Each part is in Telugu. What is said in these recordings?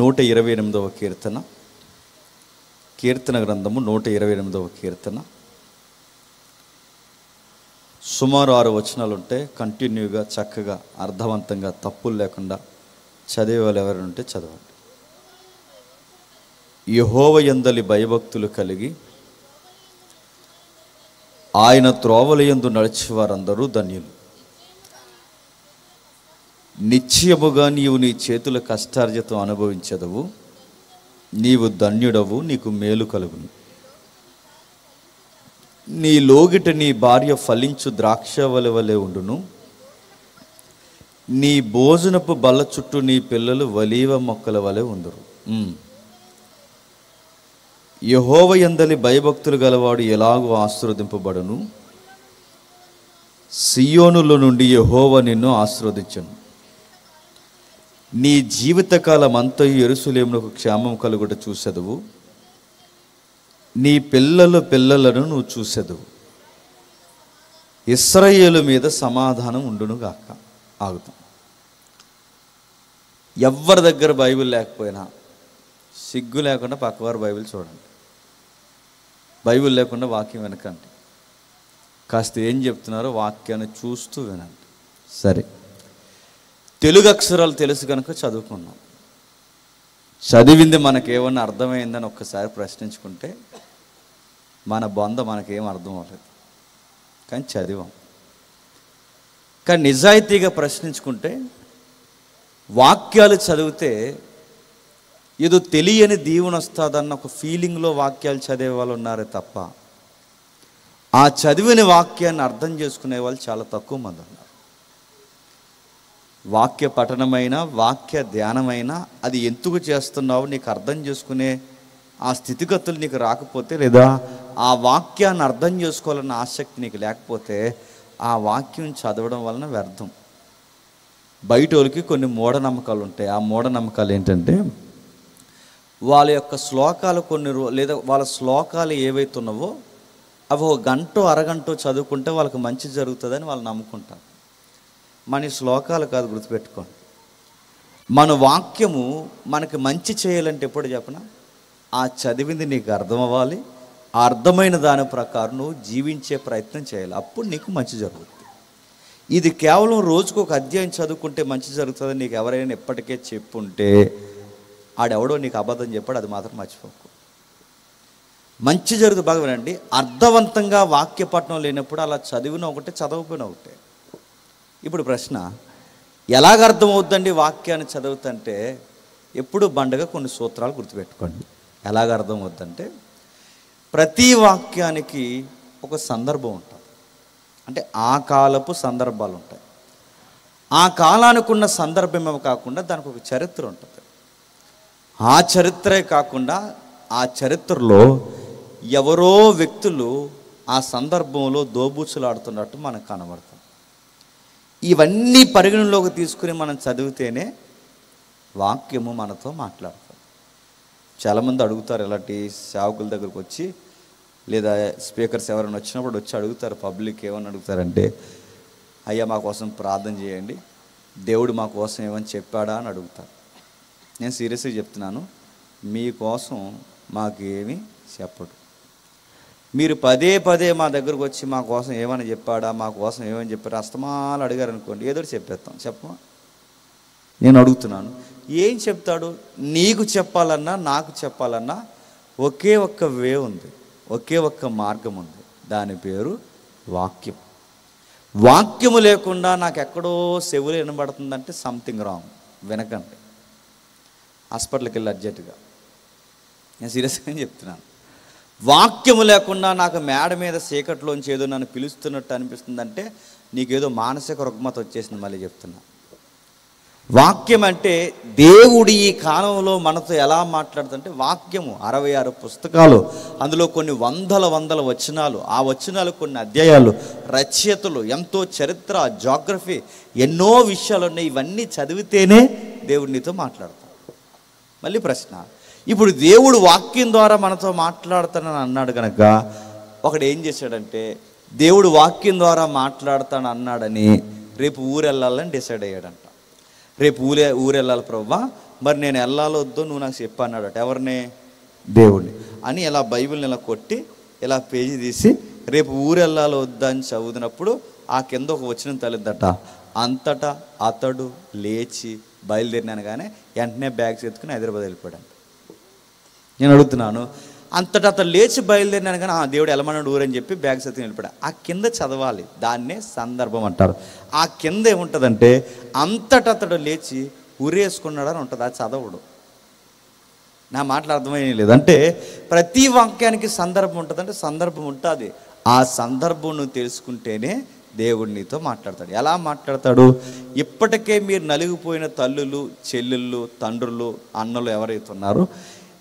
128వ కీర్తన, కీర్తన గ్రంథము 128వ కీర్తన. సుమారు 6 వచనాలు ఉంటాయి. కంటిన్యూగా చక్కగా అర్థవంతంగా తప్పులు లేకుండా చదివే వాళ్ళు ఎవరైనా ఉంటే చదవండి. యెహోవా యందలి భయభక్తులు కలిగి ఆయన త్రోవలయందు నడిచేవారందరూ ధన్యులు. నిశ్చయముగా నీవు నీ చేతుల కష్టార్జితం అనుభవించదవు, నీవు ధన్యుడవు, నీకు మేలు కలుగును. నీ లోగిట నీ భార్య ఫలించు ద్రాక్షవల్లి వలె ఉండును, నీ భోజనపు బల్ల చుట్టూ నీ పిల్లలు ఒలీవ మొక్కల వలె ఉందురు. యెహోవా యందలి భయభక్తులు గలవాడు ఎలాగో ఆశీర్వదింపబడును, సియోనులో నుండి యెహోవా నిన్ను ఆశీర్వదించును. నీ జీవితకాలం అంతయు యెరూషలేమునకు క్షేమం కలుగుట చూసెదవు, నీ పిల్లలను నువ్వు చూసెదవు. ఇశ్రాయేలు మీద సమాధానం ఉండును గాక. ఆగుతాం. ఎవరి దగ్గర బైబిల్ లేకపోయినా సిగ్గు లేకుండా పక్కవారు బైబిల్ చూడండి. బైబిల్ లేకుండా వాక్యం వినకండి. కాస్త ఏం చెప్తున్నారో వాక్యాన్ని చూస్తూ వినండి. సరే, తెలుగు అక్షరాలు తెలుసు కనుక చదువుకున్నాం. చదివింది మనకేమన్నా అర్థమైందని ఒక్కసారి ప్రశ్నించుకుంటే మన బొంద మనకేం అర్థం అవ్వలేదు, కానీ చదివాం. కానీ నిజాయితీగా ప్రశ్నించుకుంటే వాక్యాలు చదివితే ఏదో తెలియని దీవెన వస్తుందన్న ఒక ఫీలింగ్లో వాక్యాలు చదివే వాళ్ళు ఉన్నారే తప్ప ఆ చదివిన వాక్యాన్ని అర్థం చేసుకునే వాళ్ళు చాలా తక్కువ మంది ఉన్నారు. వాక్య పఠనమైన వాక్య ధ్యానమైనా అది ఎందుకు చేస్తున్నావు నీకు అర్థం చేసుకునే ఆ స్థితిగతులు నీకు రాకపోతే, లేదా ఆ వాక్యాన్ని అర్థం చేసుకోవాలన్న ఆసక్తి నీకు లేకపోతే ఆ వాక్యం చదవడం వలన వ్యర్థం. బయట వాళ్ళకి కొన్ని మూఢనమ్మకాలు ఉంటాయి. ఆ మూఢనమ్మకాలు ఏంటంటే వాళ్ళ యొక్క శ్లోకాలు లేదా వాళ్ళ శ్లోకాలు ఏవైతున్నావో అవి ఒక గంట అరగంట చదువుకుంటే వాళ్ళకి మంచి జరుగుతుందని వాళ్ళు నమ్ముకుంటారు. మన శ్లోకాలు కాదు, గుర్తుపెట్టుకోండి. మన వాక్యము మనకి మంచి చేయాలంటే ఎప్పుడు చెప్పనా, ఆ చదివింది నీకు అర్థం అవ్వాలి, ఆ అర్థమైన దాని ప్రకారం నువ్వు జీవించే ప్రయత్నం చేయాలి. అప్పుడు నీకు మంచి జరుగుతుంది. ఇది కేవలం రోజుకు ఒక అధ్యాయం చదువుకుంటే మంచి జరుగుతుందని నీకు ఎవరైనా ఎప్పటికే చెప్పుంటే ఆడెవడో నీకు అబద్ధం చెప్పాడు, అది మాత్రం మర్చిపోకు. మంచి జరుగుతుంది. బాగా వినండి. అర్థవంతంగా వాక్య పఠనం లేనప్పుడు అలా చదివిన ఒకటే చదవకపోయినా ఒకటే. ఇప్పుడు ప్రశ్న, ఎలాగ అర్థం అవుద్దండి వాక్యాన్ని చదువుతుంటే? ఎప్పుడు బండగా కొన్ని సూత్రాలు గుర్తుపెట్టుకోండి. ఎలాగ అర్థం అవుద్దంటే, ప్రతి వాక్యానికి ఒక సందర్భం ఉంటుంది. అంటే ఆ కాలపు సందర్భాలు ఉంటాయి. ఆ కాలానికి ఉన్న సందర్భమే కాకుండా దానికి ఒక చరిత్ర ఉంటుంది. ఆ చరిత్రే కాకుండా ఆ చరిత్రలో ఎవరో వ్యక్తులు ఆ సందర్భంలో దోబూచులాడుతున్నట్టు మనకు కనబడుతుంది. ఇవన్నీ పరిగణలోకి తీసుకుని మనం చదివితేనే వాక్యము మనతో మాట్లాడుతుంది. చాలామంది అడుగుతారు, ఇలాంటి సేవకుల దగ్గరకు వచ్చి లేదా స్పీకర్స్ ఎవరైనా వచ్చినప్పుడు వచ్చి అడుగుతారు, పబ్లిక్ ఏమని అడుగుతారంటే, అయ్యా మా కోసం ప్రార్థన చేయండి, దేవుడు మా కోసం ఏమని చెప్పాడా అని అడుగుతారు. నేను సీరియస్గా చెప్తున్నాను, మీకోసం మాకేమీ చెప్పడు. మీరు పదే పదే మా దగ్గరకు వచ్చి మా కోసం ఏమని చెప్పాడా, మా కోసం ఏమని చెప్పాడా అస్తమాలు అడిగారు అనుకోండి, ఏదో చెప్పేస్తాం. చెప్పమా, నేను అడుగుతున్నాను, ఏం చెప్తాడు? నీకు చెప్పాలన్నా నాకు చెప్పాలన్నా ఒకే ఒక్క వే ఉంది, ఒకే ఒక్క మార్గం ఉంది. దాని పేరు వాక్యం. వాక్యము లేకుండా నాకు ఎక్కడో చెవులు వినబడుతుందంటే సంథింగ్ రాంగ్. వినకండి, హాస్పిటల్కి వెళ్ళి అర్జెంటుగా. నేను సీరియస్గా చెప్తున్నాను. వాక్యము లేకుండా నాకు మేడ మీద చీకట్లోంచి ఏదో నన్ను పిలుస్తున్నట్టు అనిపిస్తుందంటే నీకేదో మానసిక రుగ్మత వచ్చేసింది. మళ్ళీ చెప్తున్నా, వాక్యం అంటే దేవుడు ఈ కాలంలో మనతో ఎలా మాట్లాడుతుంటే, వాక్యము 66 పుస్తకాలు, అందులో కొన్ని వందల వచనాలు, ఆ వచనాలు కొన్ని అధ్యాయాలు, రచయితలు, ఎంతో చరిత్ర, జాగ్రఫీ, ఎన్నో విషయాలు ఉన్నాయి. ఇవన్నీ చదివితేనే దేవుడు నీతో మాట్లాడతాడు. మళ్ళీ ప్రశ్న, ఇప్పుడు దేవుడు వాక్యం ద్వారా మనతో మాట్లాడతానని అన్నాడు కనుక ఒకడు ఏం చేశాడంటే, దేవుడు వాక్యం ద్వారా మాట్లాడతాను అన్నాడని రేపు ఊరు వెళ్ళాలని డిసైడ్ అయ్యాడంట. రేపు ఊరెళ్ళాలి ప్రభువా, మరి నేను వెళ్ళాలో వద్దో నువ్వు నాకు చెప్పు అన్నాడట. ఎవరిని? దేవుడిని. అని ఇలా బైబిల్ని ఇలా కొట్టి ఇలా పేజీ తీసి రేపు ఊరు వెళ్ళాలో వద్దా అని చదువుతున్నప్పుడు ఆ కింద ఒక వచనం తగిలిద్దట. అంతటా అతడు లేచి బయలుదేరినాను కానీ వెంటనే బ్యాగ్స్ ఎత్తుకుని హైదరాబాద్ వెళ్ళిపోయాడు. నేను అడుగుతున్నాను, అంతటా అతను లేచి బయలుదేరినాను కానీ దేవుడు వెళ్ళమన్నాడు ఊరని చెప్పి బ్యాగ్స్ ఎత్తుకుని వెళ్ళిపోయాడు. ఆ కింద చదవాలి, దాన్నే సందర్భం అంటారు. ఆ కింద ఏముంటుందంటే అంతటా అతడు లేచి ఊరేసుకున్నాడని ఉంటుంది. అది చదవడు. నా మాటలు అర్థమయ్యేది లేదు. అంటే ప్రతి వాక్యానికి సందర్భం ఉంటుంది. అంటే సందర్భం ఉంటుంది. ఆ సందర్భం నువ్వు తెలుసుకుంటేనే దేవుడు నీతో మాట్లాడతాడు. ఎలా మాట్లాడతాడు? ఇప్పటికే మీరు నలిగిపోయిన తల్లులు, చెల్లెళ్ళు, తండ్రులు, అన్నలు ఎవరైతే ఉన్నారో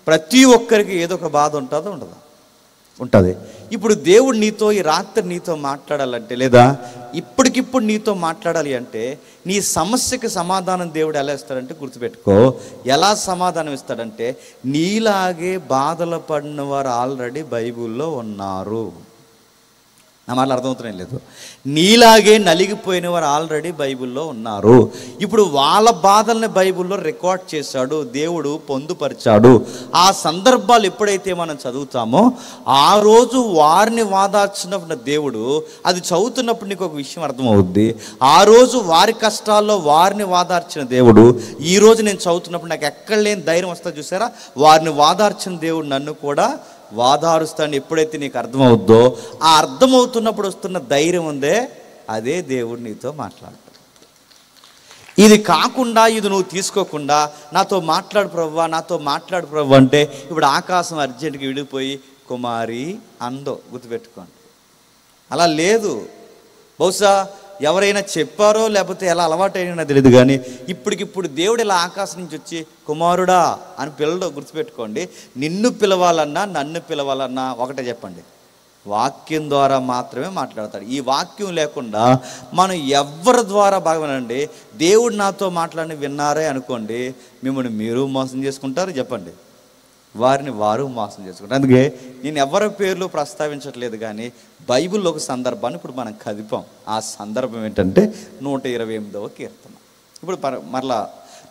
ప్రతి ఒక్కరికి ఏదో ఒక బాధ ఉంటుందో ఉండదా? ఉంటుంది. ఇప్పుడు దేవుడు నీతో ఈ రాత్రి నీతో మాట్లాడాలంటే, లేదా ఇప్పటికిప్పుడు నీతో మాట్లాడాలి అంటే నీ సమస్యకి సమాధానం దేవుడు ఎలా ఇస్తాడంటే గుర్తుపెట్టుకో. ఎలా సమాధానం ఇస్తాడంటే, నీలాగే బాధలు పడిన వారు ఆల్రెడీ బైబిల్లో ఉన్నారు. నా మాటలు అర్థమవుతున్నాయి లేదు? నీలాగే నలిగిపోయిన వారు ఆల్రెడీ బైబిల్లో ఉన్నారు. ఇప్పుడు వాళ్ళ బాధల్ని బైబిల్లో రికార్డ్ చేశాడు, దేవుడు పొందుపరిచాడు. ఆ సందర్భాలు ఎప్పుడైతే మనం చదువుతామో ఆ రోజు వారిని వాదార్చినప్పుడు దేవుడు అది చదువుతున్నప్పుడు నీకు ఒక విషయం అర్థమవుద్ది. ఆ రోజు వారి కష్టాల్లో వారిని వాదార్చిన దేవుడు ఈరోజు నేను చదువుతున్నప్పుడు నాకు ఎక్కడ లేని ధైర్యం వస్తుంది. చూసారా? వారిని వాదార్చిన దేవుడు నన్ను కూడా వాదారుస్తాను. ఎప్పుడైతే నీకు అర్థమవుద్దో ఆ అర్థమవుతున్నప్పుడు వస్తున్న ధైర్యం ఉందే, అదే దేవుడు నీతో మాట్లాడతాడు. ఇది కాకుండా, ఇది నువ్వు తీసుకోకుండా నాతో మాట్లాడు ప్రభువా, నాతో మాట్లాడు ప్రభువా అంటే ఇప్పుడు ఆకాశం అర్జెంటుగా విడిపోయి కుమారి అందో. గుర్తుపెట్టుకోండి, అలా లేదు. బహుశా ఎవరైనా చెప్పారో లేకపోతే ఎలా అలవాటైనా తెలియదు కానీ ఇప్పటికిప్పుడు దేవుడు ఇలా ఆకాశం నుంచి వచ్చి కుమారుడా అని పిల్లడు. గుర్తుపెట్టుకోండి, నిన్ను పిలవాలన్నా నన్ను పిలవాలన్నా ఒకటే చెప్పండి, వాక్యం ద్వారా మాత్రమే మాట్లాడతాడు. ఈ వాక్యం లేకుండా మనం ఎవరి ద్వారా బాగానండి దేవుడు నాతో మాట్లాడి విన్నారే అనుకోండి, మిమ్మల్ని మీరు మోసం చేసుకుంటారు. చెప్పండి, వారిని వారు మోసం చేసుకుంటారు. అందుకే నేను ఎవరి పేర్లు ప్రస్తావించట్లేదు కానీ బైబిల్లో ఒక సందర్భాన్ని ఇప్పుడు మనం కదిపాం. ఆ సందర్భం ఏంటంటే 128వ కీర్తన. ఇప్పుడు మరలా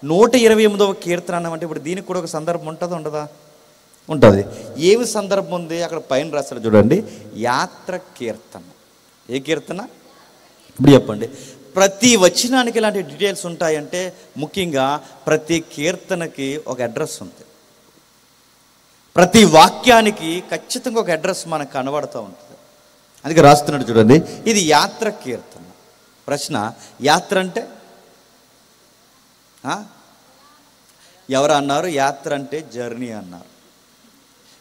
128వ కీర్తన అన్నామంటే ఇప్పుడు దీనికి కూడా ఒక సందర్భం ఉంటుందా ఉండదా? ఉంటుంది. ఏమి సందర్భం ఉంది? అక్కడ పైన రాస్తాడు చూడండి, యాత్ర కీర్తన. ఏ కీర్తన? ఇప్పుడు చెప్పండి. ప్రతి వచనానికి ఇలాంటి డీటెయిల్స్ ఉంటాయంటే ముఖ్యంగా ప్రతి కీర్తనకి ఒక అడ్రస్ ఉంది. ప్రతి వాక్యానికి ఖచ్చితంగా ఒక అడ్రస్ మనకు కనబడుతూ ఉంటుంది. అందుకే రాస్తున్నాడు చూడండి, ఇది యాత్ర కీర్తన. ప్రశ్న, యాత్ర అంటే ఎవరు అన్నారు? యాత్ర అంటే జర్నీ అన్నారు.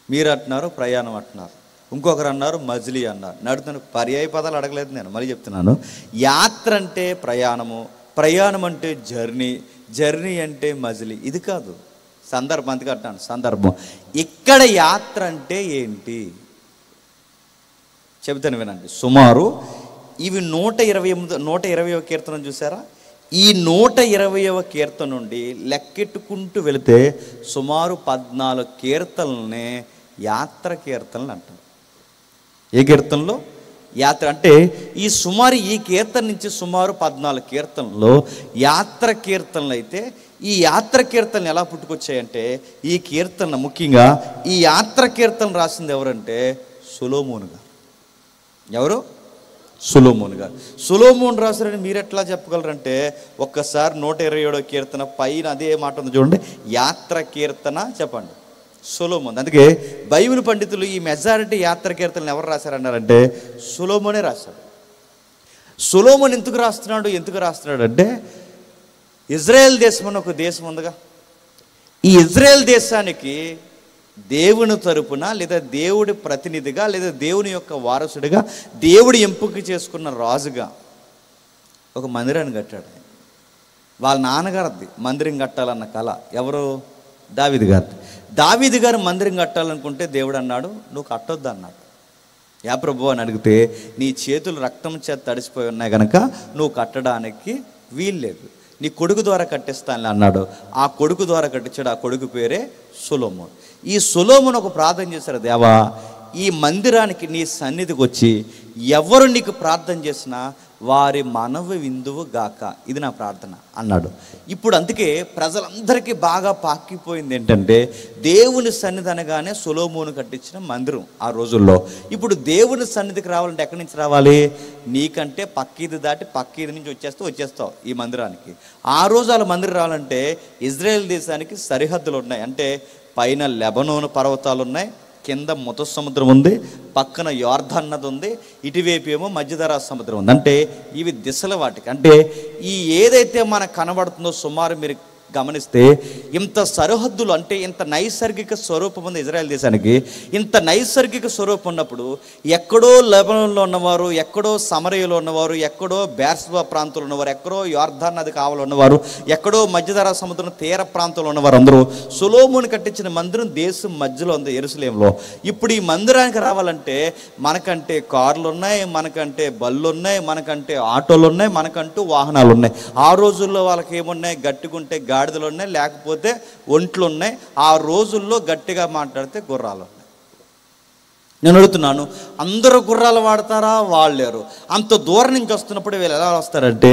మీరు అంటున్నారు ప్రయాణం అంటున్నారు. ఇంకొకరు అన్నారు మజిలీ అన్నారు. నడుతున్న పర్యాయ పదాలు అడగలేదు నేను, మళ్ళీ చెప్తున్నాను. యాత్ర అంటే ప్రయాణము, ప్రయాణం అంటే జర్నీ, జర్నీ అంటే మజిలీ. ఇది కాదు సందర్భం. అందుకే అంటాను సందర్భం. ఇక్కడ యాత్ర అంటే ఏంటి చెబుతాను వినండి. సుమారు ఇవి 120వ కీర్తన చూసారా? ఈ 120వ కీర్తన నుండి లెక్కెట్టుకుంటూ వెళితే సుమారు 14 కీర్తనలనే యాత్ర కీర్తనలు అంటారు. ఏ కీర్తనలో? యాత్ర అంటే ఈ కీర్తన నుంచి సుమారు 14 కీర్తనలు యాత్ర కీర్తనలు అయితే, ఈ యాత్ర కీర్తనలు ఎలా పుట్టుకొచ్చాయంటే, ఈ కీర్తన ముఖ్యంగా ఈ యాత్ర కీర్తన రాసింది ఎవరంటే సొలొమోను గారు. ఎవరు? సొలొమోను గారు. సొలొమోను రాశారని మీరు ఎట్లా చెప్పగలరంటే, ఒక్కసారి 127వ కీర్తన పైన అదే మాట ఉంది చూడండి, యాత్ర కీర్తన చెప్పండి, సొలొమోను. అందుకే బైబిల్ పండితులు ఈ మెజారిటీ యాత్ర కీర్తనలు ఎవరు రాశారన్నారంటే సొలొమోనే రాశాడు. సొలొమోను ఎందుకు రాస్తున్నాడు అంటే, ఇజ్రాయెల్ దేశం అని ఒక దేశం ఉందిగా, ఈ ఇజ్రాయెల్ దేశానికి దేవుని తరపున లేదా దేవుడి ప్రతినిధిగా లేదా దేవుని యొక్క వారసుడిగా దేవుడు ఎంపిక చేసుకున్న రాజుగా ఒక మందిరాన్ని కట్టాడు. వాళ్ళ నాన్నగారిది మందిరం కట్టాలన్న కళ. ఎవరు? దావీదు గారిది. దావీదు గారు మందిరం కట్టాలనుకుంటే దేవుడు అన్నాడు నువ్వు కట్టొద్దు అన్నాడు. యా ప్రభు అని అడిగితే, నీ చేతులు రక్తం చేత తడిసిపోయి ఉన్నాయి కనుక నువ్వు కట్టడానికి వీల్లేదు, నీ కొడుకు ద్వారా కట్టిస్తాను అన్నాడు. ఆ కొడుకు ద్వారా కట్టించాడు. ఆ కొడుకు పేరే సొలొమోను. ఈ సొలొమోను ఒక ప్రార్థన చేశారు, దేవా ఈ మందిరానికి నీ సన్నిధికి వచ్చి ఎవరు నీకు ప్రార్థన చేసినా వారి మనవి విందువు గాక, ఇది నా ప్రార్థన అన్నాడు. ఇప్పుడు అందుకే ప్రజలందరికీ బాగా పాకిపోయింది ఏంటంటే, దేవుని సన్నిధి అనగానే సొలొమోను కట్టించిన మందిరం ఆ రోజుల్లో. ఇప్పుడు దేవుని సన్నిధికి రావాలంటే ఎక్కడి నుంచి రావాలి? నీకంటే పక్కీది దాటి పక్కీది నుంచి వచ్చేస్తావు ఈ మందిరానికి. ఆ రోజు వాళ్ళ మందిరం రావాలంటే ఇజ్రాయెల్ దేశానికి సరిహద్దులు ఉన్నాయి. అంటే పైన లెబనోను పర్వతాలు ఉన్నాయి, కింద మృత సముద్రం ఉంది, పక్కన యోర్దాను నది ఉంది, ఇటువైపు ఏమో మధ్యధరా సముద్రం ఉంది. అంటే ఇవి దిశల వాటికి. అంటే ఈ ఏదైతే మనకు కనబడుతుందో సుమారు మీరు గమనిస్తే ఇంత సరిహద్దులు, అంటే ఇంత నైసర్గిక స్వరూపం ఉంది ఇజ్రాయెల్ దేశానికి. ఇంత నైసర్గిక స్వరూపం ఉన్నప్పుడు ఎక్కడో లెబనాన్లో ఉన్నవారు, ఎక్కడో సమరయలో ఉన్నవారు, ఎక్కడో బేర్షెబా ప్రాంతంలో ఉన్నవారు, ఎక్కడో యోర్దాను నది కావలో ఉన్నవారు, ఎక్కడో మధ్యధరా సముద్రం తీర ప్రాంతంలో ఉన్నవారు అందరూ సొలొమోను కట్టించిన మందిరం దేశం మధ్యలో ఉంది యెరూషలేములో. ఇప్పుడు ఈ మందిరానికి రావాలంటే మనకంటే కార్లు ఉన్నాయి, మనకంటే బళ్ళు ఉన్నాయి, మనకంటే ఆటోలు ఉన్నాయి, మనకంటూ వాహనాలు ఉన్నాయి. ఆ రోజుల్లో వాళ్ళకి ఏమున్నాయి? గట్టుకుంటే గాడిదలు ఉన్నాయి, లేకపోతే ఒంట్లు ఉన్నాయి. ఆ రోజుల్లో గట్టిగా మాట్లాడితే గుర్రాలు ఉన్నాయి. నేను అడుగుతున్నాను, అందరూ గుర్రాలు వాడతారా? వాళ్ళేరు. అంత దూరం నుంచి వస్తున్నప్పుడు వీళ్ళు ఎలా వస్తారంటే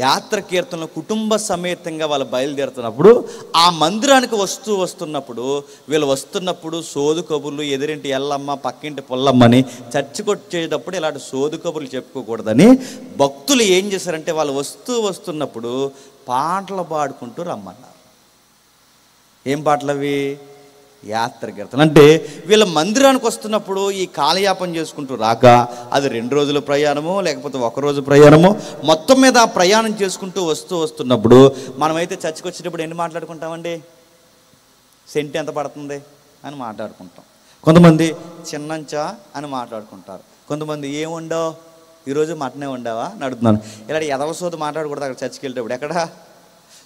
యాత్ర కీర్తనలు కుటుంబ సమేతంగా వాళ్ళు బయలుదేరుతున్నప్పుడు ఆ మందిరానికి వస్తున్నప్పుడు వీళ్ళు వస్తున్నప్పుడు సోదు కబుర్లు, ఎదురింటి ఎల్లమ్మ పక్కింటి పొల్లమ్మని చర్చి కొట్టేటప్పుడు ఇలాంటి సోదు కబుర్లు చెప్పుకోకూడదని భక్తులు ఏం చేశారంటే వాళ్ళు వస్తున్నప్పుడు పాటలు పాడుకుంటూ రమ్మన్నారు. ఏం పాటలు అవి? యాత్ర కీర్తన. అంటే వీళ్ళ మందిరానికి వస్తున్నప్పుడు ఈ కాలయాపన చేసుకుంటూ రాక అది 2 రోజుల ప్రయాణమో లేకపోతే 1 రోజు ప్రయాణమో, మొత్తం మీద ఆ ప్రయాణం చేసుకుంటూ వస్తున్నప్పుడు మనమైతే చర్చికి వచ్చేటప్పుడు ఎన్ని మాట్లాడుకుంటామండి? సెంటు ఎంత పడుతుంది అని మాట్లాడుకుంటాం. కొంతమంది చిన్నంచా అని మాట్లాడుకుంటారు. కొంతమంది ఏం వండావు ఈరోజు? మటనే వండావా అని అడుగుతున్నాను. ఇలాంటి ఎదవసోదు మాట్లాడకూడదు అక్కడ చర్చికి వెళ్ళేటప్పుడు. ఎక్కడ?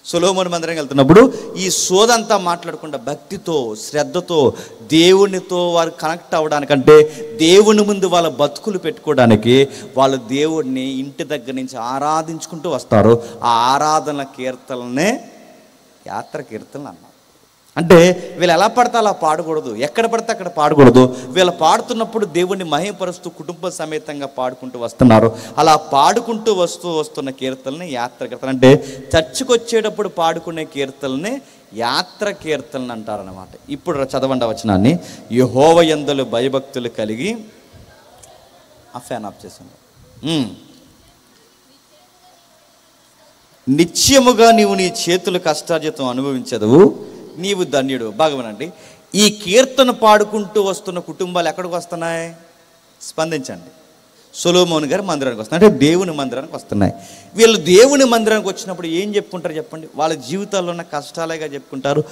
సొలొమోను మందిరానికి వెళ్తున్నప్పుడు ఈ సోదంతా మాట్లాడకుండా భక్తితో శ్రద్ధతో దేవునితో వారు కనెక్ట్ అవ్వడానికంటే దేవుని ముందు వాళ్ళ బతుకులు పెట్టుకోవడానికి వాళ్ళు దేవుడిని ఇంటి దగ్గర నుంచి ఆరాధించుకుంటూ వస్తారు. ఆ ఆరాధన కీర్తనలనే యాత్ర కీర్తనలు అన్నారు. అంటే వీళ్ళు ఎలా పడితే అలా పాడకూడదు, ఎక్కడ పడితే అక్కడ పాడకూడదు. వీళ్ళు పాడుతున్నప్పుడు దేవుణ్ణి మహిమపరుస్తూ కుటుంబ సమేతంగా పాడుకుంటూ వస్తున్నారు. అలా పాడుకుంటూ వస్తున్న కీర్తనని యాత్ర కీర్తన. అంటే చర్చికి వచ్చేటప్పుడు పాడుకునే కీర్తనని యాత్ర కీర్తనలు అంటారనమాట. ఇప్పుడు చదవండి వచనాన్ని. యెహోవా యందు భయభక్తులు కలిగి, ఆ ఫ్యాన్ ఆఫ్ చేసాను. నిత్యముగా నీవు నీ చేతుల కష్టార్జితం అనుభవించదువు, నీవు ధన్యుడు. బాగమనండి. ఈ కీర్తన పాడుకుంటూ వస్తున్న కుటుంబాలు ఎక్కడికి వస్తున్నాయి? స్పందించండి. సొలొమోను గారి మందిరానికి వస్తున్నాయి, అంటే దేవుని మందిరానికి వస్తున్నాయి. వీళ్ళు దేవుని మందిరానికి వచ్చినప్పుడు ఏం చెప్పుకుంటారు చెప్పండి? వాళ్ళ జీవితాల్లో ఉన్న కష్టాలేగా చెప్పుకుంటారు.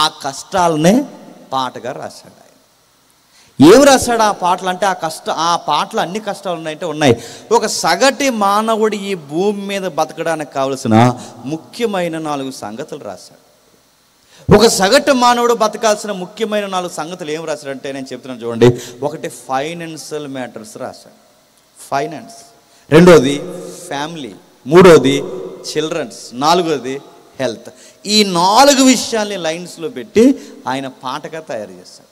ఆ కష్టాలనే పాటగా రాశాడు ఆయన. ఏం రాశాడు ఆ పాటలు అంటే? ఆ పాటలు అన్ని కష్టాలు ఉన్నాయంటే ఉన్నాయి. ఒక సగటు మానవుడు ఈ భూమి మీద బతకడానికి కావలసిన ముఖ్యమైన 4 సంగతులు రాశాడు. ఒక సగటు మానవుడు బతకాల్సిన ముఖ్యమైన 4 సంగతులు ఏం రాశాడంటే నేను చెప్తున్నాను చూడండి. ఒకటి ఫైనాన్షియల్ మ్యాటర్స్ రాశాడు, ఫైనాన్స్. రెండోది ఫ్యామిలీ. మూడోది చిల్డ్రన్స్. నాలుగోది హెల్త్. ఈ 4 విషయాల్ని లైన్స్లో పెట్టి ఆయన పాటగా తయారు చేశాడు.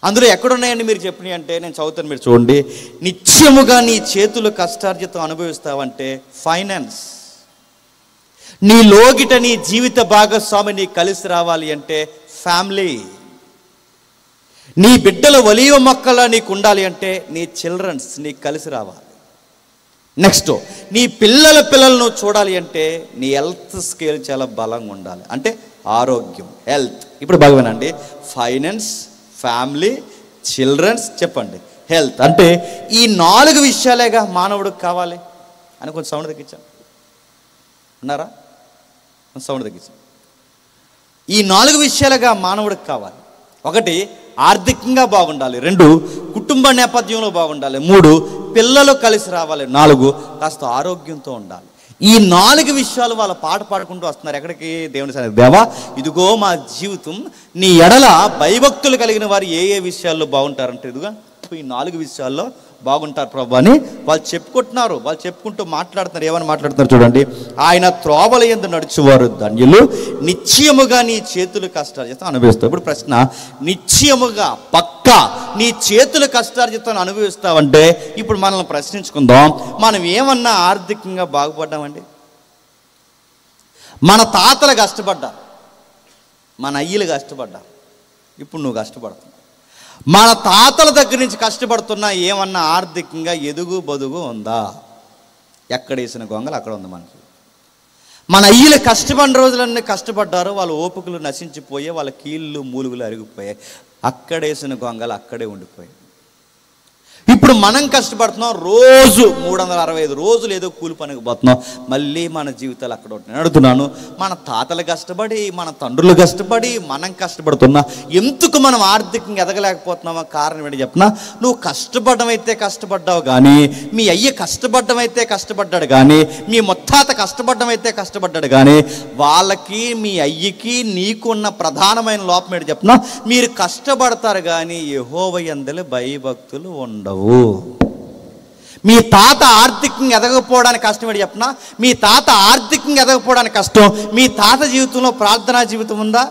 అందులో ఎక్కడున్నాయండి మీరు చెప్పినవి అంటే నేను చదువుతాను, మీరు చూడండి. నిత్యముగా నీ చేతులు కష్టార్జితం అనుభవిస్తావంటే ఫైనాన్స్. నీ లోగిట నీ జీవిత భాగస్వామి నీ కలిసి రావాలి అంటే ఫ్యామిలీ. నీ బిడ్డల ఒలీవ మొక్కలా నీకు ఉండాలి అంటే నీ చిల్డ్రన్స్ నీకు కలిసి రావాలి. నెక్స్ట్, నీ పిల్లలను చూడాలి అంటే నీ హెల్త్ స్కేల్ చాలా బలంగా ఉండాలి, అంటే ఆరోగ్యం, హెల్త్. ఇప్పుడు బాగున్నానండి. ఫైనాన్స్, ఫ్యామిలీ, చిల్డ్రన్స్, చెప్పండి హెల్త్. అంటే ఈ 4 విషయాలేగా మానవుడికి కావాలి అని కొంచెం సౌండ్ తగ్గించాను. ఉన్నారా? సౌండ్ తగ్గించాను. ఈ 4 విషయాలుగా మానవుడికి కావాలి. ఒకటి, ఆర్థికంగా బాగుండాలి. 2, కుటుంబ నేపథ్యంలో బాగుండాలి. 3, పిల్లలు కలిసి రావాలి. 4, కాస్త ఆరోగ్యంతో ఉండాలి. ఈ 4 విషయాలు వాళ్ళ పాట పాడుకుంటూ వస్తున్నారు. ఎక్కడికి? దేవుని సన్నిధికి. దేవా, ఇదిగో మా జీవితం నీ ఎడల భయభక్తులు కలిగిన వారు ఏ విషయాల్లో బాగుంటారంటే ఇదిగా ఈ 4 విషయాల్లో బాగుంటారు ప్రభు అని వాళ్ళు చెప్పుకుంటున్నారు. వాళ్ళు చెప్పుకుంటూ మాట్లాడుతున్నారు. ఏమని మాట్లాడుతున్నారు చూడండి. ఆయన త్రోవల యందు నడుచువారు ధన్యులు, నిశ్చయముగా నీ చేతులు కష్టార్జితం అనుభవిస్తావు. ఇప్పుడు ప్రశ్న, నిశ్చయముగా పక్కా నీ చేతులు కష్టార్జితం అనుభవిస్తావంటే ఇప్పుడు మనల్ని ప్రశ్నించుకుందాం, మనం ఏమన్నా ఆర్థికంగా బాగుపడ్డామండి? మన తాతలు కష్టపడ్డారు, మన అయ్యలు కష్టపడ్డారు, ఇప్పుడు నువ్వు కష్టపడుతున్నావు. మన తాతల దగ్గర నుంచి కష్టపడుతున్నా ఏమన్నా ఆర్థికంగా ఎదుగు బదుగు ఉందా? ఎక్కడ వేసిన గొంగలు అక్కడ ఉంది మనకి. మన అయ్యలు కష్టపడిన రోజులన్నీ కష్టపడ్డారు, వాళ్ళ ఓపికలు నశించిపోయాయి, వాళ్ళ కీళ్ళు మూలుగులు అరిగిపోయాయి, అక్కడేసిన గొంగలు అక్కడే ఉండిపోయాయి. ఇప్పుడు మనం కష్టపడుతున్నాం, రోజు 365 రోజులు ఏదో కూలి పనికి పోతున్నాం, మళ్ళీ మన జీవితాలు అక్కడ ఉంటున్నాయి. అడుగుతున్నాను, మన తాతలు కష్టపడి, మన తండ్రులు కష్టపడి, మనం కష్టపడుతున్నా ఎందుకు మనం ఆర్థికంగా ఎదగలేకపోతున్నామా? కారణం ఏంటి చెప్పనా? నువ్వు కష్టపడడం అయితే కష్టపడ్డావు కానీ, మీ అయ్య కష్టపడడం అయితే కష్టపడ్డాడు కానీ, మీ ముత్తాత కష్టపడడం అయితే కష్టపడ్డాడు కానీ, వాళ్ళకి మీ అయ్యకి నీకున్న ప్రధానమైన లోపం ఏంటి చెప్పనా? మీరు కష్టపడతారు కానీ యెహోవా యందు భయభక్తులు ఉండవు. మీ తాత ఆర్థికంగా ఎదగకపోవడానికి కష్టం ఏంటి చెప్పనా? మీ తాత ఆర్థికంగా ఎదగకపోవడానికి కష్టం. మీ తాత జీవితంలో ప్రార్థనా జీవితం ఉందా?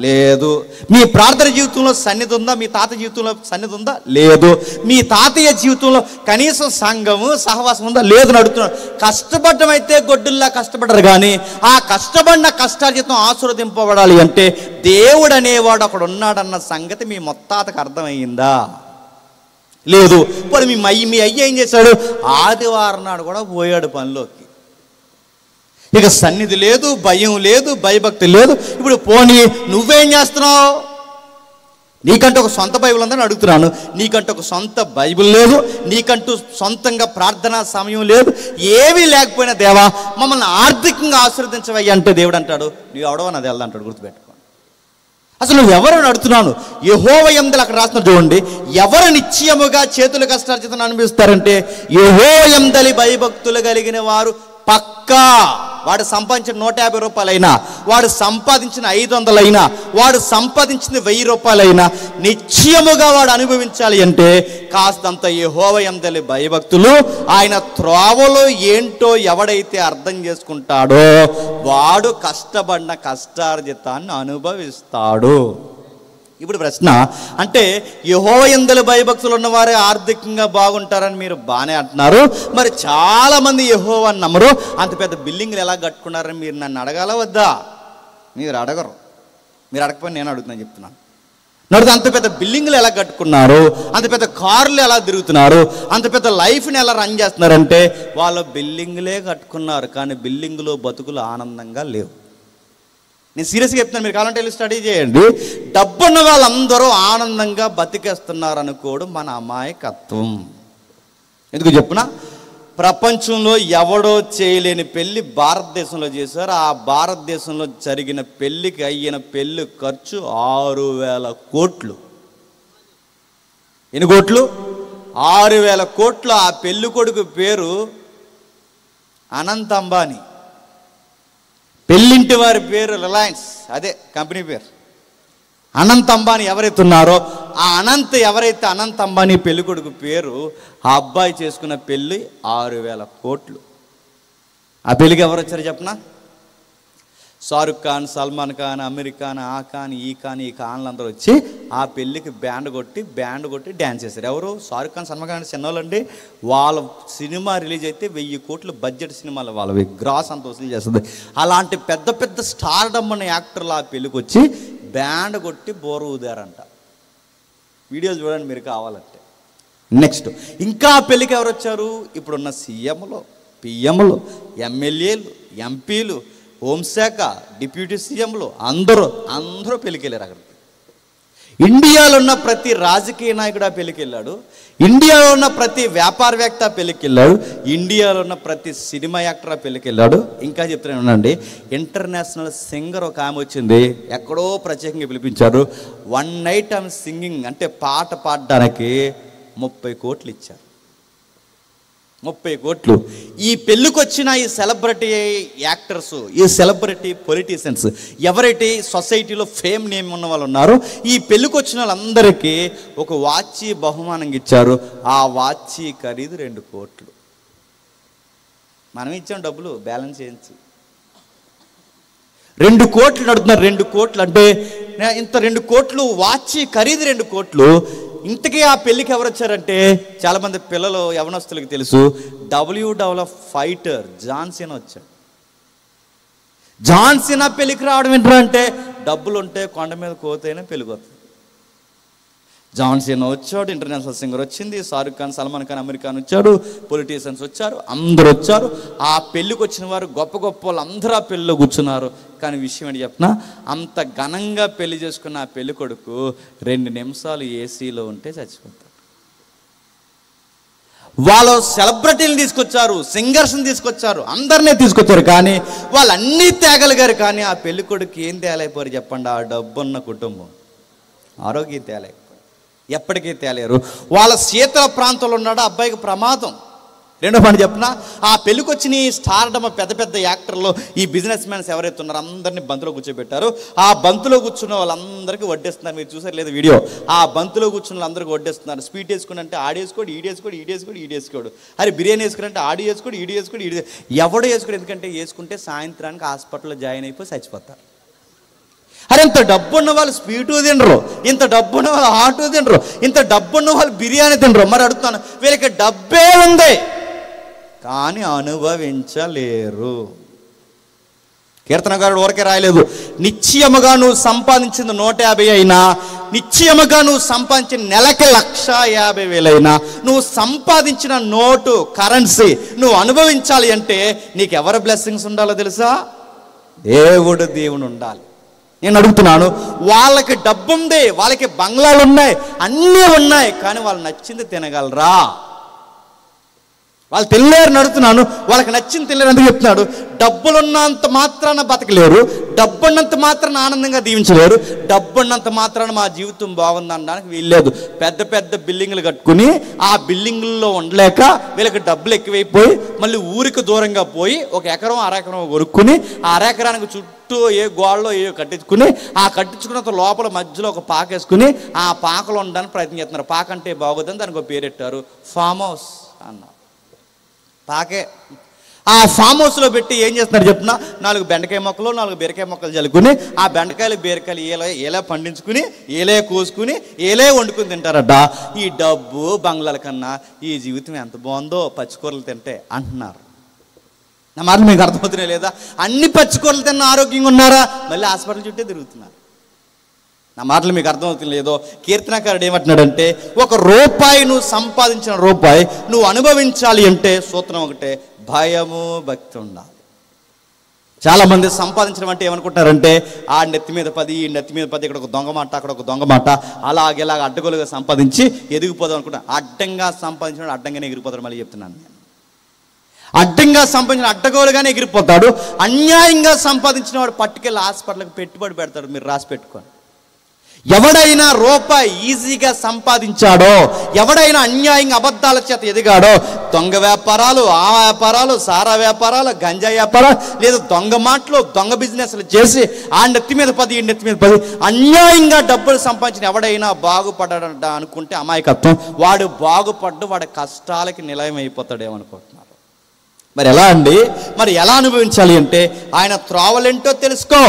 లేదు. మీ ప్రార్థన జీవితంలో సన్నిధి ఉందా? మీ తాత జీవితంలో సన్నిధి ఉందా? లేదు. మీ తాతయ్య జీవితంలో కనీసం సంఘము సహవాసం ఉందా? లేదు. అడుగుతున్నాడు. కష్టపడడం అయితే గొడ్డుల్లా కష్టపడరు కానీ ఆ కష్టపడిన కష్టార్జితం ఆశీర్వదింపబడాలి అంటే దేవుడు అనేవాడు అక్కడ ఉన్నాడన్న సంగతి మీ ముత్తాతకు అర్థమయ్యిందా? లేదు. మరి మీ అయ్య ఏం చేశాడు? ఆదివారం నాడు కూడా పోయాడు పనిలోకి. ఇక సన్నిధి లేదు, భయం లేదు, భయభక్తి లేదు. ఇప్పుడు పోనీ నువ్వేం చేస్తున్నావు? నీకంటూ ఒక సొంత బైబిల్ ఉందని అడుగుతున్నాను. నీకంటూ ఒక సొంత బైబిల్ లేదు, నీకంటూ సొంతంగా ప్రార్థనా సమయం లేదు, ఏమీ లేకపోయినా దేవా మమ్మల్ని ఆర్థికంగా ఆశీర్వదించవయ్యా అంటే దేవుడు అంటాడు, నువ్వు ఎవడో నాది వెళ్దా అంటాడు. గుర్తుపెట్టుకో. అసలు నువ్వు ఎవరు అడుగుతున్నాను? యెహోవా యందు అక్కడ రాస్తున్నా చూడండి. ఎవరు నిశ్చయముగా చేతులు కష్టార్జితం అనిపిస్తారంటే యెహోవా యందు భయభక్తులు కలిగిన వారు పక్కా. వాడు సంపాదించిన 150 రూపాయలైనా, వాడు సంపాదించిన 500 అయినా, వాడు సంపాదించిన 1000 రూపాయలైనా నిశ్చయముగా వాడు అనుభవించాలి అంటే కాస్తంత యెహోవా యందు భయభక్తులు, ఆయన త్రోవలో ఏంటో ఎవడైతే అర్థం చేసుకుంటాడో వాడు కష్టపడిన కష్టార్జితాన్ని అనుభవిస్తాడు. ఇప్పుడు ప్రశ్న, అంటే యెహోవా యందు భయభక్తులు ఉన్నవారే ఆర్థికంగా బాగుంటారని మీరు బాగానే అంటున్నారు, మరి చాలామంది యెహోవాని నమ్మరు, అంత పెద్ద బిల్డింగ్లు ఎలా కట్టుకున్నారని మీరు నన్ను అడగాల వద్దా? మీరు అడగరు. మీరు అడగకపోయినా నేను అడుగుతున్నాను, చెప్తున్నాను. నడుతూ అంత పెద్ద బిల్డింగ్లు ఎలా కట్టుకున్నారు, అంత పెద్ద కార్లు ఎలా తిరుగుతున్నారు, అంత పెద్ద లైఫ్ని ఎలా రన్ చేస్తున్నారంటే వాళ్ళు బిల్డింగ్లే కట్టుకున్నారు కానీ బిల్డింగ్లో బతుకులు ఆనందంగా లేవు. నేను సీరియస్గా చెప్తున్నాను, మీరు కావాలంటే వెళ్ళి స్టడీ చేయండి. డబ్బున్న వాళ్ళందరూ ఆనందంగా బతికేస్తున్నారు అనుకోవడం మన అమాయకత్వం. ఎందుకు చెప్పునా? ప్రపంచంలో ఎవడో చేయలేని పెళ్ళి భారతదేశంలో చేశారు. ఆ భారతదేశంలో జరిగిన పెళ్ళికి అయిన పెళ్ళి ఖర్చు 6000 కోట్లు. ఎన్ని కోట్లు? 6000 కోట్లు. ఆ పెళ్ళి కొడుకు పేరు అనంత్ అంబానీ, పెళ్ళింటి వారి పేరు రిలయన్స్, అదే కంపెనీ పేరు. అనంత్ అంబానీ ఎవరైతే ఉన్నారో ఆ అనంత్ అంబానీ పెళ్లి కొడుకు పేరు, ఆ అబ్బాయి చేసుకున్న పెళ్ళి 6000 కోట్లు. ఆ పెళ్ళికి ఎవరు వచ్చారు చెప్పనా? షారుఖ్ ఖాన్, సల్మాన్ ఖాన్, అమీర్ ఖాన్, ఆ ఖాన్, ఈ ఖాన్లు అందరూ వచ్చి ఆ పెళ్ళికి బ్యాండ్ కొట్టి డ్యాన్స్ చేశారు. ఎవరు? షారుఖ్ ఖాన్, సల్మాన్ ఖాన్ చిన్నోళ్ళండి. వాళ్ళ సినిమా రిలీజ్ అయితే 1000 కోట్లు బడ్జెట్ సినిమాలు వాళ్ళవి, గ్రాస్ అంత వసూలు చేస్తుంది. అలాంటి పెద్ద పెద్ద స్టార్డమ్ అనే యాక్టర్లు ఆ పెళ్ళికి వచ్చి బ్యాండ్ కొట్టి బోర ఊదారంట. వీడియోలు చూడండి మీరు కావాలంటే. నెక్స్ట్ ఇంకా పెళ్ళికి ఎవరు వచ్చారు? ఇప్పుడున్న సీఎంలు, పిఎంలు, ఎమ్మెల్యేలు, ఎంపీలు, హోంశాఖ, డిప్యూటీ సీఎంలు అందరూ పెళ్ళికి వెళ్ళారు. అక్కడికి ఇండియాలో ఉన్న ప్రతి రాజకీయ నాయకుడు ఆ పెళ్ళికి వెళ్ళాడు, ఇండియాలో ఉన్న ప్రతి వ్యాపారవేత్త పెళ్ళికి వెళ్ళాడు, ఇండియాలో ఉన్న ప్రతి సినిమా యాక్టర్ ఆ పెళ్ళికి వెళ్ళాడు. ఇంకా చెప్తున్నానండి, ఇంటర్నేషనల్ సింగర్ ఒక ఆమె వచ్చింది, ఎక్కడో ప్రత్యేకంగా పిలిపించారు. 1 నైట్ ఆమె సింగింగ్ అంటే పాట పాడడానికి 30 కోట్లు ఇచ్చారు. 30 కోట్లు. ఈ పెళ్ళికి వచ్చిన ఈ సెలబ్రిటీ యాక్టర్స్, ఈ సెలబ్రిటీ పొలిటీషియన్స్, ఎవరైతే సొసైటీలో ఫేమ్ నేమ్ ఉన్న వాళ్ళు ఉన్నారో, ఈ పెళ్ళికి వచ్చిన వాళ్ళందరికీ ఒక వాచ్ బహుమానంగా ఇచ్చారు. ఆ వాచ్ ఖరీదు 2 కోట్లు. మనం ఇచ్చాం డబ్బులు బ్యాలెన్స్ చేయించి. 2 కోట్లు నడుతున్నారు. 2 కోట్లు అంటే ఇంత 2 కోట్లు వాచ్ ఖరీదు 2 కోట్లు. ఇంతకీ ఆ పెళ్ళికి ఎవరు వచ్చారంటే, చాలామంది పిల్లలు యవనస్తులకు తెలుసు, WWF ఫైటర్ జాన్ సీనా వచ్చాడు. జాన్ సీనా పెళ్ళికి రావడం ఏంటంటే, డబ్బులు ఉంటే కొండ మీద కోతైనా పెళ్ళికి వస్తుంది. జాన్ సీనా వచ్చాడు, ఇంటర్నేషనల్ సింగర్ వచ్చింది, షారుఖ్ ఖాన్, సల్మాన్ ఖాన్, అమీర్ ఖాన్ వచ్చాడు, పొలిటీషియన్స్ వచ్చారు, అందరూ వచ్చారు. ఆ పెళ్ళికి వచ్చిన వారు గొప్ప గొప్ప వాళ్ళు అందరూ ఆ పెళ్ళిలో కూర్చున్నారు. కానీ విషయం ఏంటి చెప్పినా, అంత ఘనంగా పెళ్లి చేసుకున్న ఆ పెళ్లి కొడుకు 2 నిమిషాలు ఏసీలో ఉంటే చచ్చిపోతాడు. వాళ్ళు సెలబ్రిటీలు తీసుకొచ్చారు, సింగర్స్ని తీసుకొచ్చారు, అందరినీ తీసుకొచ్చారు. కానీ వాళ్ళు అన్నీ తేగలిగారు. కానీ ఆ పెళ్లి కొడుకు ఏం తేలైపోయారు చెప్పండి? ఆ డబ్బున్న కుటుంబం ఆరోగ్యం తేలేకపోయారు, ఎప్పటికీ తేలేరు. వాళ్ళ శీతల ప్రాంతంలో ఉన్నాడు అబ్బాయికి ప్రమాదం. రెండో పని చెప్పిన, ఆ పెళ్ళికి వచ్చిన ఈ స్టార్డమ్ పెద్ద పెద్ద యాక్టర్లు, ఈ బిజినెస్ మ్యాన్స్ ఎవరైతే ఉన్నారో అందరినీ బంతులో కూర్చోబెట్టారు. ఆ బంతులో కూర్చున్న వాళ్ళందరికీ వడ్డేస్తున్నారు. మీరు చూసారు లేదు వీడియో? ఆ బంతులో కూర్చున్న వాళ్ళందరికీ వడ్డేస్తున్నారు. స్వీట్ వేసుకుని అంటే ఆడేసుకోడు, ఈడేసుకోడు. అరే బిర్యానీ వేసుకుని ఆడి వేసుకోడు, ఎవడో వేసుకోడు. ఎందుకంటే వేసుకుంటే సాయంత్రానికి హాస్పిటల్లో జాయిన్ అయిపోయి చచ్చిపోతారు. అరే ఇంత డబ్బున్న వాళ్ళు స్వీటు తినరు, ఇంత డబ్బున్న వాళ్ళు హాటు తినరు, ఇంత డబ్బున్న వాళ్ళు బిర్యానీ తినరు. మరి అడుగుతాను, వీళ్ళకి డబ్బే ఉంది కానీ అనుభవించలేరు. కీర్తనగారుడు ఊరికే రాయలేదు, నిశ్చయముగా నువ్వు సంపాదించింది 150 అయినా, నిశ్చయముగా నువ్వు సంపాదించిన నెలకి 150,000 అయినా, నువ్వు సంపాదించిన నోటు కరెన్సీ నువ్వు అనుభవించాలి అంటే నీకు ఎవరి బ్లెస్సింగ్స్ ఉండాలో తెలుసా? దేవుడు ఉండాలి. నేను అడుగుతున్నాను, వాళ్ళకి డబ్బు ఉంది, వాళ్ళకి బంగ్లాలు ఉన్నాయి, అన్నీ ఉన్నాయి, కానీ వాళ్ళు నచ్చింది తినగలరా? వాళ్ళు తినలేరు. అడుగుతున్నాను, వాళ్ళకి నచ్చింది తినలేరు. ఎందుకు చెప్తున్నాడు? డబ్బులున్నంత మాత్రాన బతకలేరు, డబ్బున్నంత మాత్రాన ఆనందంగా దీవించలేరు, డబ్బున్నంత మాత్రాన మా జీవితం బాగుంది అనడానికి వీల్లేదు. పెద్ద పెద్ద బిల్డింగ్లు కట్టుకుని ఆ బిల్డింగుల్లో ఉండలేక వీళ్ళకి డబ్బులు ఎక్కువైపోయి మళ్ళీ ఊరికి దూరంగా పోయి 1 ఎకరం 1/2 ఎకరం కొనుక్కుని ఆ 1/2 ఎకరానికి చుట్టూ ఏ గోడలో ఏ కట్టించుకుని, ఆ కట్టించుకున్న లోపల మధ్యలో ఒక పాక వేసుకుని ఆ పాకలో ఉండడానికి ప్రయత్నం చేస్తున్నారు. పాక అంటే బాగోదని దానికి ఒక పేరెట్టారు, ఫామ్ హౌస్ అన్నారు. పాకే ఆ ఫామ్ హౌస్లో పెట్టి ఏం చేస్తున్నారు చెప్తున్నా, 4 బెండకాయ మొక్కలు 4 బీరకాయ మొక్కలు చల్లుకుని ఆ బెండకాయలు బీరకాయలు ఏలా పండించుకుని ఏలే కోసుకుని ఏలే వండుకుని తింటారట. ఈ డబ్బు బంగ్లాల కన్నా ఈ జీవితం ఎంత బాగుందో పచ్చికూరలు తింటే అంటున్నారు. నా మాటలు మీకు అర్థమవుతున్నాయి లేదా? అన్ని పచ్చికూరలు తిన్న ఆరోగ్యంగా ఉన్నారా? మళ్ళీ హాస్పిటల్ చుట్టే తిరుగుతున్నారు. నా మాటలు మీకు అర్థమవుతుంది లేదో? కీర్తనకారుడు ఏమంటున్నాడంటే, 1 రూపాయి నువ్వు సంపాదించిన రూపాయి నువ్వు అనుభవించాలి అంటే సూత్రం ఒకటే, భయము భక్తి ఉండాలి. చాలామంది సంపాదించడం అంటే ఏమనుకుంటారంటే, ఆ నెత్తి మీద 10 ఈ నెత్తి మీద 10, ఇక్కడ ఒక దొంగ మాట అక్కడ ఒక దొంగ మాట, అలాగేలాగా అడ్డగోలుగా సంపాదించి ఎదిగిపోదాం అనుకుంటా. అడ్డంగా సంపాదించిన అడ్డంగానే ఎగిరిపోతాడు. మళ్ళీ చెప్తున్నాను నేను, అడ్డంగా సంపాదించిన అడ్డగోలుగానే ఎగిరిపోతాడు. అన్యాయంగా సంపాదించిన వాడు పట్టుకెళ్ళి హాస్పిటల్కి పెట్టుబడి పెడతాడు. మీరు రాసి పెట్టుకోండి. ఎవడైనా రూపాయి ఈజీగా సంపాదించాడో, ఎవడైనా అన్యాయంగా అబద్ధాల చేత ఎదిగాడో, దొంగ వ్యాపారాలు, ఆ వ్యాపారాలు, సారా వ్యాపారాలు, గంజా వ్యాపారాలు, లేదా దొంగ మాటలు, దొంగ బిజినెస్లు చేసి ఆ నెత్తి మీద 10 ఈ నెత్తి మీద 10 అన్యాయంగా డబ్బులు సంపాదించిన ఎవడైనా బాగుపడ్డాడ అనుకుంటే అమాయకత్వం. వాడు బాగుపడ్డు వాడి కష్టాలకి నిలయం అయిపోతాడేమనుకుంటున్నారు. మరి ఎలా అండి? మరి ఎలా అనుభవించాలి అంటే, ఆయన త్రోవలేంటో తెలుసుకో,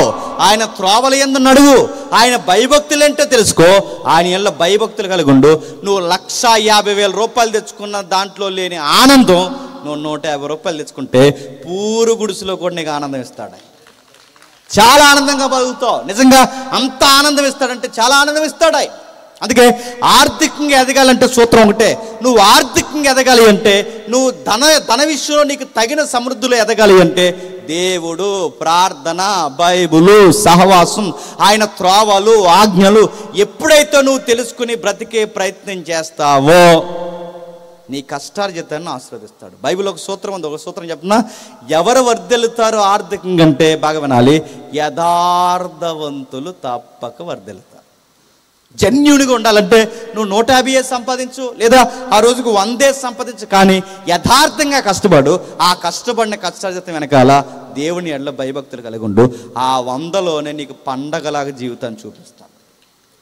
ఆయన త్రోవల యందు నడువు, ఆయన భయభక్తులేంటో తెలుసుకో, ఆయన యందు భయభక్తులు కలిగి ఉండు. నువ్వు 150,000 రూపాయలు తెచ్చుకున్న దాంట్లో లేని ఆనందం నువ్వు 150 రూపాయలు తెచ్చుకుంటే పూరు గుడిసెలో కూడా నీకు ఆనందం ఇస్తాడు. చాలా ఆనందంగా బతుకుతావు. నిజంగా అంత ఆనందం ఇస్తాడంటే చాలా ఆనందం ఇస్తాడు. అందుకే ఆర్థికంగా ఎదగాలంటే సూత్రం ఒకటే, నువ్వు ఆర్థికంగా ఎదగాలి అంటే, నువ్వు ధన విషయంలో నీకు తగిన సమృద్ధిలో ఎదగాలి అంటే దేవుడు, ప్రార్థన, బైబులు, సహవాసం, ఆయన త్రోవలు, ఆజ్ఞలు ఎప్పుడైతే నువ్వు తెలుసుకుని బ్రతికే ప్రయత్నం చేస్తావో నీ కష్టార్జితాన్ని ఆశీర్వదిస్తాడు. బైబిల్ ఒక సూత్రం ఉంది. ఒక సూత్రం చెప్తున్నా, ఎవరు వర్ధిల్లుతారో ఆర్థికంగా అంటే బాగా వినాలి, యథార్థవంతులు తప్పక వర్ధిల్లుతారు. జెన్యూన్గా ఉండాలంటే నువ్వు 150 సంపాదించు, లేదా ఆ రోజుకు 100 సంపాదించు, కానీ యథార్థంగా కష్టపడు. ఆ కష్టపడిన కష్టార్జితం వెనకాల దేవుని ఎడల భయభక్తులు కలిగి ఉండు. ఆ 100లోనే నీకు పండగలాగా జీవితాన్ని చూపిస్తాను.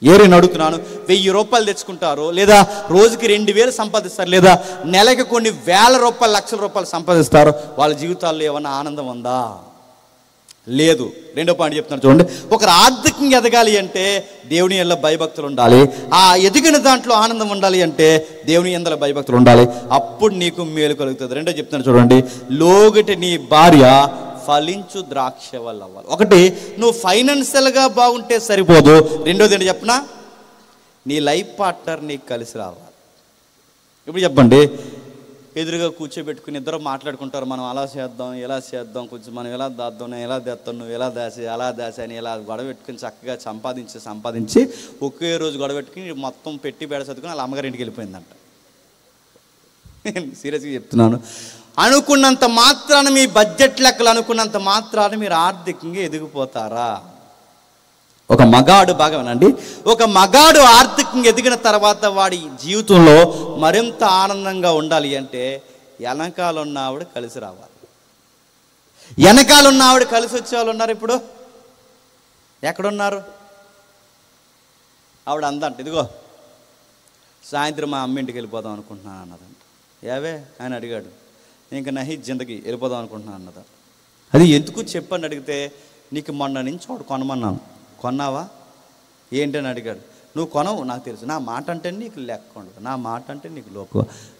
ఏరేని అడుగుతున్నాను, 1000 రూపాయలు తెచ్చుకుంటారు, లేదా రోజుకి 2000 సంపాదిస్తారు, లేదా నెలకి కొన్ని వేల రూపాయలు, లక్షల రూపాయలు సంపాదిస్తారు. వాళ్ళ జీవితాల్లో ఏమన్నా ఆనందం ఉందా? లేదు. రెండో పాయింట్ చెప్తున్నాను చూడండి. ఒకరు ఆర్థికంగా ఎదగాలి అంటే దేవుని యందు భయభక్తులు ఉండాలి. ఆ ఎదిగిన దాంట్లో ఆనందం ఉండాలి అంటే దేవుని యందు భయభక్తులు ఉండాలి. అప్పుడు నీకు మేలు కలుగుతుంది. రెండో చెప్తున్నాను చూడండి. లోగటి నీ భార్య ఫలించు ద్రాక్ష వల్ల అవ్వాలి. ఒకటి, నువ్వు ఫైనాన్షియల్గా బాగుంటే సరిపోదు. రెండోది ఏంటి చెప్పనా, నీ లైఫ్ పార్ట్నర్ నీకు కలిసి రావాలి. ఇప్పుడు చెప్పండి, ఎదురుగా కూర్చోబెట్టుకుని ఇద్దరు మాట్లాడుకుంటారు, మనం అలా చేద్దాం, ఎలా చేద్దాం, కొంచెం మనం ఎలా దాద్దాం, నేను ఎలా దాస్తాను, నువ్వు ఎలా దాసి, అలా దాసి అని ఇలా గొడవ పెట్టుకుని చక్కగా సంపాదించి ఒకే రోజు గొడవ పెట్టుకుని మొత్తం పెట్టి బేడ చదువుకుని వాళ్ళ అమ్మగారి ఇంటికి వెళ్ళిపోయిందంట. నేను సీరియస్గా చెప్తున్నాను. అనుకున్నంత మాత్రాన, మీ బడ్జెట్ లెక్కలు అనుకున్నంత మాత్రాన మీరు ఆర్థికంగా ఎదిగిపోతారా? ఒక మగాడు, బాగా వినండి, ఒక మగాడు ఆర్థికంగా ఎదిగిన తర్వాత వాడి జీవితంలో మరింత ఆనందంగా ఉండాలి అంటే వెనకాలన్న ఆవిడ కలిసి రావాలి. వెనకాలన్న ఆవిడ కలిసి వచ్చే వాళ్ళు ఉన్నారు. ఇప్పుడు ఎక్కడున్నారు? ఆవిడ అందంట, ఇదిగో సాయంత్రం మా అమ్మ ఇంటికి వెళ్ళిపోదాం అనుకుంటున్నాను అన్నదంట. ఏవే ఆయన అడిగాడు. ఇంకా నహి జిందగీ వెళ్ళిపోదాం అనుకుంటున్నాను అన్నదా. అది ఎందుకు చెప్పని అడిగితే, నీకు మొన్న నుంచి వాడు కొనమన్నాను, కొన్నావా ఏంటని అడిగాడు. నువ్వు కొనవు, నాకు తెలుసు. నా మాట అంటే నీకు లెక్క ఉండదు, నా మాట అంటే నీకు లోకు.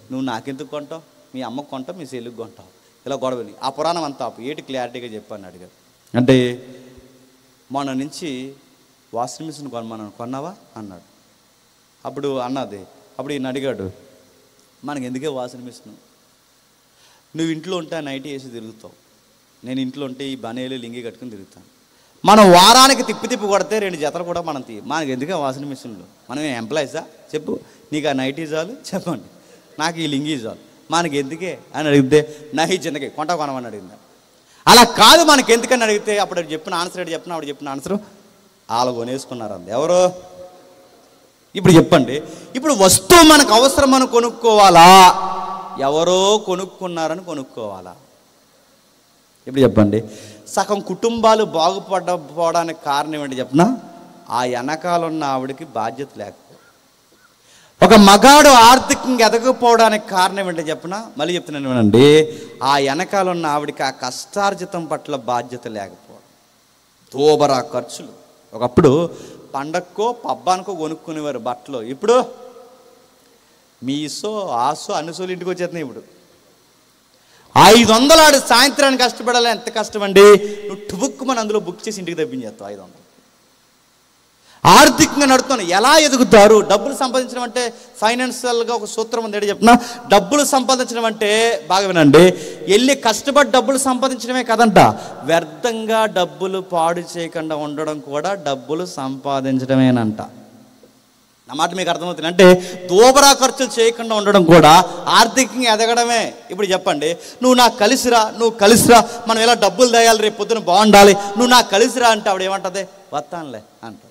నువ్వు నాకెందుకు కొంటావు? మీ అమ్మకు కొంటావు, మీ చెల్లికి కొంటావు. ఇలా గొడవని ఆ పురాణం అంతా ఏటి క్లారిటీగా చెప్పాను అడిగాడు. అంటే మొన్న నుంచి వాషింగ్ మిషన్ కొనమన్నాను, కొన్నావా అన్నాడు. అప్పుడు ఈయన అడిగాడు, మనకి ఎందుకే వాషింగ్ మిషన్? నువ్వు ఇంట్లో ఉంటే నైట్ వేసి తిరుగుతావు, నేను ఇంట్లో ఉంటే ఈ బనేలు లింగి కట్టుకుని తిరుగుతాను. మనం వారానికి తిప్పి కొడితే 2 జతలు కూడా మనం మనకి ఎందుకే వాషింగ్ మిషన్లు? మనం ఎంప్లాయీసా? చెప్పు, నీకు ఆ నైటీ చాలు, చెప్పండి, నాకు ఈ లింగి చాలు, మనకి ఎందుకే అని అడిగితే, నహి జిందగీ కొనమని అడిగింది. అలా కాదు, మనకి ఎందుకని అడిగితే అప్పుడు చెప్పిన ఆన్సర్ ఆవిడ చెప్పిన ఆన్సర్, వాళ్ళు కొనేసుకున్నారు అంది. ఎవరు? ఇప్పుడు చెప్పండి, ఇప్పుడు వస్తువు మనకు అవసరం అని కొనుక్కోవాలా, ఎవరో కొనుక్కున్నారని కొనుక్కోవాలా? ఇప్పుడు చెప్పండి, సగం కుటుంబాలు బాగుపడకపోవడానికి కారణం ఏంటి చెప్పనా? ఆ వెనకాలన్న ఆవిడకి బాధ్యత లేకపోవడం. ఒక మగాడు ఆర్థికంగా ఎదగకపోవడానికి కారణం ఏంటో చెప్పనా? మళ్ళీ చెప్తున్నాను వినండి. ఆ వెనకాలన్న ఆవిడకి ఆ కష్టార్జితం పట్ల బాధ్యత లేకపోవడం. దోబరా ఖర్చులు. ఒకప్పుడు పండక్కో పబ్బానికో కొనుక్కునేవారు బట్టలు. ఇప్పుడు మీసో ఆసో అన్నిసోలు ఇంటికి వచ్చేస్తున్నాయి. ఇప్పుడు 500 ఆడు సాయంత్రానికి కష్టపడాలి. ఎంత కష్టం అండి? నువ్వు టుబుక్కు మన అందులో బుక్ చేసి ఇంటికి తప్పించేస్తావు. 500 ఆర్థికంగా నడుతున్నాను. ఎలా ఎదుగుతారు? డబ్బులు సంపాదించడం అంటే ఫైనాన్షియల్గా ఒక సూత్రం ఉంది చెప్పిన. డబ్బులు సంపాదించడం అంటే బాగా వినండి, వెళ్ళి కష్టపడి డబ్బులు సంపాదించడమే కదంట, వ్యర్థంగా డబ్బులు పాడు చేయకుండా ఉండడం కూడా డబ్బులు సంపాదించడమేనంట. నా మాట మీకు అర్థమవుతుంది అంటే, దోబరా ఖర్చులు చేయకుండా ఉండడం కూడా ఆర్థికంగా ఎదగడమే. ఇప్పుడు చెప్పండి, నువ్వు నాకు కలిసిరా, మనం ఎలా డబ్బులు దాయాలి, రేపు పొద్దున బాగుండాలి, నువ్వు నాకు కలిసిరా అంటే ఆవిడ ఏమంటుంది? వస్తానులే అంట.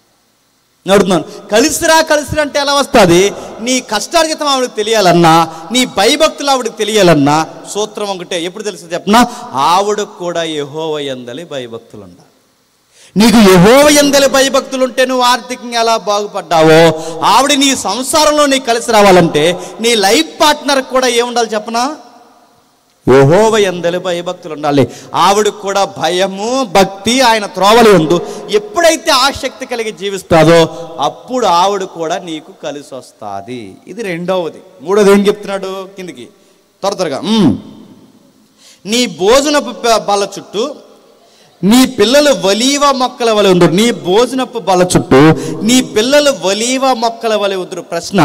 నడుతున్నాను. కలిసిరా అంటే ఎలా వస్తుంది? నీ కష్టార్జితం ఆవిడకి తెలియాలన్నా, నీ భయభక్తులు ఆవిడకి తెలియాలన్నా సూత్రం ఒకటే. ఎప్పుడు తెలుసు చెప్పనా? ఆవిడకు కూడా యెహోవా యందలి భయభక్తులు ఉండాలి. నీకు యెహోవా యందలి భయభక్తులు ఉంటే నువ్వు ఆర్థికంగా ఎలా బాగుపడ్డావో, ఆవిడ నీ సంసారంలో నీకు కలిసి రావాలంటే నీ లైఫ్ పార్ట్నర్ కూడా ఏముండాలి చెప్పనా? యెహోవా యందలి భయభక్తులు ఉండాలి. ఆవిడకు కూడా భయము భక్తి ఆయన త్రోవలు ఉండు. ఎప్పుడైతే ఆసక్తి కలిగి జీవిస్తాదో అప్పుడు ఆవిడ కూడా నీకు కలిసి వస్తుంది. ఇది రెండవది. మూడోది ఏం చెప్తున్నాడు? కిందికి త్వరగా. నీ భోజనపు బల్ల చుట్టూ నీ పిల్లలు ఒలీవ మొక్కల వలె ఉందరు. నీ భోజనపు బల్ల చుట్టూ నీ పిల్లలు ఒలీవ మొక్కల వలె ఉందరు. ప్రశ్న,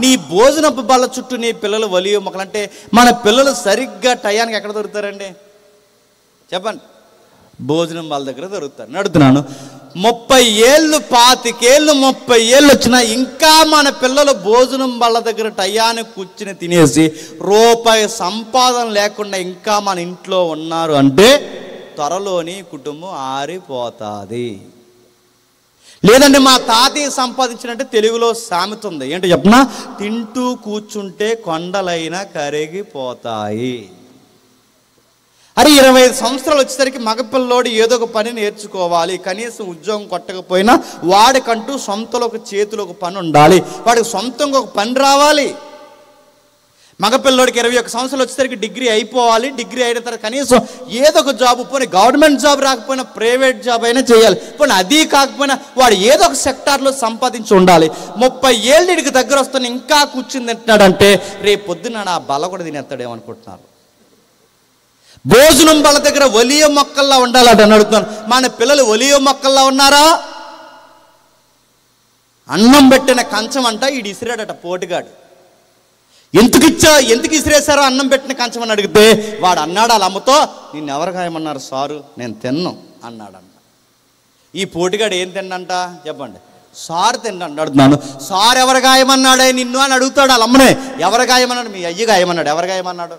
నీ భోజనపు బల్ల చుట్టూ నీ పిల్లలు ఒలీవ మొక్కలు అంటే మన పిల్లలు సరిగ్గా టయానికి ఎక్కడ దొరుకుతారండి చెప్పండి? భోజనం వాళ్ళ దగ్గర దొరుకుతారు. నడుతున్నాను. 30 ఏళ్ళు 25 ఏళ్ళు 30 ఏళ్ళు వచ్చినా ఇంకా మన పిల్లలు భోజనం వాళ్ళ దగ్గర టయానికి కూర్చుని తినేసి రూపాయి సంపాదన లేకుండా ఇంకా మన ఇంట్లో ఉన్నారు అంటే త్వరలోని కుటుంబం ఆరిపోతుంది. లేదంటే మా తాతయ్య సంపాదించినట్టే తెలుగులో సామెత ఉంది, ఏంటో చెప్పనా, తింటూ కూర్చుంటే కొండలైనా కరిగిపోతాయి. అరే 25 సంవత్సరాలు వచ్చేసరికి మగపిల్లోడు ఏదో ఒక పని నేర్చుకోవాలి, కనీసం ఉద్యోగం కొట్టకపోయినా వాడికంటూ సొంతలో ఒక చేతిలో ఒక పని ఉండాలి, వాడికి సొంతంగా ఒక పని రావాలి. మగపిల్లోడికి 21 సంవత్సరాలు వచ్చేసరికి డిగ్రీ అయిపోవాలి, డిగ్రీ అయిన తర్వాత కనీసం ఏదో ఒక జాబ్, పోనీ గవర్నమెంట్ జాబ్ రాకపోయినా ప్రైవేట్ జాబ్ అయినా చేయాలి, పోనీ అది కాకపోయినా వాడు ఏదో ఒక సెక్టార్లో సంపాదించి ఉండాలి. 30 ఏళ్ళు వీడికి దగ్గర వస్తున్న ఇంకా కూర్చుని తింటున్నాడంటే రేపు పొద్దున్న ఆ బల కూడా తినేస్తాడేమనుకుంటున్నారు. భోజనం బల దగ్గర ఒలియ మొక్కల్లా ఉండాలని అడుగుతున్నాను. మన పిల్లలు ఒలియ మొక్కల్లా ఉన్నారా? అన్నం పెట్టిన కంచం అంట ఈడు ఇసిరాడట పోటుగాడు. ఎందుకు ఇసిరేశారో అన్నం పెట్టిన కంచం అని అడిగితే వాడు అన్నాడు వాళ్ళ అమ్మతో, నిన్ను ఎవరు గాయమన్నారు సారు, నేను తిన్ను అన్నాడంట. ఈ పోటుగాడు ఏం తిన్నంట చెప్పండి, సారు తిన్నాడు. అడుగుతున్నాను, సారు ఎవరు గాయమన్నాడే నిన్ను అని అడుగుతాడు వాళ్ళ అమ్మనే. ఎవరు గాయమన్నాడు? మీ అయ్య గాయమన్నాడు. ఎవరు గాయమన్నాడు?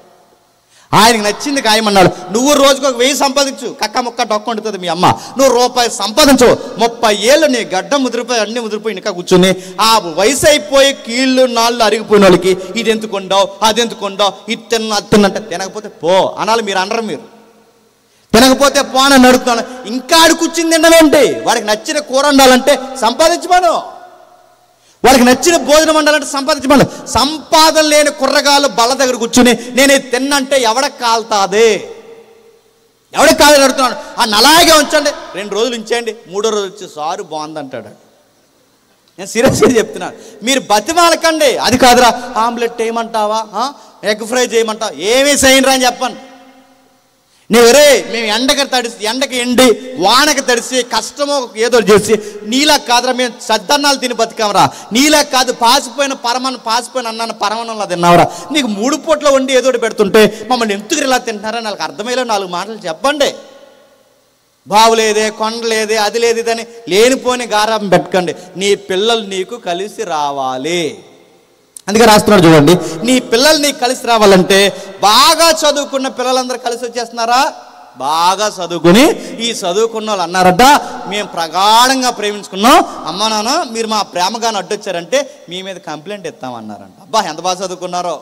ఆయనకు నచ్చింది గాయమన్నాడు. నువ్వు రోజుకు 1000 సంపాదించు, కక్క ముక్క డొక్కుంటుంది మీ అమ్మ, నువ్వు రూపాయి సంపాదించు, 30 ఏళ్ళు నీ గడ్డ ముదిరిపోయి అన్ని ముదిరిపోయి ఇంకా కూర్చుని ఆ వయసు అయిపోయి కీళ్ళు నాళ్ళు అరిగిపోయిన వాళ్ళకి ఇది ఎందుకు ఉండవు, అది ఎందుకు ఉండవు, ఇది తిన్నా అది తిన్నంటే తినకపోతే పో అనాలి. మీరు అనరు, మీరు తినకపోతే పో అని అడుగుతున్నాను. ఇంకా ఆడు కూర్చుని తినవేంటి? వాడికి నచ్చిన కూర ఉండాలంటే సంపాదించమను, వాడికి నచ్చిన భోజనం ఉండాలంటే సంపాదించమను. సంపాదన లేని కుర్రగాళ్ళు బల్ల దగ్గర కూర్చుని నేను ఇది తిన్నంటే ఎవడకి కాలుతాది, ఎవడికి కాదని అడుగుతున్నాను. అలాగే ఉంచండి, 2 రోజులు ఉంచేయండి, 3వ రోజు వచ్చి సారు బాగుందంటాడు. నేను సీరియస్గా చెప్తున్నాను, మీరు బతిమాలకండి. అది కాదురా ఆమ్లెట్ వేయమంటావా, ఎగ్ ఫ్రై చేయమంటావా, ఏమీ చేయనురా అని చెప్పండి. మేము ఎండకి ఎండి వానకి తడిసి కష్టమో ఏదో చేసి నీలా కాదురా మేము సద్దన్నాలు తిని బతికామరా, నీలా కాదు పాసిపోయిన అన్నాను పరమన్నంలా తిన్నావురా, నీకు 3 పూట్ల వండి ఏదో పెడుతుంటే మమ్మల్ని ఎందుకు ఇలా తింటున్నారని వాళ్ళకి అర్థమయ్యేలా 4 మాటలు చెప్పండి. బావులేదే, కొండలేదే, అది లేదు ఇదని లేనిపోని గారాబం పెట్టకండి. నీ పిల్లలు నీకు కలిసి రావాలి. అందుకే రాస్తున్నాడు చూడండి, నీ పిల్లలు నీకు కలిసి రావాలంటే బాగా చదువుకున్న పిల్లలందరూ కలిసి వచ్చేస్తున్నారా? బాగా చదువుకుని ఈ చదువుకున్న వాళ్ళు అన్నారట, మేము ప్రగాఢంగా ప్రేమించుకున్నాం, అమ్మ నాన్న మీరు మా ప్రేమగాని అడ్డొచ్చారంటే మీ మీద కంప్లైంట్ ఇస్తామన్నారంట. అబ్బా ఎంత బాగా చదువుకున్నారో.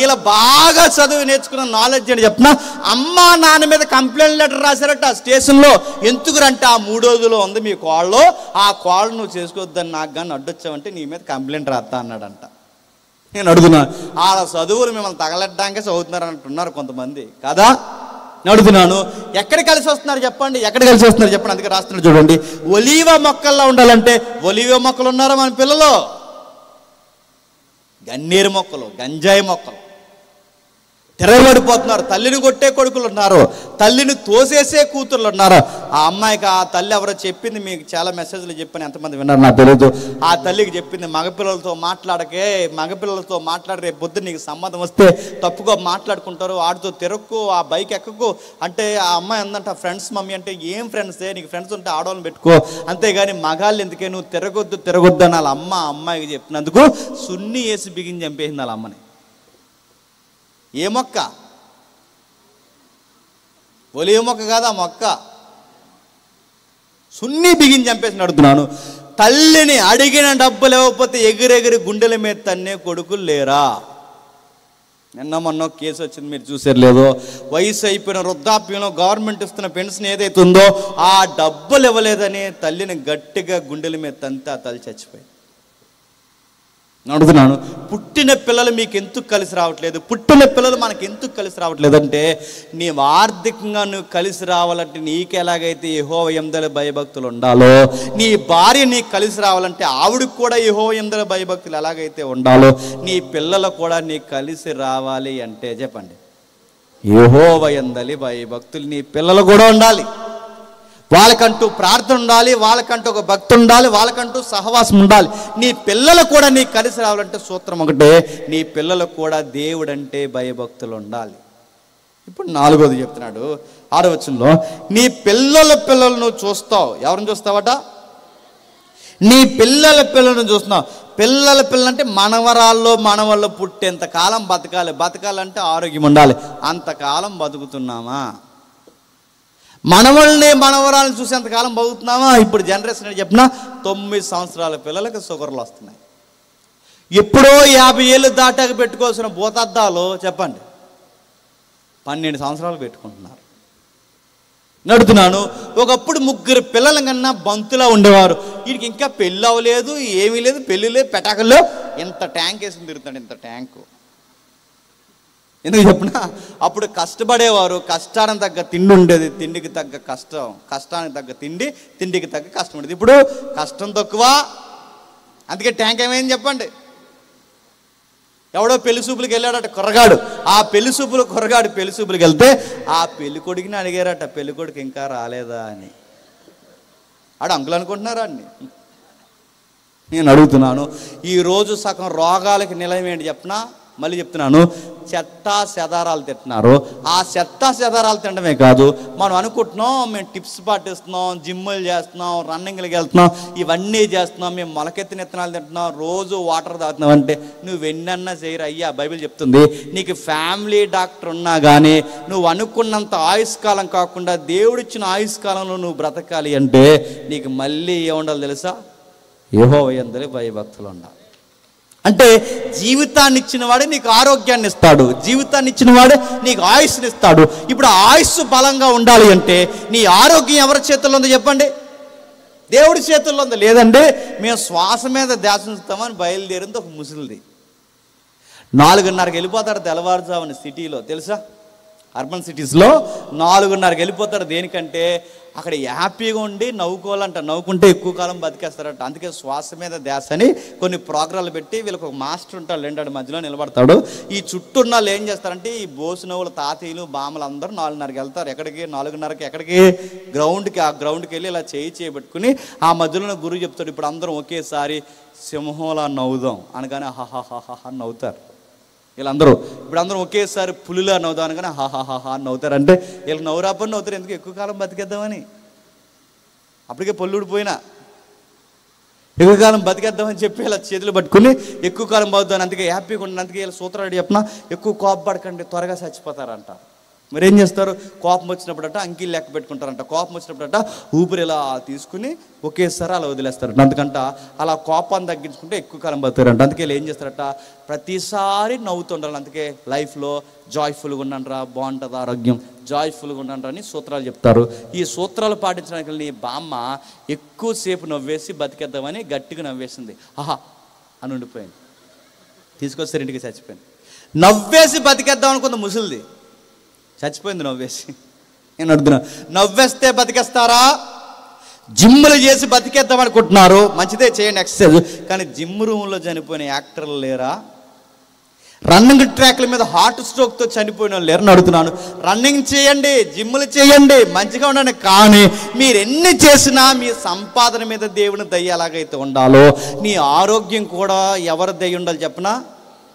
ఇలా బాగా చదువు నేర్చుకున్న నాలెడ్జ్ అని చెప్తున్నా, అమ్మా నాన్న మీద కంప్లైంట్ లెటర్ రాశారట స్టేషన్లో. ఎందుకురంటే ఆ 3 రోజుల్లో ఉంది మీ కోళ్ళు, ఆ కోళ్ళు నువ్వు చేసుకోవద్దని నాకు కానీ అడ్డొచ్చావంటే నీ మీద కంప్లైంట్ రాస్తా అన్నాడంట. నేను అడుగుతున్నాను, ఆ చదువులు మిమ్మల్ని తగలడ్డానికే చదువుతున్నారు అంటున్నారు కొంతమంది కదా. నేను అడుగుతున్నాను, ఎక్కడ కలిసి వస్తున్నారు చెప్పండి, ఎక్కడ కలిసి వస్తున్నారు చెప్పండి. అందుకే రాస్తున్నారు చూడండి, ఒలీవ మొక్కల్లో ఉండాలంటే ఒలీవ మొక్కలు ఉన్నారా మన పిల్లలు? గన్నేరు మొక్కలు, గంజాయి మొక్కలు తిరగబడిపోతున్నారు. తల్లిని కొట్టే కొడుకులు ఉన్నారు, తల్లిని తోసేసే కూతుర్లు ఉన్నారు. ఆ అమ్మాయికి ఆ తల్లి ఎవరో చెప్పింది, మీకు చాలా మెసేజ్లు చెప్పని ఎంతమంది విన్నారు నాకు తెలియదు. ఆ తల్లికి చెప్పింది, మగపిల్లలతో మాట్లాడకే, మగపిల్లలతో మాట్లాడి రేపు పొద్దున్న నీకు సంబంధం వస్తే తప్పుగా మాట్లాడుకుంటారు, వాడితో తిరక్కు, ఆ బైక్ ఎక్కకు అంటే ఆ అమ్మాయి అందంట, ఫ్రెండ్స్ మమ్మీ అంటే ఏం ఫ్రెండ్సే, నీకు ఫ్రెండ్స్ ఉంటే ఆడవాళ్ళని పెట్టుకో, అంతేగాని మగాళ్ళు ఎందుకే, నువ్వు తిరగొద్దు అని వాళ్ళ అమ్మాయికి చెప్పినందుకు సున్ని వేసి బిగించి చంపేసింది వాళ్ళ అమ్మని. ఏ మొక్క? ఒలివ మొక్క కాదు ఆ మొక్క, సున్ని బిగించి చంపేసి అడుగుతున్నాను. తల్లిని అడిగిన డబ్బులు ఇవ్వకపోతే ఎగిరెగిరి గుండెల మీద తన్నే కొడుకులు లేరా? నిన్న మొన్న కేసు వచ్చింది, మీరు చూసారు లేదో, వయసు అయిపోయిన వృద్ధాప్యంలో గవర్నమెంట్ ఇస్తున్న పెన్షన్ ఏదైతే ఉందో ఆ డబ్బులు ఇవ్వలేదని తల్లిని గట్టిగా గుండెల మీద తంతే ఆ తల్లి చచ్చిపోయింది. అడుగుతున్నాను, పుట్టిన పిల్లలు మీకు ఎందుకు కలిసి రావట్లేదు, పుట్టిన పిల్లలు మనకి ఎందుకు కలిసి రావట్లేదు అంటే, నీవు ఆర్థికంగా నువ్వు కలిసి రావాలంటే నీకు ఎలాగైతే యెహోవా యందు భయభక్తులు ఉండాలో, నీ భార్య నీకు కలిసి రావాలంటే ఆవిడకి కూడా యెహోవా యందు భయభక్తులు ఎలాగైతే ఉండాలో, నీ పిల్లలు కూడా నీకు కలిసి రావాలి అంటే చెప్పండి, యెహోవా యందు భయభక్తులు నీ పిల్లలు కూడా ఉండాలి. వాళ్ళకంటూ ప్రార్థన ఉండాలి, వాళ్ళకంటూ ఒక భక్తి ఉండాలి, వాళ్ళకంటూ సహవాసం ఉండాలి. నీ పిల్లలు కూడా నీకు కలిసి రావాలంటే సూత్రం ఒకటే, నీ పిల్లలకు కూడా దేవుడంటే భయభక్తులు ఉండాలి. ఇప్పుడు 4వది చెప్తున్నాడు 6వ వచనంలో, నీ పిల్లలను నువ్వు చూస్తావు. ఎవరిని చూస్తావట? నీ పిల్లలను చూస్తున్నావు. పిల్లలంటే మనవరాళ్ళు పుట్టేంత కాలం బతకాలంటే ఆరోగ్యం ఉండాలి. అంతకాలం బతుకుతున్నామా? మనవల్ని మనవరాలను చూసేంతకాలం బాగుతున్నామా? ఇప్పుడు జనరేషన్ అని చెప్పిన 9 సంవత్సరాల పిల్లలకి షుగర్లు వస్తున్నాయి. ఎప్పుడో 50 ఏళ్ళు దాటాక పెట్టుకోవాల్సిన భూతద్దాలు చెప్పండి 12 సంవత్సరాలు పెట్టుకుంటున్నారు. నడుతున్నాను. ఒకప్పుడు 3 పిల్లల కన్నా బంతులా ఉండేవారు. వీడికి ఇంకా పెళ్ళి అవ్వలేదు, ఏమీ లేదు, పెళ్ళి లేదు, పెటాకుల్లో ఇంత ట్యాంక్ వేసుకుని తిరుగుతాడు. ఇంత ట్యాంకు ఎందుకు చెప్పినా, అప్పుడు కష్టపడేవారు, కష్టానికి తగ్గ తిండి ఉండేది, తిండికి తగ్గ కష్టం, కష్టానికి తగ్గ తిండి, తిండికి తగ్గ కష్టం ఉండేది. ఇప్పుడు కష్టం తక్కువ, అందుకే ట్యాంక్ ఏమైంది చెప్పండి. ఎవడో పెళ్లి చూపులకు వెళ్ళాడట కుర్రగాడు. ఆ పెళ్లి చూపులకు వెళ్తే ఆ పెళ్లి కొడుకుని అడిగారట, పెళ్లి కొడుకు ఇంకా రాలేదా అని. ఆడు అంకులు అనుకుంటున్నారా అండి? నేను అడుగుతున్నాను, ఈరోజు సగం రోగాలకి నిలయం ఏంటి చెప్పనా? మళ్ళీ చెప్తున్నాను, చెత్తా చెదారాలు తింటున్నారు. ఆ చెత్తా చెదారాలు తినడమే కాదు, మనం అనుకుంటున్నాం మేము టిప్స్ పాటిస్తున్నాం, జిమ్ములు చేస్తున్నాం, రన్నింగ్లకి వెళ్తున్నాం, ఇవన్నీ చేస్తున్నాం, మేము మొలకెత్తిన విత్తనాలు తింటున్నాం, రోజు వాటర్ తాగుతున్నాం. అంటే నువ్వు ఎన్నన్నా చేయరు అయ్యా. బైబిల్ చెప్తుంది, నీకు ఫ్యామిలీ డాక్టర్ ఉన్నా కానీ నువ్వు అనుకున్నంత ఆయుష్కాలం కాకుండా దేవుడిచ్చిన ఆయుష్కాలంలో నువ్వు బ్రతకాలి అంటే నీకు మళ్ళీ ఏముండాలి తెలుసా? యెహోవా యందు భయభక్తులు ఉండాలి. అంటే జీవితాన్ని ఇచ్చిన వాడే నీకు ఆరోగ్యాన్ని ఇస్తాడు, జీవితాన్ని ఇచ్చిన వాడే నీకు ఆయుష్ని ఇస్తాడు. ఇప్పుడు ఆయుష్ బలంగా ఉండాలి అంటే నీ ఆరోగ్యం ఎవరి చేతుల్లో ఉందో చెప్పండి? దేవుడి చేతుల్లో ఉంది. లేదండి మేము శ్వాస మీద ధ్యాస ఉంచుతామని బయలుదేరింది ఒక ముసలిది. 4:30కి వెళ్ళిపోతాడు తెల్లవారుజామున సిటీలో, తెలుసా? అర్బన్ సిటీస్లో 4:30కి వెళ్ళిపోతాడు. దేనికంటే అక్కడ హ్యాపీగా ఉండి నవ్వుకోవాలంట, నవ్వుకుంటే ఎక్కువ కాలం బతికేస్తారట. అందుకే శ్వాస మీద ధ్యాస అని కొన్ని ప్రోగ్రాంలు పెట్టి వీళ్ళకి ఒక మాస్టర్ ఉంటాడు, లేంటాడు మధ్యలో నిలబడతాడు. ఈ చుట్టూ ఉన్న వాళ్ళు ఏం చేస్తారంటే ఈ బోసునవ్వుల తాతయ్యలు బామ్మలు అందరూ 4:30కి వెళ్తారు. ఎక్కడికి? 4:30కి ఎక్కడికి? గ్రౌండ్కి. ఆ గ్రౌండ్కి వెళ్ళి ఇలా చేయబెట్టుకుని ఆ మధ్యలో గురువు చెప్తాడు, ఇప్పుడు అందరం ఒకేసారి సింహంలా నవ్వుదాం అనగానే హాహాహాహా నవ్వుతారు వీళ్ళందరూ. ఇప్పుడు అందరం ఒకేసారి పులిలా నవ్వుదాం అనగానే హాహాహాహా నవ్వుతారు. అంటే వీళ్ళు నవ్వురాపని నవ్వుతారు, ఎందుకు? ఎక్కువ కాలం బతికేద్దామని. అప్పటికే పొల్లుడిపోయినా ఎక్కువ కాలం బతికేద్దామని చెప్పి ఇలా చేతులు పట్టుకుని ఎక్కువ కాలం బతుకుతాను. అందుకే హ్యాపీగా ఉండండి. అందుకే వీళ్ళ సూత్రాలు చెప్పినా, ఎక్కువ కోపపడకండి త్వరగా చచ్చిపోతారంట. మరి ఏం చేస్తారు? కోపం వచ్చినప్పుడట అంకీలు లెక్క పెట్టుకుంటారంట. కోపం వచ్చినప్పుడట ఊపిరి ఇలా తీసుకుని ఒకేసారి అలా వదిలేస్తారంట. అందుకంట అలా కోపాన్ని తగ్గించుకుంటే ఎక్కువ కాలం బతుకుతారంట. అందుకే ఏం చేస్తారట? ప్రతిసారి నవ్వుతుండాలి. అందుకే లైఫ్లో జాయ్ఫుల్గా ఉండండిరా, బాగుంటుంది ఆరోగ్యం, జాయ్ఫుల్గా ఉండండిరా అని సూత్రాలు చెప్తారు. ఈ సూత్రాలు పాటించడానికి నీ బామ్మ ఎక్కువసేపు నవ్వేసి బతికేద్దామని గట్టిగా నవ్వేసింది. ఆహా అని ఉండిపోయింది. తీసుకొచ్చారు ఇంటికి, చచ్చిపోయింది. నవ్వేసి బతికేద్దాం అనుకుంది ముసలిది, చచ్చిపోయింది నవ్వేసి. నేను అడుగుతున్నా, నవ్వేస్తే బతికేస్తారా? జిమ్ములు చేసి బతికేద్దాం అనుకుంటున్నారు, మంచిదే, చేయండి ఎక్సర్సైజ్. కానీ జిమ్ రూమ్లో చనిపోయిన యాక్టర్లు లేరా? రన్నింగ్ ట్రాక్ల మీద హార్ట్ స్ట్రోక్తో చనిపోయిన వాళ్ళు లేరని అడుగుతున్నాను. రన్నింగ్ చేయండి, జిమ్ములు చేయండి, మంచిగా ఉండండి. కానీ మీరు ఎన్ని చేసినా మీ సంపాదన మీద దేవుని దయ ఎలాగైతే ఉండాలో నీ ఆరోగ్యం కూడా ఎవరి దయ ఉండాలి చెప్పనా?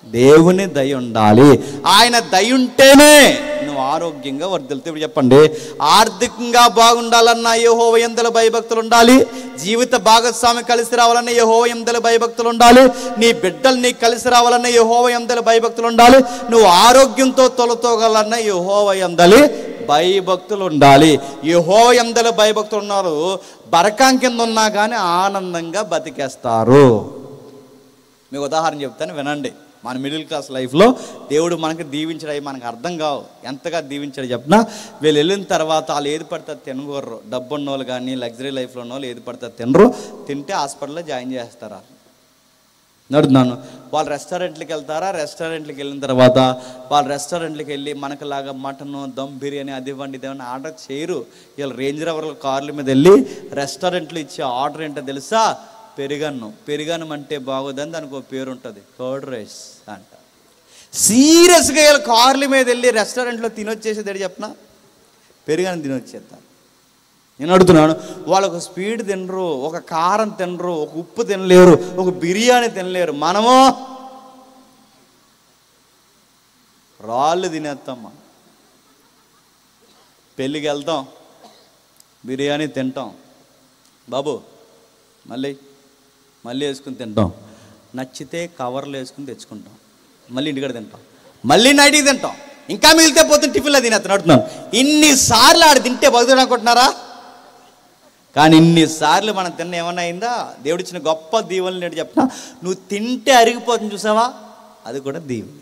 దేవుని దయ ఉండాలి. ఆయన దయ ఉంటేనే నువ్వు ఆరోగ్యంగా వర్ధిల్లుతావు. ఇప్పుడు చెప్పండి, ఆర్థికంగా బాగుండాలన్నా యెహోవా యందు భయభక్తులు ఉండాలి. జీవిత భాగస్వామి కలిసి రావాలన్నా యెహోవా యందు భయభక్తులు ఉండాలి. నీ బిడ్డలు నీకు కలిసి రావాలన్నా యెహోవా యందు భయభక్తులు ఉండాలి. నువ్వు ఆరోగ్యంతో తొలతోగలన్నా యెహోవా యందు భయభక్తులు ఉండాలి. యెహోవా యందు భయభక్తులు ఉన్నారు, బరకం కింద ఉన్నా కానీ ఆనందంగా బతికేస్తారు. మీకు ఉదాహరణ చెప్తాను, వినండి. మన మిడిల్ క్లాస్ లైఫ్లో దేవుడు మనకి దీవించడం మనకు అర్థం కావు, ఎంతగా దీవించాడు చెప్పినా. వీళ్ళు వెళ్ళిన తర్వాత వాళ్ళు ఏది పడితే తినగొర్రు. డబ్బు ఉన్న వాళ్ళు కానీ లగ్జరీ లైఫ్లో ఉన్న వాళ్ళు ఏది పడితే తినరు. తింటే హాస్పిటల్లో జాయిన్ చేస్తారా? నడుతున్నాను. వాళ్ళు రెస్టారెంట్లకు వెళ్తారా? రెస్టారెంట్కి వెళ్ళిన తర్వాత వాళ్ళు రెస్టారెంట్కి వెళ్ళి మనకులాగా మటను, దమ్ బిర్యానీ అది ఇవ్వండి ఇదేమన్నా ఆర్డర్ చేయరు. వీళ్ళు రేంజ్ రోవర్ కార్ల మీద వెళ్ళి రెస్టారెంట్లో ఇచ్చే ఆర్డర్ ఏంటో తెలుసా? పెరుగన్నం. పెరుగన్నం అంటే బాగోదని దానికి ఒక పేరు ఉంటుంది, కర్డ్ రైస్ అంట. సీరియస్గా వీళ్ళు కార్ల మీద వెళ్ళి రెస్టారెంట్లో తినొచ్చేసేది ఏంటి చెప్పనా? పెరుగన్నం తినొచ్చేస్తారు. నేను అడుగుతున్నాను, వాళ్ళు ఒక స్పీడ్ తినరు, ఒక కారం తినరు, ఒక ఉప్పు తినలేరు, ఒక బిర్యానీ తినలేరు. మనము రాళ్ళు తినేస్తాం. మనం పెళ్ళికి వెళ్తాం, బిర్యానీ తింటాం, బాబు మళ్ళీ వేసుకుని తింటాం, నచ్చితే కవర్లు వేసుకుని తెచ్చుకుంటాం, మళ్ళీ ఇంటికాడ తింటాం, మళ్ళీ నైట్కి తింటాం. ఇంకా మిగిలితే పోతుంది టిఫిన్లో తినేస్తాను అంటున్నాను. ఇన్నిసార్లు ఆడు తింటే బతుకుడు అనుకుంటున్నారా? కానీ ఇన్నిసార్లు మనం తిన్న ఏమన్నా అయిందా? దేవుడిచ్చిన గొప్ప దీవెనలు నేను చెప్తున్నా, నువ్వు తింటే అరిగిపోతుంది చూసావా, అది కూడా దీవెన.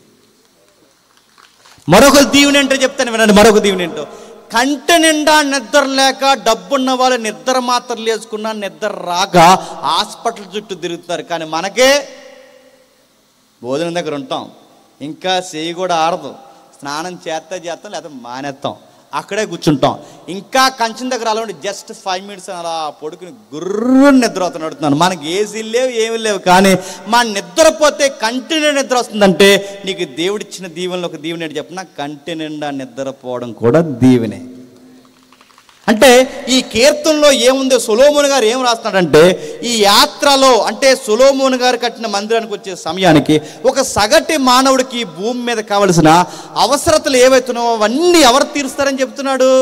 మరొక దీవెన ఏంటో చెప్తాను వినండి. మరొక దీవెన ఏంటో, కంటి నిండా నిద్ర లేక డబ్బున్న వాళ్ళు నిద్ర మాత్రలు వేసుకున్నా నిద్ర రాక హాస్పిటల్ చుట్టూ తిరుగుతున్నారు. కానీ మనకే భోజనం దగ్గర ఉంటాం, ఇంకా చేయి కూడా ఆడదు, స్నానం చేస్తాం లేదా మానేస్తాం, అక్కడే కూర్చుంటాం. ఇంకా కంచెం దగ్గర అలా ఉండి జస్ట్ 5 minutes అలా పడుకుని గుర్రు నిద్ర అవుతాను అడుగుతున్నాను. మనకి ఏసీలు లేవు, ఏమీ లేవు, కానీ మన నిద్రపోతే కంటిన్యూ నిద్ర వస్తుందంటే నీకు దేవుడిచ్చిన దీవెనలో ఒక దీవెన ఏంటి చెప్పిన, కంటి నిండా నిద్రపోవడం కూడా దీవెనే. అంటే ఈ కీర్తనలో ఏముందో, సొలొమోను గారు ఏం రాస్తున్నాడంటే, ఈ యాత్రలో అంటే సొలొమోను గారు కట్టిన మందిరానికి వచ్చే సమయానికి ఒక సగటు మానవుడికి భూమి మీద కావలసిన అవసరతలు ఏవైతున్నావో అవన్నీ ఎవరు తీరుస్తారని చెప్తున్నాడు?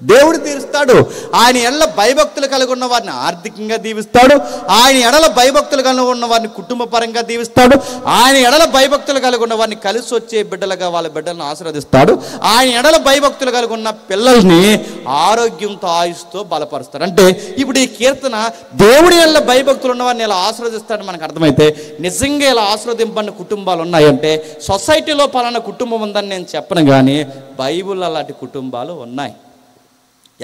దేవుడు తీరుస్తాడు. ఆయన ఎడల భయభక్తులు కలిగి ఉన్న వారిని ఆర్థికంగా దీవిస్తాడు. ఆయన ఎడల భయభక్తులు కలిగి ఉన్న వారిని కుటుంబ పరంగా దీవిస్తాడు. ఆయన ఎడల భయభక్తులు కలిగి ఉన్న వారిని కలిసి వచ్చే బిడ్డలుగా వాళ్ళ బిడ్డలను ఆశీర్వదిస్తాడు. ఆయన ఎడల భయభక్తులు కలిగి ఉన్న పిల్లల్ని ఆరోగ్యంతో ఆయుస్తో బలపరుస్తాడు. అంటే ఇప్పుడు ఈ కీర్తన దేవుడి ఎడల భయభక్తులు ఉన్న వారిని ఇలా ఆశీర్వదిస్తాడని మనకు అర్థమైతే, నిజంగా ఇలా ఆశీర్వదింపని కుటుంబాలు ఉన్నాయంటే సొసైటీలో పలానా కుటుంబం ఉందని నేను చెప్పను, కానీ బైబిల్ అలాంటి కుటుంబాలు ఉన్నాయి.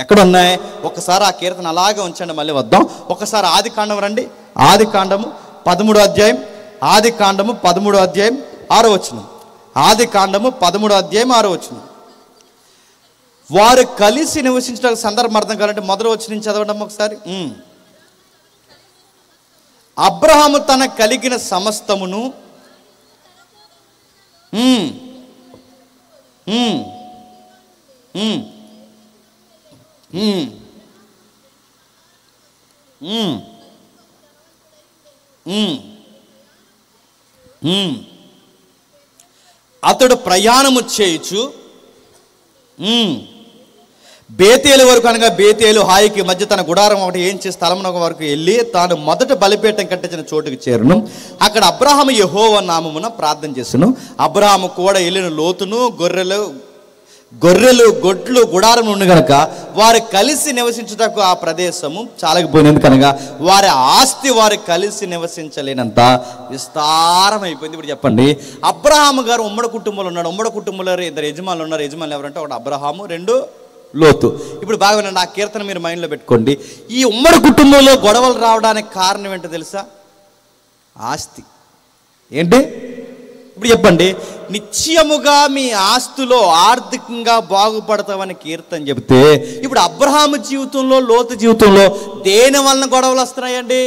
ఎక్కడ ఉన్నాయి? ఒకసారి ఆ కీర్తన అలాగే ఉంచండి, మళ్ళీ వద్దాం. ఒకసారి ఆది కాండం రండి. ఆది కాండము 13వ అధ్యాయం, ఆది కాండము 13వ అధ్యాయం 6వ వచనం. ఆది కాండము 13వ అధ్యాయం 6వ వచనం. వారు కలిసి నివసించిన సందర్భం అర్థం కావాలంటే మొదటి వచనం నుంచి చదవడం ఒకసారి. అబ్రహాము తన కలిగిన సమస్తమును అతడు ప్రయాణము చేయుచు బేతేలు వరకు, అనగా బేతేలు హాయికి మధ్య తన గుడారం ఒకటి ఏం చేసి స్థలమున వరకు వెళ్ళి తాను మొదట బలిపీఠం కట్టించిన చోటుకు చేరును. అక్కడ అబ్రహాము యెహోవా నామమున ప్రార్థన చేస్తును. అబ్రహాము కూడా వెళ్ళిన లోతును గొర్రెలు గొడ్లు గుడారం ఉండి కనుక వారు కలిసి నివసించుటకు ఆ ప్రదేశము చాలకపోయినందు కనుక వారి ఆస్తి వారు కలిసి నివసించలేనంత విస్తారమైపోయింది. ఇప్పుడు చెప్పండి, అబ్రహాము గారు ఉమ్మడి కుటుంబంలో ఉన్నాడు. ఉమ్మడి కుటుంబంలో 2 యజమానులు ఉన్నారు. యజమానులు ఎవరంటే ఒకటి అబ్రహాము, 2 లోతు. ఇప్పుడు బాగా వినండి, ఆ కీర్తన మీరు మైండ్లో పెట్టుకోండి. ఈ ఉమ్మడి కుటుంబంలో గొడవలు రావడానికి కారణం ఏంటో తెలుసా? ఆస్తి. ఏంటి? ఇప్పుడు చెప్పండి, నిశ్చయముగా మీ ఆస్తులో ఆర్థికంగా బాగుపడతామని కీర్తన చెబితే, ఇప్పుడు అబ్రహాము జీవితంలో, లోతు జీవితంలో దేని వలన గొడవలు వస్తున్నాయండి?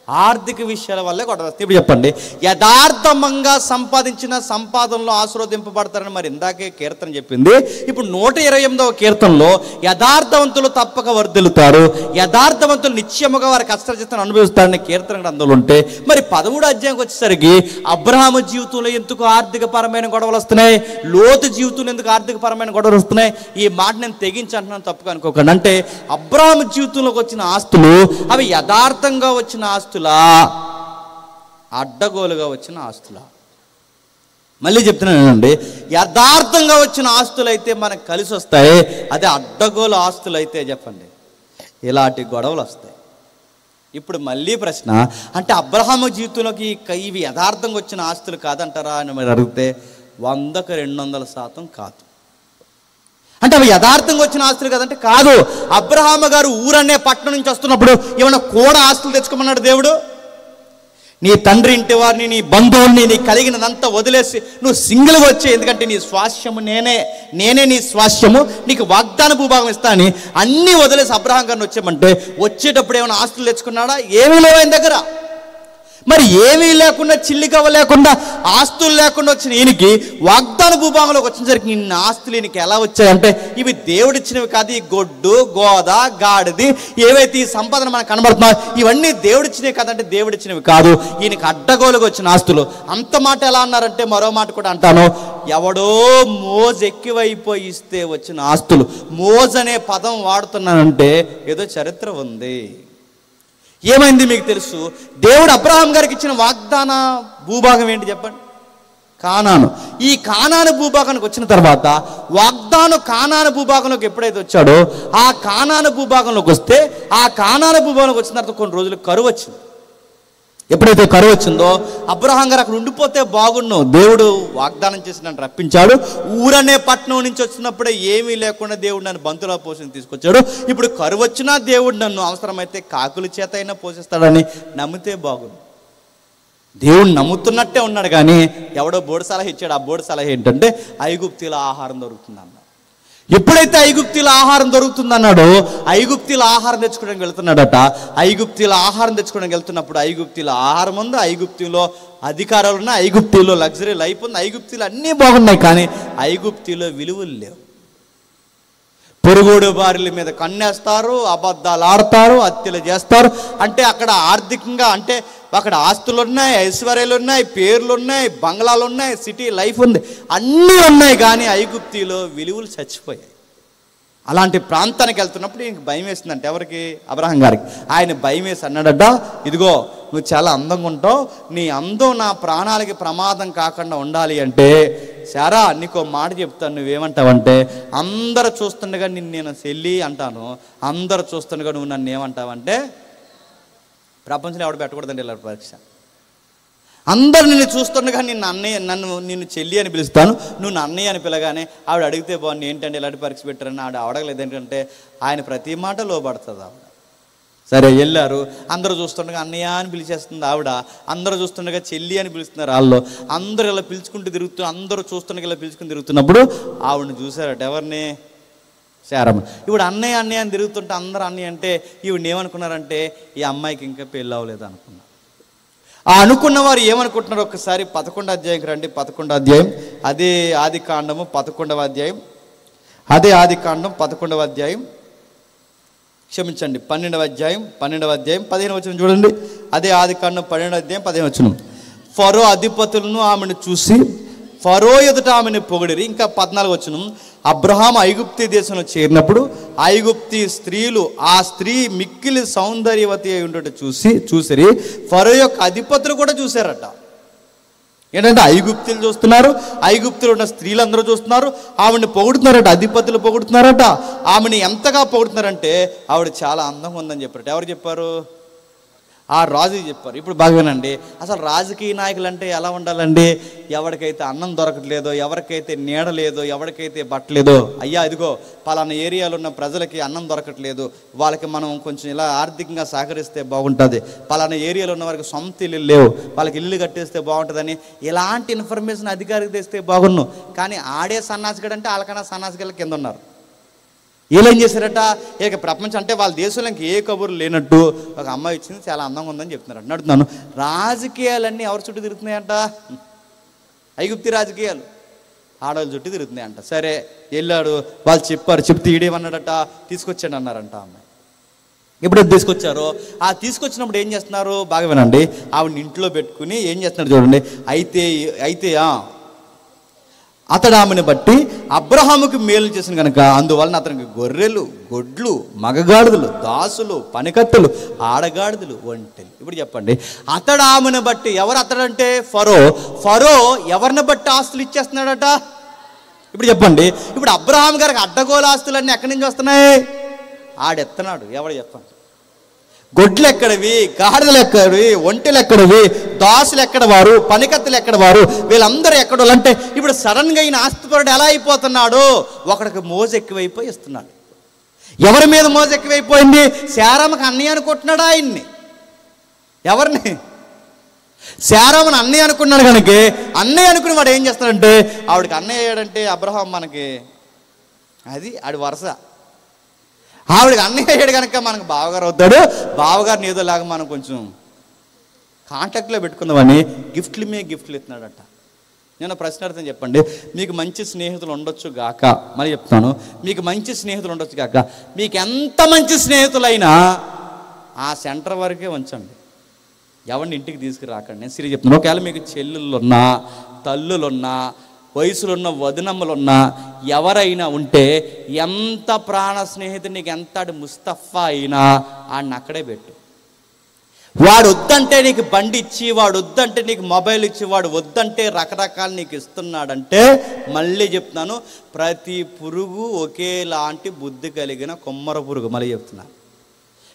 ఆర్థిక విషయాల వల్లే గొడవ వస్తాయి. ఇప్పుడు చెప్పండి, యథార్థంగా సంపాదించిన సంపాదనలో ఆశీర్వదింపబడతారని మరి ఇందాకే కీర్తన చెప్పింది. ఇప్పుడు 128వ కీర్తనలో యథార్థవంతులు తప్పక వర్ధిల్లుతారు, యథార్థవంతులు నిశ్చయముగా వారి కష్టచిత్తాన్ని అనుభవిస్తారని కీర్తన గ్రంథంలో ఉంటే, మరి 13వ అధ్యాయంకి వచ్చేసరికి అబ్రహాము జీవితంలో ఎందుకు ఆర్థిక పరమైన గొడవలు వస్తున్నాయి, లోతు జీవితంలో ఎందుకు ఆర్థిక పరమైన గొడవలు వస్తున్నాయి? ఈ మాట నేను తెగించి అంటున్నాను, తప్పుగా అనుకోకండి. అంటే అబ్రహాము జీవితంలోకి వచ్చిన ఆస్తులు అవి యథార్థంగా వచ్చిన ఆస్తులా, అడ్డగోలుగా వచ్చిన ఆస్తులా? మళ్ళీ చెప్తున్నానండి, యథార్థంగా వచ్చిన ఆస్తులు అయితే మనకు కలిసి వస్తాయి. అదే అడ్డగోలు ఆస్తులు అయితే చెప్పండి ఇలాంటి గొడవలు వస్తాయి. ఇప్పుడు మళ్ళీ ప్రశ్న, అంటే అబ్రహాము జీవితంలోకి ఇవి యథార్థంగా వచ్చిన ఆస్తులు కాదంటారా అని మీరు అడిగితే 100కు 200% కాదు. అంటే అవి యథార్థంగా వచ్చిన ఆస్తులు కదంటే కాదు. అబ్రహాము గారు ఊరనే పట్టణం నుంచి వస్తున్నప్పుడు ఏమైనా కూడా ఆస్తులు తెచ్చుకోమన్నాడు దేవుడు? నీ తండ్రి ఇంటి వారిని, నీ బంధువుల్ని, నీ కలిగినదంతా వదిలేసి నువ్వు సింగిల్గా వచ్చే, ఎందుకంటే నీ స్వాస్థ్యము నేనే నీ స్వాస్థ్యము, నీకు వాగ్దాన భూభాగం ఇస్తా అని అన్నీ వదిలేసి అబ్రహాం గారిని వచ్చామంటే వచ్చేటప్పుడు ఏమైనా ఆస్తులు తెచ్చుకున్నాడా? ఏమీ లేవు ఆయన దగ్గర. మరి ఏమీ లేకుండా, చిల్లిగవ్వ లేకుండా, ఆస్తులు లేకుండా వచ్చిన ఈయనకి వాగ్దాన భూభాగంలోకి వచ్చేసరికి ఇన్ని ఆస్తులు ఈయనకి ఎలా వచ్చాయంటే ఇవి దేవుడిచ్చినవి కాదు. ఈ గొడ్డు, గోద, గాడిది ఏవైతే ఈ సంపాదన మనకు కనబడుతున్నాయో ఇవన్నీ దేవుడిచ్చినవి కాదంటే దేవుడిచ్చినవి కాదు. ఈయనకి అడ్డగోలుగా వచ్చిన ఆస్తులు. అంత మాట ఎలా అన్నారంటే మరో మాట కూడా అంటాను, ఎవడో మోజు ఎక్కువైపోయి ఇస్తే వచ్చిన ఆస్తులు. మోజు అనే పదం వాడుతున్నానంటే ఏదో చరిత్ర ఉంది. ఏమైంది మీకు తెలుసు? దేవుడు అబ్రహాం గారికి ఇచ్చిన వాగ్దాన భూభాగం ఏంటి చెప్పండి? కానాను. ఈ కానాను భూభాగానికి వచ్చిన తర్వాత వాగ్దానం కానాను భూభాగంలోకి ఎప్పుడైతే వచ్చాడో ఆ కానాను భూభాగంలోకి వస్తే ఆ కానాను భూభాగంలోకి వచ్చిన తర్వాత కొన్ని రోజులు కరువు వచ్చింది. ఎప్పుడైతే కరువు వచ్చిందో అబ్రహాం గారు అక్కడ ఉండిపోతే బాగుండు, దేవుడు వాగ్దానం చేసి నన్ను రప్పించాడు. ఊరనే పట్టణం నుంచి వచ్చినప్పుడే ఏమీ లేకుండా దేవుడు నన్ను బంతుల పోషణ తీసుకొచ్చాడు. ఇప్పుడు కరువు వచ్చినా దేవుడు నన్ను అవసరమైతే కాకుల చేత అయినా పోషిస్తాడని నమ్మితే బాగుండు. దేవుడు నమ్ముతున్నట్టే ఉన్నాడు, కానీ ఎవడో బోర్డు సలహా ఇచ్చాడు. ఆ బోర్డు సలహా ఏంటంటే ఐగుప్తీల ఆహారం దొరుకుతుంది అన్నాడు. ఎప్పుడైతే ఐగుప్తీల ఆహారం దొరుకుతుందన్నాడో ఐగుప్తీల ఆహారం తెచ్చుకోవడానికి వెళ్తున్నాడట. ఐగుప్తీల ఆహారం తెచ్చుకోవడానికి వెళ్తున్నప్పుడు ఐగుప్తీల ఆహారం ఉంది, ఐగుప్తీలో అధికారాలు ఉన్నాయి, ఐగుప్తీలో లగ్జరీ లైఫ్ ఉంది, ఐగుప్తీలు అన్నీ బాగున్నాయి, కానీ ఐగుప్తీలో విలువలు లేవు. పొరుగుడు భార్యల మీద కన్నేస్తారు, అబద్ధాలు ఆడతారు, హత్యలు చేస్తారు. అంటే అక్కడ ఆర్థికంగా అంటే అక్కడ ఆస్తులు ఉన్నాయి, ఐశ్వర్యాలు ఉన్నాయి, పేర్లు ఉన్నాయి, బంగ్లాలు ఉన్నాయి, సిటీ లైఫ్ ఉంది, అన్నీ ఉన్నాయి, కానీ ఐగుప్తీలో విలువలు చచ్చిపోయాయి. అలాంటి ప్రాంతానికి వెళ్తున్నప్పుడు ఈయనకి భయం వేసిందంటే, ఎవరికి? అబ్రహాం గారికి. ఆయన భయం వేసి అన్నాడట, ఇదిగో నువ్వు చాలా అందంగా ఉంటావు, నీ అందం నా ప్రాణాలకి ప్రమాదం కాకుండా ఉండాలి అంటే సారా నీకు మాట చెప్తాను, నువ్వేమంటావంటే అందరూ చూస్తుండగా నిన్ను నేను చెల్లి అంటాను, అందరూ చూస్తుండగా నువ్వు నన్ను ఏమంటావంటే, ప్రపంచంలో ఎవడు పెట్టకూడదండి ఇలా పరీక్ష, అందరు నిన్ను చూస్తుండగా నిన్ను అన్నయ్య నిన్ను చెల్లి అని పిలుస్తాను, నువ్వు నా అన్నయ్య అని పిలగానే ఆవిడ అడిగితే బాగుంది ఏంటంటే ఇలాంటి పరీక్ష పెట్టారని ఆవిడ అడగలేదు. ఏంటంటే ఆయన ప్రతి మాట లోబడుతుంది ఆవిడ. సరే వెళ్ళారు, అందరూ చూస్తుండగా అన్నయ్య అని పిలిచేస్తుంది ఆవిడ, అందరూ చూస్తుండగా చెల్లి అని పిలుస్తున్నారు వాళ్ళు, అందరూ ఇలా పిలుచుకుంటూ తిరుగుతూ అందరూ చూస్తుండగా ఇలా పిలుచుకుని తిరుగుతున్నప్పుడు ఆవిడని చూసారట. ఎవరిని? శారమ్మ. ఇప్పుడు అన్నయ్య అన్నయ్య అని తిరుగుతుంటే అందరూ అన్నయ్య అంటే ఈవిడ ఏమనుకున్నారంటే ఈ అమ్మాయికి ఇంకా పెళ్ళి అవ్వలేదు అనుకున్నారు. ఆ అనుకున్న వారు ఏమనుకుంటున్నారు? ఒక్కసారి 11వ అధ్యాయంకి రండి. 11వ అధ్యాయం, అదే ఆది కాండము 11వ అధ్యాయం, అదే ఆది కాండం 11వ అధ్యాయం, క్షమించండి 12వ అధ్యాయం 15వ వచనం చూడండి. అదే ఆది కాండం 12వ అధ్యాయం 15వ వచనం. ఫరో అధిపతులను ఆమెను చూసి ఫరో ఎదుట ఆమెను పొగిడిరి. ఇంకా 14వ వచనం. అబ్రహాం ఐగుప్తీ దేశంలో చేరినప్పుడు ఐగుప్తీ స్త్రీలు ఆ స్త్రీ మిక్కిలి సౌందర్యవతి అయి ఉండట చూసిరి. ఫరో యొక్క అధిపతులు కూడా చూశారట. ఏంటంటే ఐగుప్తులు చూస్తున్నారు, ఐగుప్తులు ఉన్న స్త్రీలందరూ చూస్తున్నారు, ఆవిడని పొగుడుతున్నారట, అధిపతులు పొగుడుతున్నారట. ఆమెని ఎంతగా పొగుడుతున్నారంటే ఆవిడ చాలా అందంగా ఉందని చెప్పారట. ఎవరు చెప్పారు? ఆ రాజుకి చెప్పారు. ఇప్పుడు బాగానండి, అసలు రాజకీయ నాయకులు అంటే ఎలా ఉండాలండి? ఎవరికైతే అన్నం దొరకట్లేదో, ఎవరికైతే నీడ లేదో, ఎవరికైతే బట్టలేదో, అయ్యా ఇదిగో పలానా ఏరియాలో ఉన్న ప్రజలకి అన్నం దొరకట్లేదు, వాళ్ళకి మనం కొంచెం ఇలా ఆర్థికంగా సహకరిస్తే బాగుంటుంది, పలానా ఏరియాలో ఉన్న వారికి సొంత ఇల్లు లేవు, వాళ్ళకి ఇల్లు కట్టేస్తే బాగుంటుందని ఇలాంటి ఇన్ఫర్మేషన్ అధికారికి తెస్తే బాగున్ను. కానీ ఆడే సన్నాసిగడు అంటే వాళ్ళకన్నా సన్నాసిగల కింద ఉన్నారు. వీళ్ళేం చేశారట, ఇక ప్రపంచం అంటే వాళ్ళ దేశంలో ఇంక ఏ కబుర్లు లేనట్టు ఒక అమ్మాయి వచ్చింది చాలా అందంగా ఉందని చెప్తున్నారు. అడుగుతున్నాను, రాజకీయాలన్నీ ఎవరి చుట్టూ తిరుగుతున్నాయంట? ఐగుప్తి రాజకీయాలు ఆడవాళ్ళ చుట్టూ తిరుగుతున్నాయంట. సరే వెళ్ళాడు, వాళ్ళు చెప్పారు, చెప్తే ఈడేమన్నాడట, తీసుకొచ్చాడు అన్నారంట అమ్మాయి. ఎప్పుడైతే తీసుకొచ్చారో ఆ తీసుకొచ్చినప్పుడు ఏం చేస్తున్నారు బాగా వినండి, ఆవిడ ఇంట్లో పెట్టుకుని ఏం చేస్తున్నాడు చూడండి. అయితే అతడు ఆమెను బట్టి అబ్రహాముకి మేలు చేసిన కనుక అందువలన అతనికి గొర్రెలు, గొడ్లు, మగగాడిదలు, దాసులు, పనికత్తులు, ఆడగాడిదలు, ఒంటెలు. ఇప్పుడు చెప్పండి, అతడు ఆమెను బట్టి, ఎవరు అతడంటే ఫరో ఎవరిని బట్టి ఆస్తులు ఇచ్చేస్తున్నాడట? ఇప్పుడు చెప్పండి, ఇప్పుడు అబ్రహాం గారికి అడ్డగోలు ఆస్తులన్నీ ఎక్కడి నుంచి వస్తున్నాయి? ఆడెత్తనాడు. ఎవరు చెప్పండి? గొడ్లు ఎక్కడవి, గాడిదలు ఎక్కడవి, ఒంటెలు ఎక్కడవి, దాసులు ఎక్కడ వారు, పనికత్తులు ఎక్కడ వారు, వీళ్ళందరూ ఎక్కడ అంటే ఇప్పుడు సడన్గా ఈయన ఆస్తిపరుడు ఎలా అయిపోతున్నాడు? ఒకడికి మోజు ఎక్కువైపోయి ఇస్తున్నాడు. ఎవరి మీద మోజు ఎక్కువైపోయింది? శారమ్మకి అన్నయ్య అనుకుంటున్నాడు ఆయన్ని. ఎవరిని? శారమ్మని అన్నయ్య అనుకున్నాడు కనుక అన్నయ్య అనుకుని వాడు ఏం చేస్తాడంటే ఆవిడకి అన్నయ్య అయ్యాడంటే అబ్రహాం మనకి అది ఆడి వరుస. ఆవిడకి అన్నయ్య అయ్యాడు కనుక మనకు బావగారు అవుతాడు. బావగారిని ఏదోలాగా మనం కొంచెం కాంటాక్ట్లో పెట్టుకుందామని గిఫ్ట్లు ఇస్తున్నాడట. నేను ప్రశ్న అర్థం చెప్పండి, మీకు మంచి స్నేహితులు ఉండొచ్చు గాక, మరి చెప్తాను, మీకు మంచి స్నేహితులు ఉండొచ్చు గాక, మీకు ఎంత మంచి స్నేహితులైనా ఆ సెంటర్ వరకే ఉంచండి, ఎవరిని ఇంటికి తీసుకురాకండి. నేను సీరియస్ చెప్తున్నాను. ఒకవేళ మీకు చెల్లెళ్ళున్నా, తల్లులున్నా, వయసులో ఉన్న వదినమ్మలున్నా ఎవరైనా ఉంటే ఎంత ప్రాణ స్నేహితుడు నీకు ఎంత ముస్తఫా అయినా ఆడిని అక్కడే పెట్టు. వాడు వద్దంటే నీకు బండి ఇచ్చి, వాడు వద్దంటే నీకు మొబైల్ ఇచ్చి, వాడు వద్దంటే రకరకాలు నీకు ఇస్తున్నాడంటే, మళ్ళీ చెప్తున్నాను, ప్రతి పురుగు ఒకేలాంటి బుద్ధి కలిగిన కొమ్మర పురుగు. మళ్ళీ చెప్తున్నాను,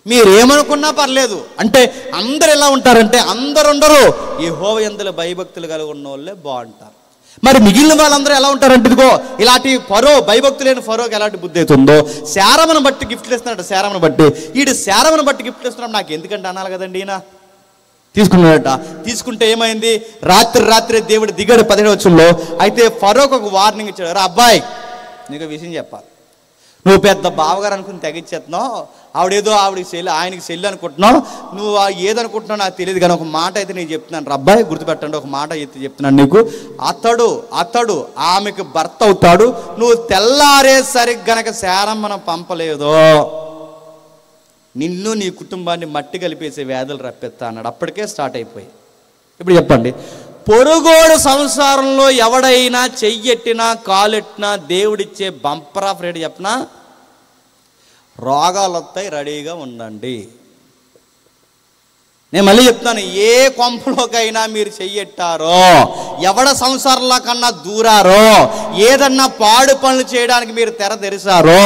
మీరేమనుకున్నా పర్లేదు. అంటే అందరు ఎలా ఉంటారంటే, అందరు ఉండరు. యెహోవా యందు భయభక్తులు కలిగి ఉన్న వాళ్ళే బాగుంటారు. మరి మిగిలిన వాళ్ళందరూ ఎలా ఉంటారంటే, ఇదిగో ఇలాంటి ఫరో, భయభక్తులు లేని ఫరోకి ఎలాంటి బుద్ధి అవుతుందో, శారమను బట్టి గిఫ్ట్లు ఇస్తున్నాడు. శారమను బట్టి వీడు శారమను బట్టి గిఫ్ట్లు ఇస్తున్నాడు. నాకు ఎందుకంటే అనాలి కదండి. ఈయన తీసుకున్నాడట. తీసుకుంటే ఏమైంది, రాత్రి దేవుడు దిగాడు 17వ వచనంలో. అయితే ఫరోకు ఒక వార్నింగ్ ఇచ్చాడు. రా అబ్బాయి, నీకు విషయం చెప్పాలి. నువ్వు పెద్ద బావగారు అనుకుని తెగించేస్తున్నావు. ఆవిడేదో ఆవిడకి చెల్లి, ఆయనకి చెల్లి అనుకుంటున్నావు. నువ్వు ఏదనుకుంటున్నావు నాకు తెలియదు, కానీ ఒక మాట అయితే నేను చెప్తున్నాను. అబ్బాయి గుర్తుపెట్టండి, ఒక మాట అయితే చెప్తున్నాను నీకు. అతడు ఆమెకు భర్త అవుతాడు. నువ్వు తెల్లారేసరికి గనక శారమ్మను పంపలేదో, నిన్ను నీ కుటుంబాన్ని మట్టి కలిపేసే వ్యాధులు రప్పెత్తా అన్నాడు. అప్పటికే స్టార్ట్ అయిపోయి. ఇప్పుడు చెప్పండి, పొరుగోడు సంసారంలో ఎవడైనా చెయ్యెట్టినా కాలెట్టినా దేవుడిచ్చే బంపర్ ఆఫ్ రేట్ చెప్పనా, రోగాలు వస్తాయి, రెడీగా ఉండండి. నేను మళ్ళీ చెప్తాను, ఏ కొంపలోకైనా మీరు చెయ్యెట్టారో, ఎవడ సంసారంలో కన్నా దూరారో, ఏదన్నా పాడు పనులు చేయడానికి మీరు తెర తెరిచారో,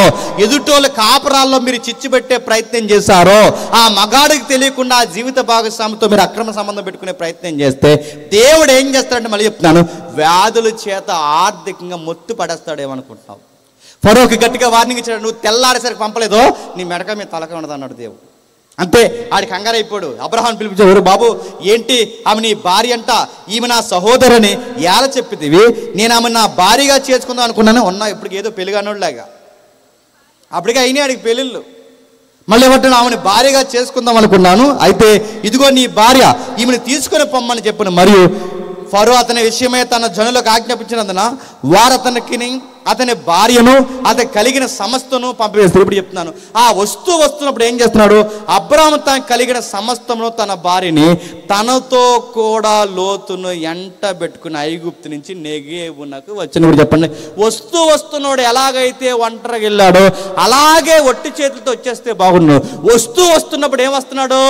ఎదుటోళ్ళ కాపురాల్లో మీరు చిచ్చు పెట్టే ప్రయత్నం చేశారో, ఆ మగాడికి తెలియకుండా ఆ జీవిత భాగస్వామితో మీరు అక్రమ సంబంధం పెట్టుకునే ప్రయత్నం చేస్తే, దేవుడు ఏం చేస్తాడంటే మళ్ళీ చెప్తున్నాను, వ్యాధుల చేత ఆర్థికంగా మొత్తు పడేస్తాడేమనుకుంటున్నావు. ఫరోకి గట్టిగా వార్నింగ్ ఇచ్చాడు. నువ్వు తెల్లారేసరికి పంపలేదో నీ మెడక మీద తలక ఉండదు అన్నాడు దేవుడు. అంతే, ఆడికి కంగారు అయిపోయాడు. అబ్రహాం పిలిపించాడు. బాబు ఏంటి, ఆమె నీ భార్య అంట, ఈమె నా సహోదరని ఎలా చెప్పితివి? నేను ఆమె నా భార్యగా చేసుకుందాం అనుకున్నాను. ఉన్నా ఇప్పటికి ఏదో పెళ్ళిగానోళ్ళలాగా. అప్పటికే అయినాయి ఆడికి పెళ్ళిళ్ళు. మళ్ళీ ఏమంటాడు, ఆమెను భార్యగా చేసుకుందాం అనుకున్నాను. అయితే ఇదిగో నీ భార్య, ఈమెను తీసుకొని పొమ్మని చెప్పను. మరియు ఫరో అతని విషయమే తన జనులకు ఆజ్ఞాపించినందున వారు అతని భార్యను, అతని కలిగిన సమస్తను పంపివేస్తారు. ఇప్పుడు చెప్తున్నాను, ఆ వస్తున్నప్పుడు ఏం చేస్తున్నాడు, అబ్రాహాము తనకు కలిగిన సమస్తమును, తన భార్యని తనతో కూడా లోతును ఎంట పెట్టుకుని ఐగుప్తు నుంచి నెగేవునకు వచ్చినప్పుడు చెప్పండి, వస్తున్నోడు ఎలాగైతే ఒంటరికి వెళ్ళాడో అలాగే ఒట్టి చేతులతో వచ్చేస్తే బాగున్నాడు. వస్తున్నప్పుడు ఏం వస్తున్నాడు,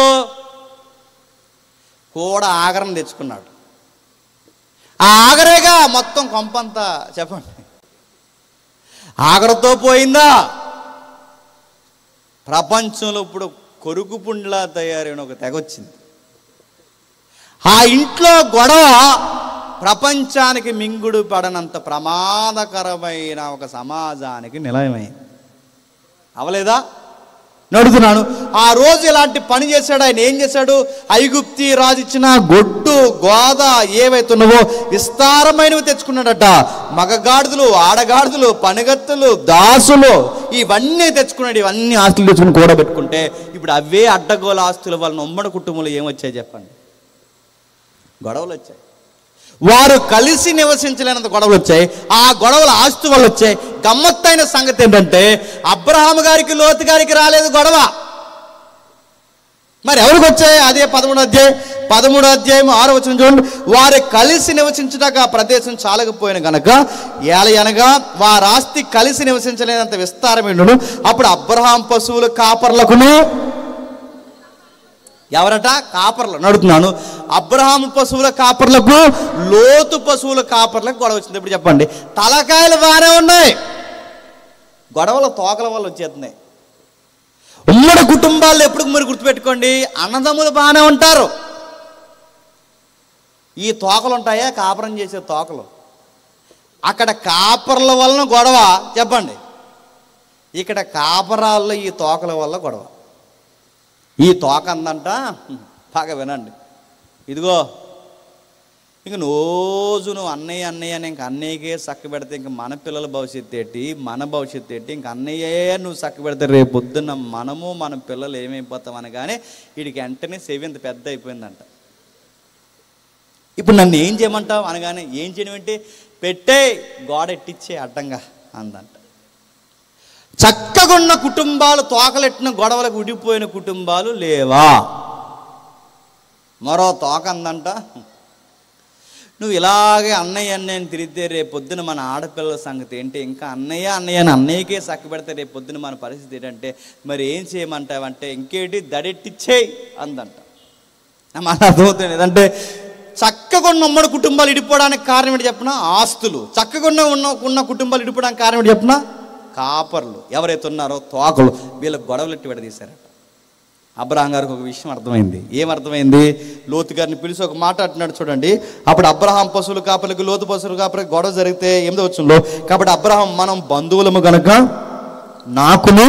కూడా ఆగరం తెచ్చుకున్నాడు. ఆ ఆగరేగా మొత్తం కొంపంతా. చెప్పండి, ఆగరతో పోయిందా? ప్రపంచంలో ఇప్పుడు కొరుకు పుండ్లా తయారైన ఒక తెగ వచ్చింది. ఆ ఇంట్లో గొడవ ప్రపంచానికి మింగుడు పడనంత ప్రమాదకరమైన ఒక సమాజానికి నిలయమైంది. అవలేదా? నడుతున్నాను. ఆ రోజు ఇలాంటి పని చేశాడు ఆయన. ఏం చేశాడు, ఐగుప్తి రాజు ఇచ్చిన గొడ్డు గోద ఏవైతున్నావో విస్తారమైనవి తెచ్చుకున్నాడట. మగగాడిదలు, ఆడగాడిదలు, పనిగత్తులు, దాసులు, ఇవన్నీ తెచ్చుకున్నాడు. ఇవన్నీ ఆస్తులు తెచ్చుకుని కూడా పెట్టుకుంటే ఇప్పుడు అవే అడ్డగోల ఆస్తుల వలన ఉమ్మడి కుటుంబంలో ఏమొచ్చాయి చెప్పండి, గొడవలు వచ్చాయి. వారు కలిసి నివసించలేనంత గొడవలు వచ్చాయి. ఆ గొడవలు ఆస్తి వల్ల వచ్చాయి. గమ్మత్తైన సంగతి ఏంటంటే, అబ్రహాము గారికి లోతు గారికి రాలేదు గొడవ, మరి ఎవరికి వచ్చాయి? అదే 13వ అధ్యాయం 6వ వచనం చూడండి. వారు కలిసి నివసించడానికి ఆ ప్రదేశం చాలకపోయిన గనక ఏలయనగా వారి ఆస్తి కలిసి నివసించలేనంత విస్తారమైనను. అప్పుడు అబ్రహాం పశువుల కాపర్లకును, ఎవరట? కాపర్లు. నడుతున్నాను, అబ్రహాము పశువుల కాపర్లకు, లోతు పశువుల కాపర్లకు గొడవ వచ్చింది. ఇప్పుడు చెప్పండి, తలకాయలు బాగానే ఉన్నాయి, గొడవల తోకల వల్ల వచ్చేస్తున్నాయి. ఉమ్మడి కుటుంబాల్లో ఎప్పుడు మీరు గుర్తుపెట్టుకోండి, అన్నదమ్ములు బాగానే ఉంటారు. ఈ తోకలు ఉంటాయా, కాపురం చేసే తోకలు. అక్కడ కాపర్ల వలన గొడవ చెప్పండి, ఇక్కడ కాపరాల్లో ఈ తోకల వల్ల గొడవ. ఈ తోక అందంట, బాగా వినండి, ఇదిగో ఇంక రోజు నువ్వు అన్నయ్య అని ఇంక అన్నయ్యకే చక్క పెడితే ఇంక మన పిల్లల భవిష్యత్తు ఏంటి, మన భవిష్యత్తు ఏంటి, ఇంక అన్నయ్యే నువ్వు చక్క పెడితే రేపు పొద్దున్న మనము మన పిల్లలు ఏమైపోతాం అనగానే వీడికి వెంటనే సెవెంత్ పెద్ద అయిపోయిందంట. ఇప్పుడు నన్ను ఏం చేయమంటావు అనగానే, ఏం చేయడం ఏంటి, పెట్టే గోడ ఎట్టిచ్చే అడ్డంగా అందంట. చక్కగా ఉన్న కుటుంబాలు, తోకలెట్టిన గొడవలకు విడిపోయిన కుటుంబాలు లేవా? మరో తోక అందంట, నువ్వు ఇలాగే అన్నయ్య అని తిరిగితే రేపు పొద్దున మన ఆడపిల్లల సంగతి ఏంటి, ఇంకా అన్నయ్య అని అన్నయ్యకే చక్క పెడితే రేపు పొద్దున మన పరిస్థితి ఏంటంటే, మరి ఏం చేయమంటావంటే, ఇంకేంటి దడెట్టిచ్చేయి అందంట. మన అర్థమవుతుంది. అంటే చక్కగా ఉన్న ఉమ్మడి కుటుంబాలు ఇడిపోవడానికి కారణం ఏంటి చెప్పిన? ఆస్తులు. చక్కగా ఉన్న కుటుంబాలు ఇడిపోవడానికి కారణం ఏంటి చెప్పిన? కాపర్లు. ఎవరైతే ఉన్నారో తోకలు, వీళ్ళకి గొడవలు ఎట్టి విడదీశారట. అబ్రహాం గారికి ఒక విషయం అర్థమైంది. ఏమర్థమైంది? లోతు గారిని పిలిచి ఒక మాట అంటున్నాడు చూడండి. అప్పుడు అబ్రహాం పశువుల కాపరికి, లోతు పశువుల కాపరికి గొడవ జరిగితే 8వ వచనంలో, కాబట్టి అబ్రహాం, మనం బంధువులము గనక నాకును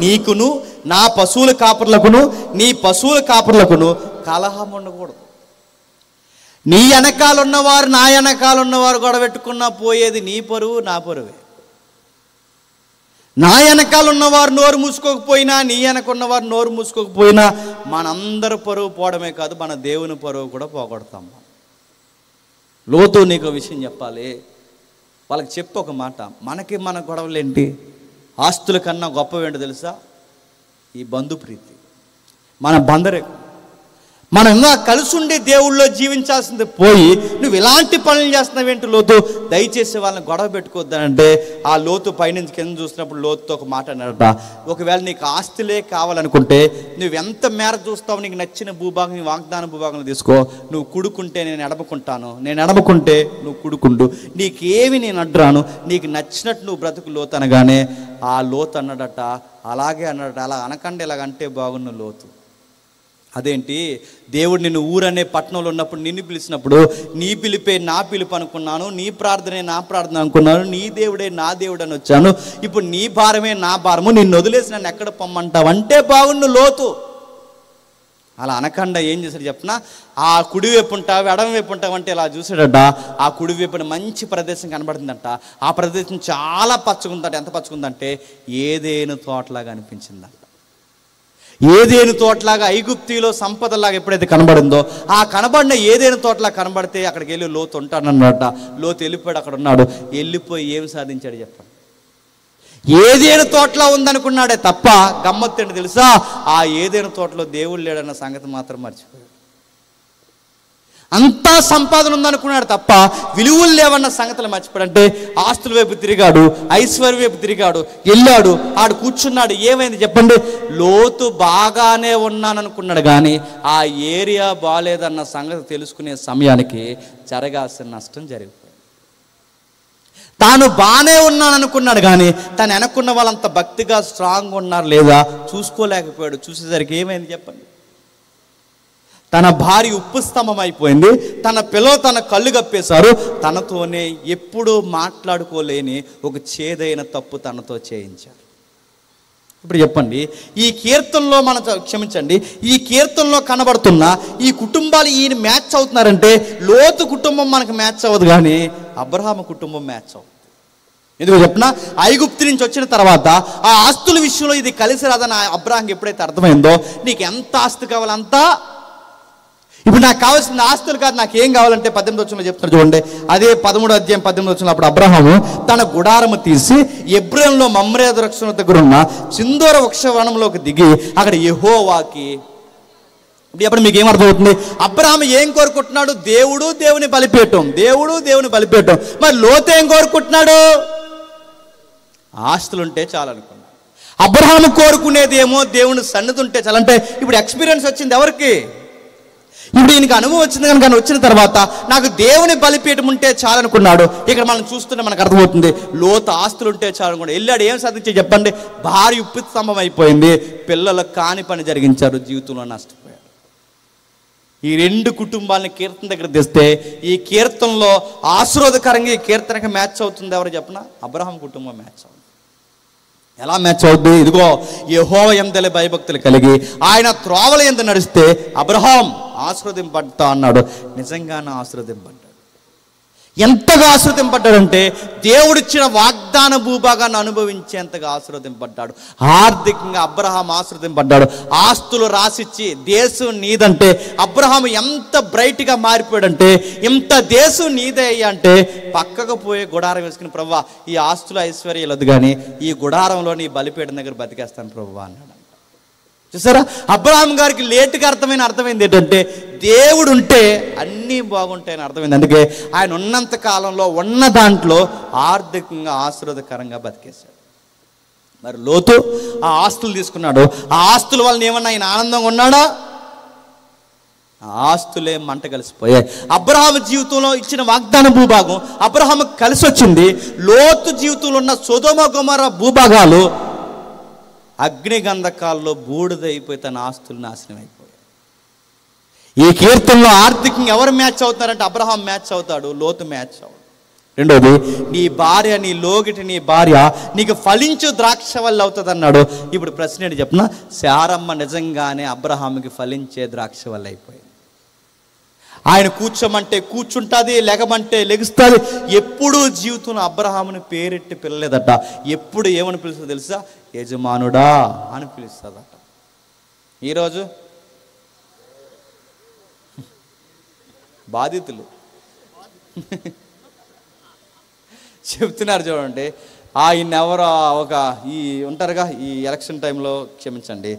నీకును నా పశువుల కాపర్లకును నీ పశువుల కాపర్లకును కలహం ఉండకూడదు. నీ వెనకాలన్నవారు నా వెనకాలన్నవారు గొడవ పెట్టుకున్నా పోయేది నీ పరువు నా పరువే. నా వెనకాల ఉన్నవారు నోరు మూసుకోకపోయినా, నీ వెనకున్నవారు నోరు మూసుకోకపోయినా మనందరి పరువు పోవడమే కాదు, మన దేవుని పరువు కూడా పోగొడతాం. లోతు నీకు విషయం చెప్పాలి. వాళ్ళకి చెప్పు ఒక మాట, మనకి మన గొడవలు ఏంటి? ఆస్తుల కన్నా గొప్పవేంటో తెలుసా? ఈ బంధుప్రీతి, మన బందరే. మనం ఇంకా కలిసి ఉండి దేవుళ్ళలో జీవించాల్సింది పోయి నువ్వు ఇలాంటి పనులు చేస్తున్నావేంటి లోతు? దయచేసి వాళ్ళని గొడవ పెట్టుకోవద్దానంటే ఆ లోతు పైనుంచి కింద చూసినప్పుడు లోతుతో ఒక మాట అన్నాడట, ఒకవేళ నీకు ఆస్తులే కావాలనుకుంటే నువ్వు ఎంత మేర చూస్తావు? నీకు నచ్చిన భూభాగం, వాగ్దాన భూభాగం తీసుకో. నువ్వు కుడుకుంటే నేను ఎడమకుంటాను, నేను ఎడమకుంటే నువ్వు కుడుకుండు, నీకేమి నేను అడ్రాను, నీకు నచ్చినట్టు నువ్వు బ్రతుకు లోతు అనగానే ఆ లోతు అన్నాడట, అలాగే అన్నాడట. అలా అనకండి, ఇలాగంటే బాగున్న లోతు. అదేంటి? దేవుడు నిన్ను ఊరనే పట్టణంలో ఉన్నప్పుడు నిన్ను పిలిచినప్పుడు నీ పిలిపే నా పిలుపు అనుకున్నాను, నీ ప్రార్థనే నా ప్రార్థన అనుకున్నాను, నీ దేవుడే నా దేవుడు అని వచ్చాను, ఇప్పుడు నీ భారమే నా భారము, నిన్ను వదిలేసి నన్ను ఎక్కడ పొమ్మంటావు అంటే బాగుండు లోతు. అలా అనకుండా ఏం చేశాడు చెప్పిన? ఆ కుడి వైపు ఉంటావు, ఎడమ వైపు ఉంటావు అంటే ఇలా చూసాడట. ఆ కుడి వైపున మంచి ప్రదేశం కనబడుతుందంట. ఆ ప్రదేశం చాలా పచ్చగుందంట. ఎంత పచ్చగుందంటే ఏదేను తోటలాగా అనిపించిందంట. ఏదేను తోటలాగా, ఐగుప్తిలో సంపదలాగా ఎప్పుడైతే కనబడిందో, ఆ కనబడిన ఏదేను తోటలా కనబడితే అక్కడికి వెళ్ళి లోతు ఉంటాడన్నమాట. లోతు వెళ్ళిపోయాడు, అక్కడ ఉన్నాడు. వెళ్ళిపోయి ఏం సాధించాడు చెప్పండి? ఏదేను తోటలా ఉందనుకున్నాడే తప్ప గమ్మత్తేంటి తెలుసా? ఆ ఏదేను తోటలో దేవుడు లేడన్న సంగతి మాత్రం మర్చిపోయాడు. అంతా సంపాదన ఉందనుకున్నాడు తప్ప విలువలు లేవన్న సంగతులు మర్చిపోయాడంటే ఆస్తుల వైపు తిరిగాడు, ఐశ్వర్య వైపు తిరిగాడు, వెళ్ళాడు, ఆడు కూర్చున్నాడు. ఏమైంది చెప్పండి? లోతు బాగానే ఉన్నాననుకున్నాడు కానీ ఆ ఏరియా బాగాలేదన్న సంగతి తెలుసుకునే సమయానికి జరగాల్సిన నష్టం జరిగిపోయింది. తాను బాగానే ఉన్నాననుకున్నాడు కానీ తను వెనక్కున్న వాళ్ళంత భక్తిగా స్ట్రాంగ్ ఉన్నారు లేదా చూసుకోలేకపోయాడు. చూసేసరికి ఏమైంది చెప్పండి? తన భార్య ఉప్పు స్తంభం అయిపోయింది, తన పిల్లలు తన కళ్ళు కప్పేశారు, తనతోనే ఎప్పుడూ మాట్లాడుకోలేని ఒక చేదైన తప్పు తనతో చేయించారు. ఇప్పుడు చెప్పండి, ఈ కీర్తనలో మనం క్షమించండి, ఈ కీర్తనలో కనబడుతున్న ఈ కుటుంబాలు ఈయన మ్యాచ్ అవుతున్నారంటే లోతు కుటుంబం మనకు మ్యాచ్ అవ్వదు కానీ అబ్రహాము కుటుంబం మ్యాచ్ అవుతుంది. ఎందుకు చెప్పిన? ఐగుప్తు నుంచి వచ్చిన తర్వాత ఆ ఆస్తుల విషయంలో ఇది కలిసి రాదని అబ్రహాంకి ఎప్పుడైతే అర్థమైందో, నీకు ఎంత ఆస్తి కావాలంతా, ఇప్పుడు నాకు కావాల్సిన ఆస్తులు కాదు, నాకు ఏం కావాలంటే 18వ వచనంలో చెప్తున్నారు చూడండి. అదే 13వ అధ్యాయం 18వ వచనంలో, అప్పుడు అబ్రహాము తన గుడారము తీసి ఎబ్రోనులో మమ్రే వృక్షం దగ్గర ఉన్న సింధూర వృక్షవనంలోకి దిగి అక్కడ యెహోవాకి. ఇప్పుడు మీకు ఏమర్థమవుతుంది? అబ్రహాము ఏం కోరుకుంటున్నాడు? దేవుని బలిపీఠం, దేవుని బలిపీఠం. మరి లోతు ఏం కోరుకుంటున్నాడు? ఆస్తులుంటే చాలనుకున్నాడు. అబ్రహాము కోరుకునేదేమో దేవుని సన్నిధి ఉంటే చాలంటే ఇప్పుడు ఎక్స్పీరియన్స్ వచ్చింది ఎవరికి? ఇప్పుడు ఈయనకి అనుభవం వచ్చింది కనుక వచ్చిన తర్వాత నాకు దేవుని బలిపీఠం ఉంటే చాలనుకున్నాడు. ఇక్కడ మనం చూస్తుంటే మనకు అర్థమవుతుంది లోతు ఆస్తులు ఉంటే చాలనుకున్నాడు. వెళ్ళాడు, ఏం సాధించి చెప్పండి? భార్య ఉప్పు స్తంభం అయిపోయింది, పిల్లలకు కాని పని జరిగించారు, జీవితంలో నష్టపోయాడు. ఈ రెండు కుటుంబాలని కీర్తన దగ్గర తెస్తే ఈ కీర్తనలో ఆశీర్వాదకరంగా ఈ కీర్తనకి మ్యాచ్ అవుతుంది ఎవరు చెప్పిన? అబ్రహాం కుటుంబం మ్యాచ్ అవుతుంది. ఎలా మ్యాచ్ అవుద్ది? ఇదిగో యెహోవా యందలి భయభక్తులు కలిగి ఆయన త్రోవల యందు నడిస్తే అబ్రహాం ఆశీర్వదింపడతా అన్నాడు. నిజంగానే ఆశీర్వదింపడ్డాడు. ఎంతగా ఆశీర్వదింపడ్డాడంటే దేవుడిచ్చిన వాగ్దాన భూభాగాన్ని అనుభవించేంతగా ఆశీర్వదింపడ్డాడు. ఆర్థికంగా అబ్రహాం ఆశీర్వదింపడ్డాడు. ఆస్తులు రాసిచ్చి దేశం నీదంటే అబ్రహాం ఎంత బ్రైట్గా మారిపోయాడంటే, ఇంత దేశం నీదే అయ్యా అంటే పక్కకు పోయి గుడారం వేసుకుని ప్రభువా ఈ ఆస్తులు ఐశ్వర్యాలు వద్దు కానీ ఈ గుడారంలో నీ బలిపీఠం దగ్గర బతికేస్తాను ప్రభువా అన్నాడు. చూసారా? అబ్రహాం గారికి లేటుగా అర్థమైంది ఏంటంటే దేవుడు ఉంటే అన్నీ బాగుంటాయని అర్థమైంది. అందుకే ఆయన ఉన్నంత కాలంలో ఉన్న దాంట్లో ఆర్థికంగా ఆశీర్వాదకరంగా బతికేశాడు. మరి లోతు ఆ ఆస్తులు తీసుకున్నాడు. ఆ ఆస్తుల వలన ఏమన్నా ఆయన ఆనందంగా ఉన్నాడా? ఆస్తులే మంట కలిసిపోయాయి. అబ్రహాము జీవితంలో ఇచ్చిన వాగ్దాన భూభాగం అబ్రహాముకు కలిసి వచ్చింది. లోతు జీవితంలో ఉన్న సొదొమ గొమొర్రా భూభాగాలు అగ్నిగంధకాల్లో బూడిదైపోయి తన ఆస్తులు నాశనం అయిపోయాయి. ఈ కీర్తనలో ఆర్థికంగా ఎవరు మ్యాచ్ అవుతారంటే అబ్రహాం మ్యాచ్ అవుతాడు, లోతు మ్యాచ్ అవుతాడు. రెండోది, నీ భార్య, నీ లోగిటి నీ భార్య నీకు ఫలించు ద్రాక్ష వల్ల అవుతుంది అన్నాడు. ఇప్పుడు ప్రశ్న ఏంటి చెప్పిన, శారమ్మ నిజంగానే అబ్రహాముకి ఫలించే ద్రాక్ష వల్ల అయిపోయింది. ఆయన కూర్చోమంటే కూర్చుంటుంది, లెగమంటే లెగుస్తుంది. ఎప్పుడూ జీవితంలో అబ్రహాముని పేరెట్టి పిలలేదట. ఎప్పుడు ఏమని పిలుస్తుందో తెలుసా, యజమానుడా అని పిలుస్తుందట. ఈరోజు బాధితులు చెప్తున్నారు చూడండి. ఆయన ఎవరో ఒక ఈ ఉంటారుగా, ఈ ఎలక్షన్ టైంలో క్షమించండి,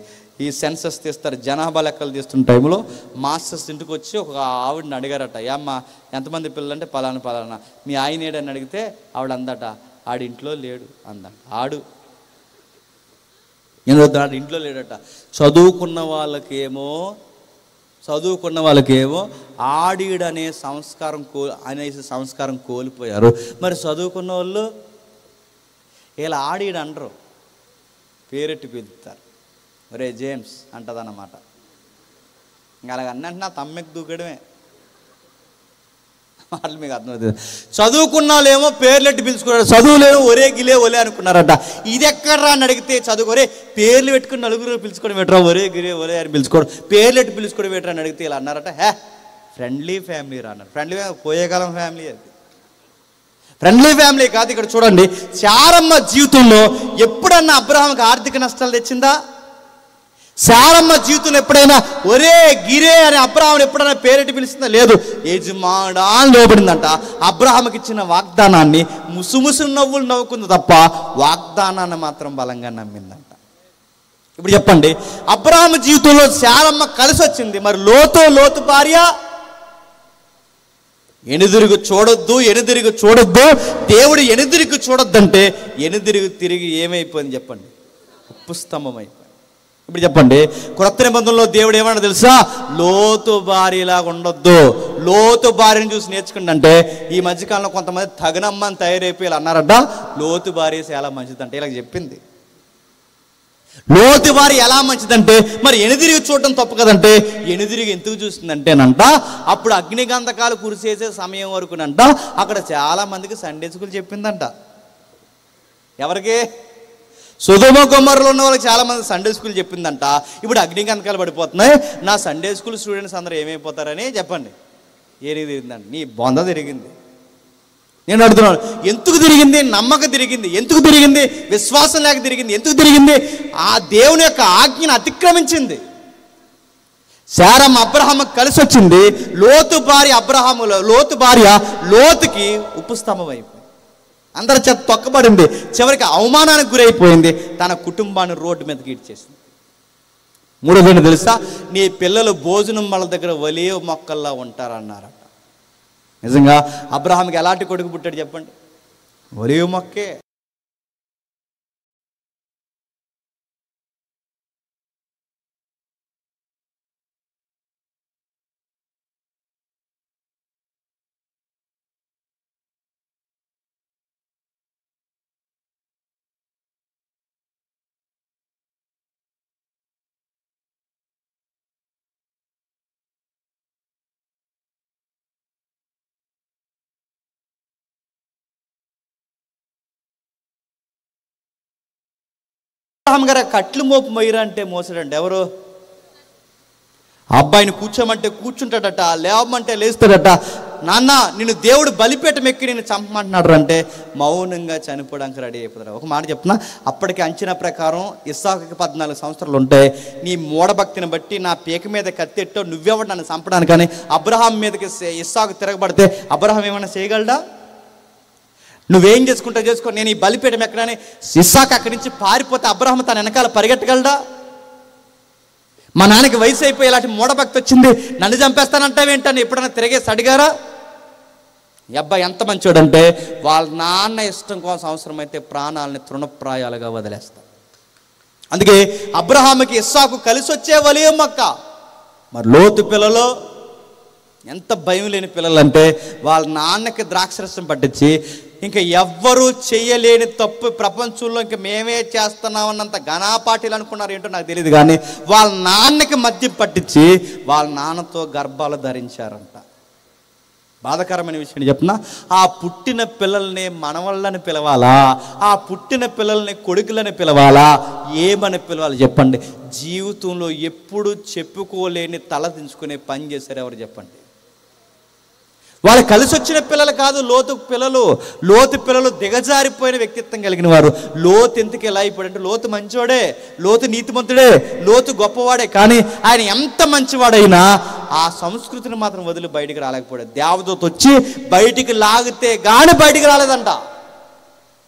ఈ సెన్సస్ తీస్తారు, జనాభా లెక్కలు తీస్తున్న టైంలో మాస్టర్స్ ఇంటికి వచ్చి ఒక ఆవిడని అడిగారట, ఏమ్మా ఎంతమంది పిల్లలంటే పలానా, మీ ఆయన ఏడని అడిగితే ఆవిడ అందట, ఆడింట్లో లేడు అందట. ఆడు ఇంట్లో లేడట. చదువుకున్న వాళ్ళకేమో ఆడిడనే సంస్కారం కోల్పోయారు. మరి చదువుకున్న వాళ్ళు ఇలా ఆడిడు అనరు, పేరెట్టి పిలుస్తారు. ఒరే జేమ్స్ అంటదన్నమాట. ఇంకా అలాగ అన్నంటే నా తమ్మెకి దూకడమే. వాళ్ళు మీకు అర్థమవుతుంది. చదువుకున్న వాళ్ళేమో పేర్లెట్టి పిలుచుకున్నారు, చదువులేమో ఒరే గిలే ఒలే అనుకున్నారట. ఇది ఎక్కడరా అని అడిగితే చదువు ఒరే పేర్లు పెట్టుకుని నలుగురు పిలుచుకోవడం పెట్టరా, ఒరే గిరే ఒలే అని పిలుచుకోవడం, పేర్లెట్టి పిలుచుకోవడం పెట్టరా అని అడిగితే ఇలా అన్నారట, ఫ్రెండ్లీ ఫ్యామిలీ రా అన్నారు. ఫ్రెండ్లీ పోయేకాలం ఫ్యామిలీ అది, ఫ్రెండ్లీ ఫ్యామిలీ కాదు. ఇక్కడ చూడండి, శారమ్మ జీవితంలో ఎప్పుడన్నా అబ్రహాంకి ఆర్థిక నష్టాలు తెచ్చిందా? శారమ్మ జీవితంలో ఎప్పుడైనా ఒరే గిరే అని అబ్రహాం ఎప్పుడైనా పేరెట్టి పిలిచిందా? లేదు. యజమానుడా అని లోబడిందంట. అబ్రహాంకి ఇచ్చిన వాగ్దానాన్ని ముసుముసు నవ్వులు నవ్వుకుంది తప్ప వాగ్దానాన్ని మాత్రం బలంగా నమ్మిందంట. ఇప్పుడు చెప్పండి, అబ్రహాం జీవితంలో శారమ్మ కలిసి వచ్చింది, మరి లోతు భార్య ఎనుదిరుగు చూడొద్దు. దేవుడు ఎనుదిరుగు చూడొద్దంటే ఎనుదిరుగు తిరిగి ఏమైపోయింది చెప్పండి, ఉప్పు స్తంభం అయిపోయింది. ఇప్పుడు చెప్పండి, క్రొత్త నిబంధనలో దేవుడు ఏమన్నా తెలుసా, లోతు భార్యలాగా ఉండొద్దు, లోతు భార్యను చూసి నేర్చుకుంటే. అంటే ఈ మధ్యకాలంలో కొంతమంది తగనమ్మని తయారైపోయి అన్నారట, లోతు భార్య చాలా మంచిదంటే. ఇలా చెప్పింది. లోతు భార్య ఎలా మంచిదంటే, మరి ఎనుదిరిగి చూడటం తప్పు కదంటే, ఎనుదిరిగి ఎందుకు చూస్తుందంటేనంట, అప్పుడు అగ్నిగంధకాలు కురిసేసే సమయం వరకునంట అక్కడ చాలా మందికి సండే స్కూల్ చెప్పిందంట. ఎవరికి? సొదొమ గొమొర్రాలో ఉన్న వాళ్ళకి చాలా మంది సండే స్కూల్ చెప్పిందంట. ఇప్పుడు అగ్నిగంధకాలు పడిపోతున్నాయి, నా సండే స్కూల్ స్టూడెంట్స్ అందరూ ఏమైపోతారని చెప్పండి. ఏది తిరిగిందండి? నీ బొంద తిరిగింది. నేను అడుగుతున్నాను, ఎందుకు తిరిగింది? నమ్మక తిరిగింది. ఎందుకు తిరిగింది? విశ్వాసం లేక తిరిగింది. ఎందుకు తిరిగింది? ఆ దేవుని యొక్క ఆజ్ఞను అతిక్రమించింది. శారమ్మ అబ్రహాముకి కలిసి వచ్చింది, లోతు భార్య లోతుకి ఉపస్తంభం అయిపోయింది. అందరి చేత తొక్కబడింది, చివరికి అవమానానికి గురైపోయింది, తన కుటుంబాన్ని రోడ్డు మీదకి ఈడ్చేసింది. మూడోది తెలుసా, నీ పిల్లలు భోజనం వాళ్ళ దగ్గర ఒలీవ మొక్కల్లా ఉంటారన్నారట. నిజంగా అబ్రహాంకి ఎలాంటి కొడుకు పుట్టాడు చెప్పండి? ఒలీవ మొక్కే. అబ్రహాం గారు కట్లు మోపు మొయ్యరా అంటే మోసాడండి. ఎవరు? అబ్బాయిని కూర్చోమంటే కూర్చుంటాడట, లేవమంటే లేస్తాడట. నాన్న నిన్ను దేవుడు బలిపీఠం ఎక్కి నేను చంపమంటున్నాడు అంటే మౌనంగా చనిపోవడానికి రెడీ అయిపోతాడు. ఒక మాట చెప్తున్నా, అప్పటికి అంచనా ప్రకారం ఇస్సాకుకి 14 సంవత్సరాలు ఉంటాయి. నీ మూఢభక్తిని బట్టి నా పీక మీద కత్తెట్టో నువ్వెవడు నన్ను చంపడానికి. కానీ అబ్రహాం మీదకి ఇస్సాకు తిరగబడితే అబ్రహాం ఏమైనా చేయగలడా? నువ్వేం చేసుకుంటా చేసుకో, నేను ఈ బలిపీఠం ఎక్కడని ఇస్సాకు అక్కడి నుంచి పారిపోతే అబ్రహాం తన వెనకాల పరిగెట్టగలడా? మా నాన్నకి వయసు అయిపోయి ఇలాంటి మూఢభక్తి వచ్చింది, నన్ను చంపేస్తానంటావేంటని ఎప్పుడైనా తిరిగేసి అడిగారా? ఈ అబ్బాయి ఎంత మంచోడంటే వాళ్ళ నాన్న ఇష్టం కోసం అవసరమైతే ప్రాణాలని తృణప్రాయాలుగా వదిలేస్తారు. అందుకే అబ్రహాముకి ఇస్సాకు కలిసి వచ్చే ఒలీవ మొక్క. మరి లోతు పిల్లలు ఎంత భయం లేని పిల్లలు అంటే వాళ్ళ నాన్నకి ద్రాక్షరసం పట్టించి ఇంకా ఎవ్వరూ చేయలేని తప్పు ప్రపంచంలో ఇంకా మేమే చేస్తున్నామన్నంత ఘనాపాటీలు అనుకున్నారు ఏంటో నాకు తెలియదు, కానీ వాళ్ళ నాన్నకి మద్యం పట్టించి వాళ్ళ నాన్నతో గర్భాలు ధరించారంట. బాధాకరమైన విషయం చెప్పిన, ఆ పుట్టిన పిల్లల్ని మనవళ్ళని పిలవాలా, ఆ పుట్టిన పిల్లల్ని కొడుకులని పిలవాలా, ఏమని పిలవాలి చెప్పండి? జీవితంలో ఎప్పుడు చెప్పుకోలేని తల దించుకునే పని చేశారు ఎవరు చెప్పండి? వాళ్ళు కలిసి వచ్చిన పిల్లలు కాదు, లోతు పిల్లలు దిగజారిపోయిన వ్యక్తిత్వం కలిగిన వారు. లోతు ఎందుకు ఎలా అయిపోయాడంటే, లోతు మంచివాడే, లోతు నీతిమంతుడే, లోతు గొప్పవాడే, కానీ ఆయన ఎంత మంచివాడైనా ఆ సంస్కృతిని మాత్రం వదిలి బయటికి రాలేకపోయాడు. దేవదూత వచ్చి బయటికి లాగితే గాని బయటికి రాలేదంట.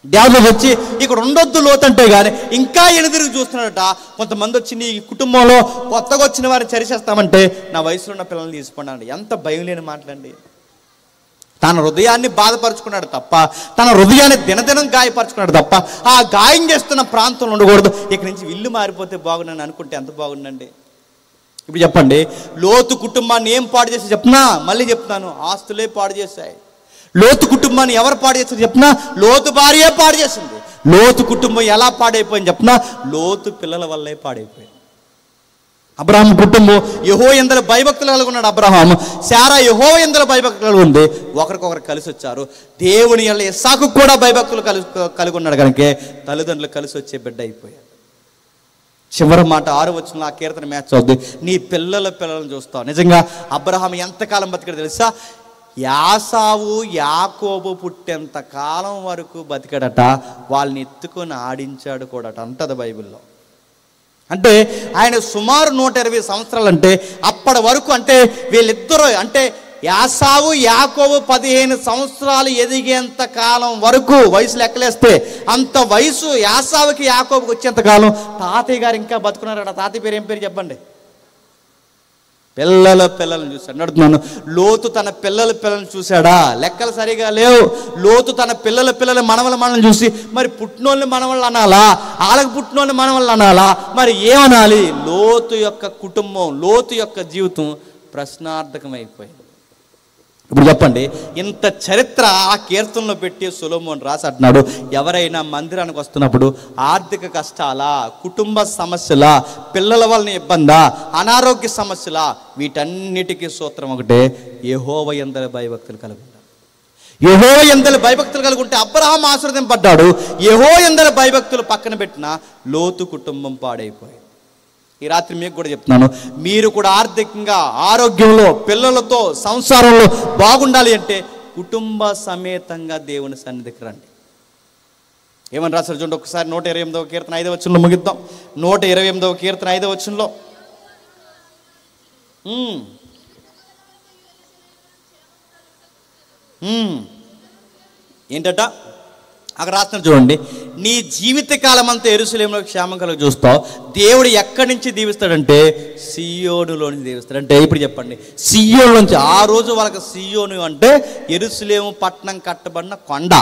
దేవదూత వచ్చి ఇక్కడ ఉండొద్దు లోతు అంటే కానీ ఇంకా ఎనుదిరిగి చూస్తున్నాడట. కొంతమంది వచ్చి నీ కుటుంబంలో కొత్తగా వచ్చిన వారిని చరిచేస్తామంటే నా వయసులో ఉన్న పిల్లల్ని తీసుకోండి. ఎంత భయం లేని మాటలండి. తన హృదయాన్ని బాధపరుచుకున్నాడు తప్ప, తన హృదయాన్ని దినదినం గాయపరుచుకున్నాడు తప్ప, ఆ గాయం చేస్తున్న ప్రాంతంలో ఉండకూడదు. ఇక్కడి నుంచి ఇల్లు మారిపోతే బాగుండని అనుకుంటే ఎంత బాగుండండి. ఇప్పుడు చెప్పండి, లోతు కుటుంబాన్ని ఏం పాడు చేసి చెప్పనా? మళ్ళీ చెప్తున్నాను, ఆస్తులే పాడు చేశాయి. లోతు కుటుంబాన్ని ఎవరు పాడు చేశారు చెప్పనా? లోతు భార్యే పాడు చేసింది. లోతు కుటుంబం ఎలా పాడైపోయింది చెప్పనా? లోతు పిల్లల వల్లే పాడైపోయింది. అబ్రహాము కుటుంబం యెహోవా యందు భయభక్తులు కలిగి ఉన్నాడు. అబ్రహాము, శారా యెహోవా యందు భయభక్తులు కలిగి ఉంది. ఒకరికొకరు కలిసి వచ్చారు. దేవుని యందు ఇస్సాకు కూడా భయభక్తులు కలిగి ఉన్నాడు కనుక తల్లిదండ్రులు కలిసి వచ్చే బిడ్డ అయిపోయాడు. చివరి మాట 6వ వచనంలో ఆ కీర్తన మ్యాచ్ అవుద్ది. నీ పిల్లలను చూస్తావు. నిజంగా అబ్రహాము ఎంతకాలం బతికాడు తెలుసా? యాసావు యాకోబు పుట్టేంత కాలం వరకు బతికాడట. వాళ్ళని ఎత్తుకొని ఆడించాడు కూడా అంటది బైబిల్లో. అంటే ఆయన సుమారు 120 సంవత్సరాలు, అంటే అప్పటి వరకు, అంటే వీళ్ళిద్దరూ, అంటే యాసావు యాకోబు 15 సంవత్సరాలు ఎదిగేంత కాలం వరకు వయసు లెక్కలేస్తే అంత వయసు యాసావుకి యాకోబుకి వచ్చేంత కాలం తాతయ్య గారు ఇంకా బతుకున్నారట. తాతయ్య పేరు ఏం పేరు చెప్పండి? పిల్లలను చూశాడు. అడుగుతున్నాను, లోతు తన పిల్లలను చూశాడా? లెక్కలు సరిగా లేవు. లోతు తన పిల్లల మనవలను చూసి మరి పుట్టినోళ్ళని మనవళ్ళు అనాలా, వాళ్ళకి పుట్టినోళ్ళని మనవళ్ళు అనాలా, మరి ఏమనాలి? లోతు యొక్క కుటుంబం, లోతు యొక్క జీవితం ప్రశ్నార్థకమైపోయింది. ఇప్పుడు చెప్పండి, ఇంత చరిత్ర ఆ కీర్తనలో పెట్టి సొలొమోను రాసి అంటున్నాడు, ఎవరైనా మందిరానికి వస్తున్నప్పుడు ఆర్థిక కష్టాలా, కుటుంబ సమస్యలా, పిల్లల వలన ఇబ్బందా, అనారోగ్య సమస్యలా, వీటన్నిటికీ సూత్రం ఒకటే, యెహోవా యందు భయభక్తులు కలిగి ఉండాలి. యెహోవా యందు భయభక్తులు కలిగి ఉంటే అబ్రహాము ఆశీర్వదింపబడ్డాడు. యెహోవా యందు భయభక్తులు పక్కన పెట్టిన లోతు కుటుంబం పాడైపోయింది. ఈ రాత్రి మీకు కూడా చెప్తున్నాను, మీరు కూడా ఆర్థికంగా, ఆరోగ్యంలో, పిల్లలతో, సంసారంలో బాగుండాలి అంటే కుటుంబ సమేతంగా దేవుని సన్నిధికి రండి. ఏమని రాశారు చూడండి ఒకసారి. 128వ కీర్తన 5వ వచనంలో ముగిద్దాం. 128వ కీర్తన 5వ వచనంలో ఏంటట అక్కడ రాస్తున్నారు చూడండి. నీ జీవితకాలం అంతా యెరూషలేములో క్షేమం కలుగు చూస్తావు. దేవుడు ఎక్కడి నుంచి దీవిస్తాడంటే సియోనులో నుంచి దీవిస్తాడు. అంటే ఇప్పుడు చెప్పండి, సియోను నుంచి, ఆ రోజు వాళ్ళకి సియోను అంటే యెరూషలేము పట్టణం కట్టబడిన కొండ.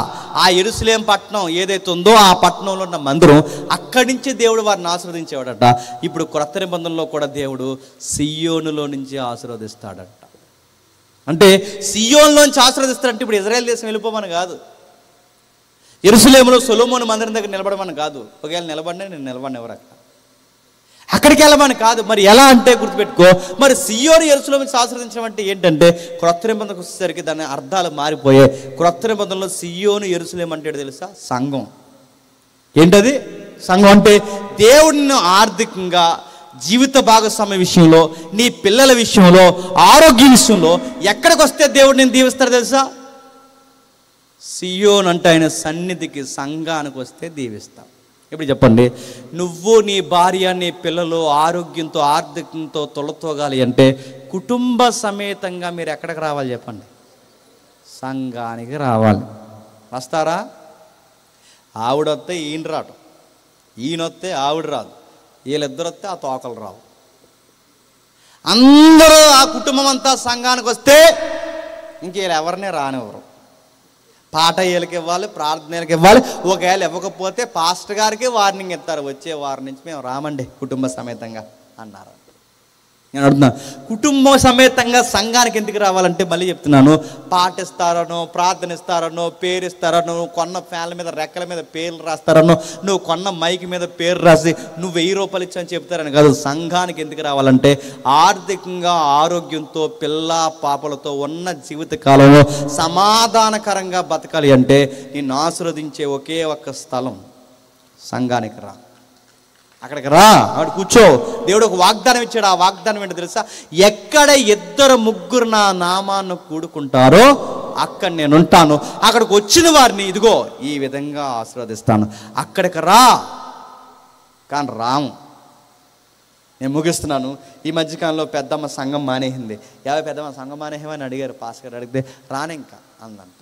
ఆ యెరూషలేము పట్టణం ఏదైతే ఉందో ఆ పట్టణంలో ఉన్న మందిరం, అక్కడి నుంచి దేవుడు వారిని ఆశీర్వదించేవాడట. ఇప్పుడు క్రొత్త నిబంధనలో కూడా దేవుడు సియోనులో నుంచి ఆశీర్వదిస్తాడట. అంటే సియోనులోంచి ఆశీర్వదిస్తాడంటే ఇప్పుడు ఇజ్రాయెల్ దేశం వెళ్ళిపోమని కాదు, యెరూషలేములో సొలొమోను మందిరం దగ్గర నిలబడమని కాదు. ఒకవేళ నిలబడినా నేను నిలబడిన ఎవరు అక్కడికి వెళ్ళమని కాదు. మరి ఎలా అంటే గుర్తుపెట్టుకో, మరి సియోను యెరూషలేము ఆశీర్వదించడం అంటే ఏంటంటే క్రొత్త నిబంధనకు వచ్చేసరికి దాని అర్థాలు మారిపోయాయి. క్రొత్త నిబంధనలో సియోను యెరూషలేము అంటే తెలుసా? సంఘం. ఏంటది? సంఘం అంటే దేవుడిని ఆర్థికంగా, జీవిత భాగస్వామ్య విషయంలో, నీ పిల్లల విషయంలో, ఆరోగ్య విషయంలో ఎక్కడికి వస్తే దేవుడు నేను దీవిస్తాడు తెలుసా? సియోన్ అంటే ఆయన సన్నిధికి, సంఘానికి వస్తే దీవిస్తాం. ఇప్పుడు చెప్పండి, నువ్వు, నీ భార్య, నీ పిల్లలు ఆరోగ్యంతో, ఆర్థికంతో తొలతోగాలి అంటే కుటుంబ సమేతంగా మీరు ఎక్కడికి రావాలి చెప్పండి? సంఘానికి రావాలి. వస్తారా? ఆవిడొస్తే ఈయన రావటం, ఈయనొస్తే ఆవిడ రాదు, వీళ్ళిద్దరు వస్తే ఆ తోకలు రావు. అందరూ ఆ కుటుంబం అంతా సంఘానికి వస్తే ఇంక వీళ్ళు ఎవరినే రానివ్వరు. పాట వీళ్ళకి ఇవ్వాలి, ప్రార్థనలకు ఇవ్వాలి. ఒకవేళ ఇవ్వకపోతే పాస్టర్ గారికి వార్నింగ్ ఇస్తారు, వచ్చే వారం నుంచి మేము రామండి కుటుంబ సమేతంగా అన్నారు. నేను అడుగుతున్నా, కుటుంబ సమేతంగా సంఘానికి ఎందుకు రావాలంటే మళ్ళీ చెప్తున్నాను, పాటిస్తారనో, ప్రార్థనిస్తారనో, పేరు ఇస్తారనో, నువ్వు కొన్న ఫ్యాన్ల మీద రెక్కల మీద పేర్లు రాస్తారనో, నువ్వు కొన్న మైక్ మీద పేరు రాసి నువ్వు 1000 రూపాయలు ఇచ్చని చెప్తారని కాదు. సంఘానికి ఎందుకు రావాలంటే ఆర్థికంగా ఆరోగ్యంతో పిల్ల పాపలతో ఉన్న జీవిత కాలంలో సమాధానకరంగా బతకాలి అంటే నిన్ను ఆశీర్వదించే ఒకే ఒక్క స్థలం సంఘానికి రా. అక్కడికి రా, అక్కడ కూర్చో. దేవుడు ఒక వాగ్దానం ఇచ్చాడు. ఆ వాగ్దానం ఏంటో తెలుసా? ఎక్కడ 2 3 నా నామాన్ని కూడుకుంటారో అక్కడ నేను ఉంటాను. అక్కడికి వచ్చిన వారిని ఇదిగో ఈ విధంగా ఆశీర్వదిస్తాను. అక్కడికి రా. కానీ రాము. నేను ముగిస్తున్నాను. ఈ మధ్యకాలంలో పెద్దమ్మ సంఘం మానేసింది. పెద్దమ్మ సంఘం మానేహమని అడిగారు పాస్ గారు. అడిగితే రానే ఇంకా అందంట.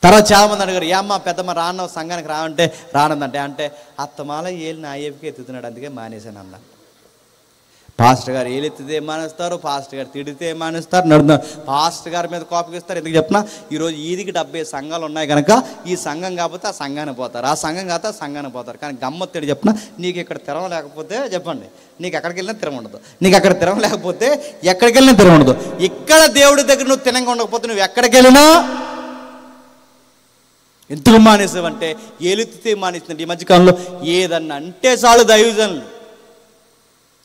తర్వాత చాలామంది అడిగారు, అమ్మ పెద్దమ్మ రాను సంఘానికి రావంటే రానందంటే, అంటే అత్తమాల ఏళ్ళు నా ఏపికి ఎత్తుతున్నాడు అందుకే మానేశాను అందంట. పాస్టర్ గారు ఏళ్ళు ఎత్తితే మానేస్తారు, పాస్టర్ గారు తిడితే మానేస్తారు, నడుతున్నారు. పాస్టర్ గారి మీద కోపగిస్తారు. ఎందుకు చెప్పినా, ఈరోజు ఈదికి 70 సంఘాలు ఉన్నాయి కనుక ఈ సంఘం కాకపోతే ఆ సంఘానికి పోతారు, ఆ సంఘం కాకపోతే ఆ సంఘానికి పోతారు. కానీ గమ్మత్తేడు చెప్పినా, నీకు ఇక్కడ తిరగ లేకపోతే చెప్పండి, నీకు ఎక్కడికి వెళ్ళినా తిరగ ఉండదు. నీకు అక్కడ తిరగ లేకపోతే ఎక్కడికి వెళ్ళినా తిరగ ఉండదు. ఇక్కడ దేవుడి దగ్గర నువ్వు తినంగా ఉండకపోతే నువ్వు ఎక్కడికి వెళ్ళినా ఎందుకు మానేసావంటే ఏలెత్తితే మానేసిందంటే. ఈ మధ్యకాలంలో ఏదన్నా అంటే చాలు దైవజనులు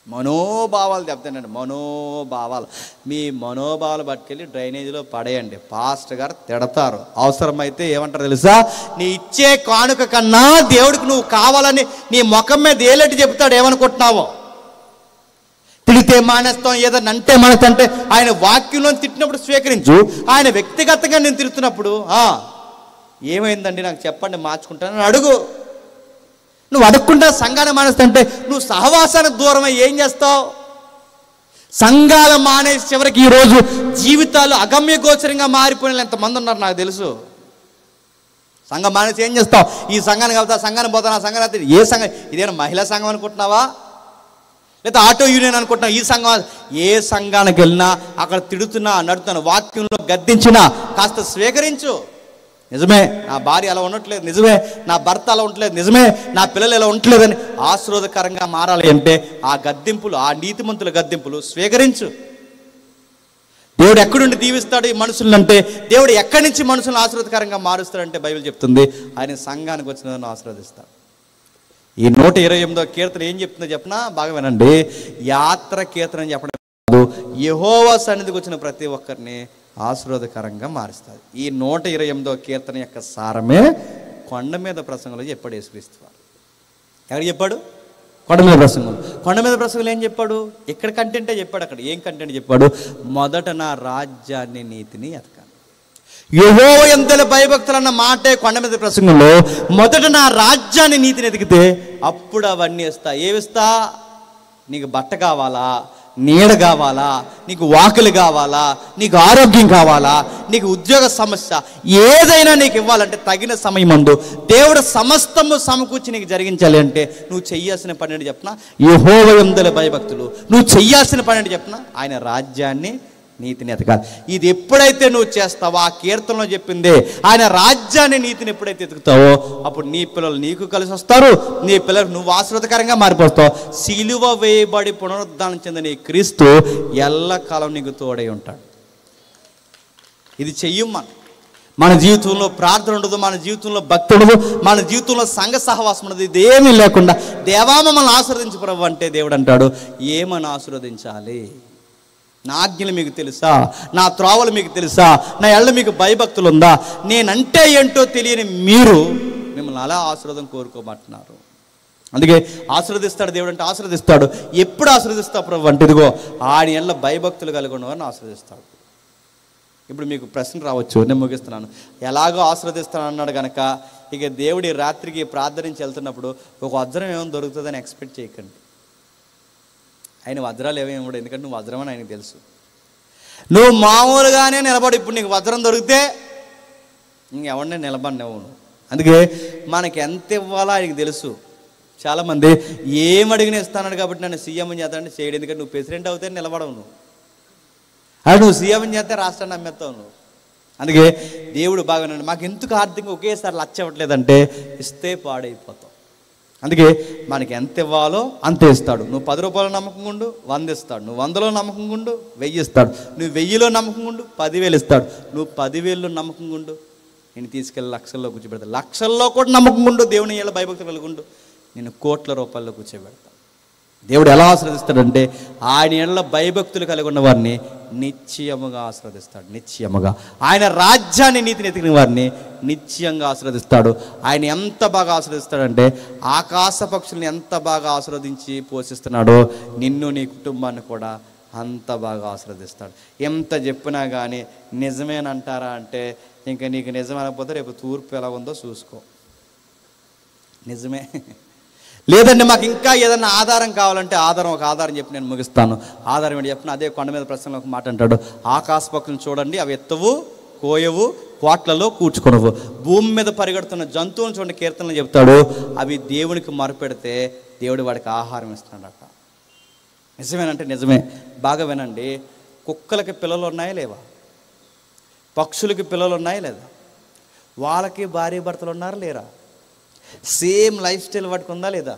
మనోభావాలు చెప్తానండి. మనోభావాలు, మీ మనోభావాలు పట్టుకెళ్ళి డ్రైనేజీలో పడేయండి. పాస్టర్ గారు తిడతారు. అవసరమైతే ఏమంటారు తెలుసా? నీ ఇచ్చే కానుక కన్నా దేవుడికి నువ్వు కావాలని నీ ముఖం మీద ఏలెట్టి చెప్తాడు. ఏమనుకుంటున్నావో? తిడితే మానేస్తాం, ఏదన్నా అంటే మానేస్తా. ఆయన వాక్యంలో తిట్టినప్పుడు స్వీకరించు. ఆయన వ్యక్తిగతంగా నేను తిడుతున్నప్పుడు ఏమైందండి నాకు చెప్పండి మార్చుకుంటానని అడుగు. నువ్వు అడుక్కుంటా సంఘాన్ని మానేస్తుంటే నువ్వు సహవాసానికి దూరమై ఏం చేస్తావు? సంఘాలు మానేసి చివరికి ఈరోజు జీవితాలు అగమ్య గోచరంగా మారిపోయిన ఎంతమంది ఉన్నారు నాకు తెలుసు. సంఘం మానేసి ఏం చేస్తావు? ఈ సంఘానికి వెళ్తా, సంఘానికి పోతాను, ఆ సంఘానికి. ఏ సంఘం? ఇదేనా మహిళా సంఘం అనుకుంటున్నావా? లేదా ఆటో యూనియన్ అనుకుంటున్నావు? ఈ సంఘం, ఏ సంఘానికి వెళ్ళినా అక్కడ తిడుతున్నా, నడుతున్నా, వాక్యంలో గద్దించినా కాస్త స్వీకరించు. నిజమే, నా భార్య అలా ఉండట్లేదు, నిజమే, నా భర్త అలా ఉండట్లేదు, నిజమే, నా పిల్లలు ఎలా ఉండట్లేదని ఆశీర్వాదకరంగా మారాలి అంటే ఆ గద్దింపులు, ఆ నీతిమంతుల గద్దింపులు స్వీకరించు. దేవుడు ఎక్కడుండి దీవిస్తాడు ఈ మనుషులను అంటే, దేవుడు ఎక్కడి నుంచి మనుషులను ఆశీర్వాదకరంగా మారుస్తాడంటే బైబిల్ చెప్తుంది ఆయన సంఘానికి వచ్చిన ఆశీర్వదిస్తాడు. ఈ 128వ కీర్తన ఏం చెప్తుందో చెప్పనా? బాగా వినండి. యాత్ర కీర్తన అని చెప్పడం కాదు, యెహోవా సన్నిధికి వచ్చిన ప్రతి ఒక్కరిని ఆశీర్వాదకరంగా మారుస్తుంది. ఈ 128వ కీర్తన యొక్క సారమే కొండ మీద ప్రసంగంలో చెప్పాడు యేసుక్రీస్తు వారు. ఎక్కడ చెప్పాడు? కొండ మీద ప్రసంగం. కొండ మీద ప్రసంగంలో ఏం చెప్పాడు? ఇక్కడ కంటెంటే చెప్పాడు. అక్కడ ఏం కంటెంట్ చెప్పాడు? మొదట నా రాజ్యాన్ని నీతిని ఎతకాలి. యెహోవా యందు భయభక్తులు అన్న మాటే కొండ మీద ప్రసంగంలో. మొదట నా రాజ్యాన్ని నీతిని ఎతికితే అప్పుడు అవన్నీ ఇస్తా. ఏవిస్తా? నీకు బట్ట కావాలా, నీడ కావాలా, నీకు వాకులు కావాలా, నీకు ఆరోగ్యం కావాలా, నీకు ఉద్యోగ సమస్య ఏదైనా నీకు ఇవ్వాలంటే తగిన సమయం అందు దేవుడు సమస్తము సమకూర్చి నీకు జరిగించాలి అంటే నువ్వు చెయ్యాల్సిన పని ఏంటి చెప్పనా? యెహోవా యందు భయభక్తులు. నువ్వు చెయ్యాల్సిన పని ఏంటి చెప్పనా? ఆయన రాజ్యాన్ని నీతిని ఎతకాలి. ఇది ఎప్పుడైతే నువ్వు చేస్తావో, ఆ కీర్తనలో చెప్పిందే ఆయన రాజ్యాన్ని నీతిని ఎప్పుడైతే ఎతుకుతావో అప్పుడు నీ పిల్లలు నీకు కలిసి వస్తారు, నీ పిల్లలకు నువ్వు ఆశీర్వాదకరంగా మారిపోతావు. సిలువ వేయబడి పునరుద్ధానం చెందిన ఈ క్రీస్తు ఎల్లకాలం నీకు తోడై ఉంటాడు. ఇది చెయ్యమ్మా. మన జీవితంలో ప్రార్థన ఉండదు, మన జీవితంలో భక్తి ఉండదు, మన జీవితంలో సంఘ సహవాసం ఉండదు. ఇది ఏమీ లేకుండా దేవా మమ్మల్ని ఆశీర్వదించు ప్రభు అంటే దేవుడు అంటాడు, ఏమని ఆశీర్వదించాలి? నా ఆజ్ఞలు మీకు తెలుసా? నా త్రోవలు మీకు తెలుసా? నా ఎళ్ళ మీకు భయభక్తులు ఉందా? నేనంటే ఏంటో తెలియని మీరు మిమ్మల్ని అలా ఆశీర్వాదం కోరుకోమంటున్నారు. అందుకే ఆశీర్వదిస్తాడు దేవుడు అంటే ఆశీర్వదిస్తాడు. ఎప్పుడు ఆశీర్వదిస్తావు ప్రభు అంటే ఇదిగో ఆయన ఎళ్ళ భయభక్తులు కలిగి ఉన్నవారిని ఆశీర్వదిస్తాడు. ఇప్పుడు మీకు ప్రశ్న రావచ్చు, నేను ముగిస్తున్నాను. ఎలాగో ఆశీర్వదిస్తాను అన్నాడు కనుక ఇక దేవుడి రాత్రికి ప్రార్థనించి వెళ్తున్నప్పుడు ఒక వజ్రం ఏమైనా దొరుకుతుందని ఎక్స్పెక్ట్ చేయకండి. ఆయన వజ్రాలు ఏమేమి కూడా, ఎందుకంటే నువ్వు వజ్రం అని ఆయనకు తెలుసు. నువ్వు మామూలుగానే నిలబడు. ఇప్పుడు నీకు వజ్రం దొరికితే ఇంకెవరినే నిలబడినవు నువ్వు. అందుకే మనకి ఎంత ఇవ్వాలో ఆయనకు తెలుసు. చాలామంది ఏం అడిగిన ఇస్తాను కాబట్టి నన్ను సీఎం చేస్తానంటే చేయడు. ఎందుకంటే నువ్వు ప్రెసిడెంట్ అవుతే నిలబడవు నువ్వు. అది నువ్వు సీఎం చేస్తే రాష్ట్రాన్ని అమ్మేస్తావు నువ్వు. అందుకే దేవుడు బాగా మాకు ఎందుకు ఆర్థికంగా ఒకేసారి లచ్చ ఇవ్వట్లేదంటే ఇస్తే పాడైపోతావు. అందుకే మనకి ఎంత ఇవ్వాలో అంతే ఇస్తాడు. నువ్వు 10 రూపాయలు నమ్మకంగా ఉండు, 100 ఇస్తాడు. నువ్వు 100లో నమ్మకంగా ఉండు, 1000 ఇస్తాడు. నువ్వు 1000లో నమ్మకంగా ఉండు, 10,000 ఇస్తాడు. నువ్వు 10,000లో నమ్మకంగా ఉండు, నేను తీసుకెళ్ళి లక్షల్లో కూర్చోబెడతాను. లక్షల్లో కూడా నమ్మకంగా ఉండు, దేవుని ఏళ్ళ భయభక్తులు కలిగి ఉండు, నేను కోట్ల రూపాయల్లో కూర్చోబెడతాను. దేవుడు ఎలా ఆశీర్వదిస్తాడంటే ఆయన ఏళ్ళ భయభక్తులు కలిగి ఉన్న వారిని నిశ్చయముగా ఆశీర్వదిస్తాడు. నిశ్చయముగా ఆయన రాజ్యాన్ని నీతిని ఎతికిన వారిని నిశ్చయంగా ఆశీర్వదిస్తాడు. ఆయన ఎంత బాగా ఆశీర్వదిస్తాడంటే ఆకాశ పక్షుల్ని ఎంత బాగా ఆశీర్వదించి పోషిస్తున్నాడో నిన్ను నీ కుటుంబాన్ని కూడా అంత బాగా ఆశీర్వదిస్తాడు. ఎంత చెప్పినా కానీ నిజమేనంటారా అంటే ఇంకా నీకు నిజమైనకపోతే రేపు తూర్పు ఎలా ఉందో చూసుకో. నిజమే. లేదండి మాకు ఇంకా ఏదైనా ఆధారం కావాలంటే ఒక ఆధారం చెప్పి నేను ముగిస్తాను. ఆధారం ఏంటి చెప్పిన అదే కొండ మీద ప్రశ్నలో ఒక మాట అంటాడు, ఆకాశ పక్షులను చూడండి, అవి ఎత్తవు, కోయవు, కోట్లలో కూర్చుకొనవు. భూమి మీద పరిగెడుతున్న జంతువులను చూడండి, కీర్తనలు చెప్తాడు, అవి దేవునికి మొరపెడితే దేవుడు వాడికి ఆహారం ఇస్తున్నాడట. నిజమేనంటే నిజమే. బాగా వినండి, కుక్కలకి పిల్లలు ఉన్నాయా లేవా? పక్షులకి పిల్లలు ఉన్నాయా లేదా? వాళ్ళకి భార్య భర్తలు ఉన్నారా లేరా? సేమ్ లైఫ్ స్టైల్ వాటికి ఉందా లేదా?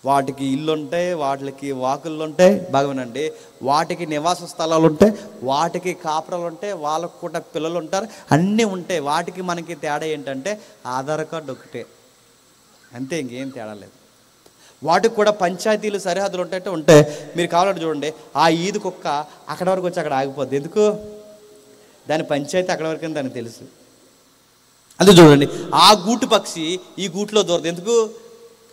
వాటికి ఇల్లు ఉంటాయి, వాటికి వాకుళ్ళు ఉంటాయి. బాగా వినండి, వాటికి నివాస స్థలాలు ఉంటాయి, వాటికి కాపురాలు ఉంటాయి, వాళ్ళకు కూడా పిల్లలు ఉంటారు, అన్నీ ఉంటాయి. వాటికి మనకి తేడా ఏంటంటే ఆధార్ కార్డు ఒకటే, అంతే, ఇంకేం తేడా లేదు. వాటికి కూడా పంచాయతీలు సరిహద్దులు ఉంటాయి. మీరు కావాలంటే చూడండి, ఆ ఈదు కుక్క అక్కడ వరకు వచ్చి అక్కడ ఆగిపోద్ది. ఎందుకు? దాని పంచాయతీ అక్కడ వరకు దానికి తెలుసు. అందుకే చూడండి, ఆ గూటు పక్షి ఈ గూట్లో దూరదు. ఎందుకు?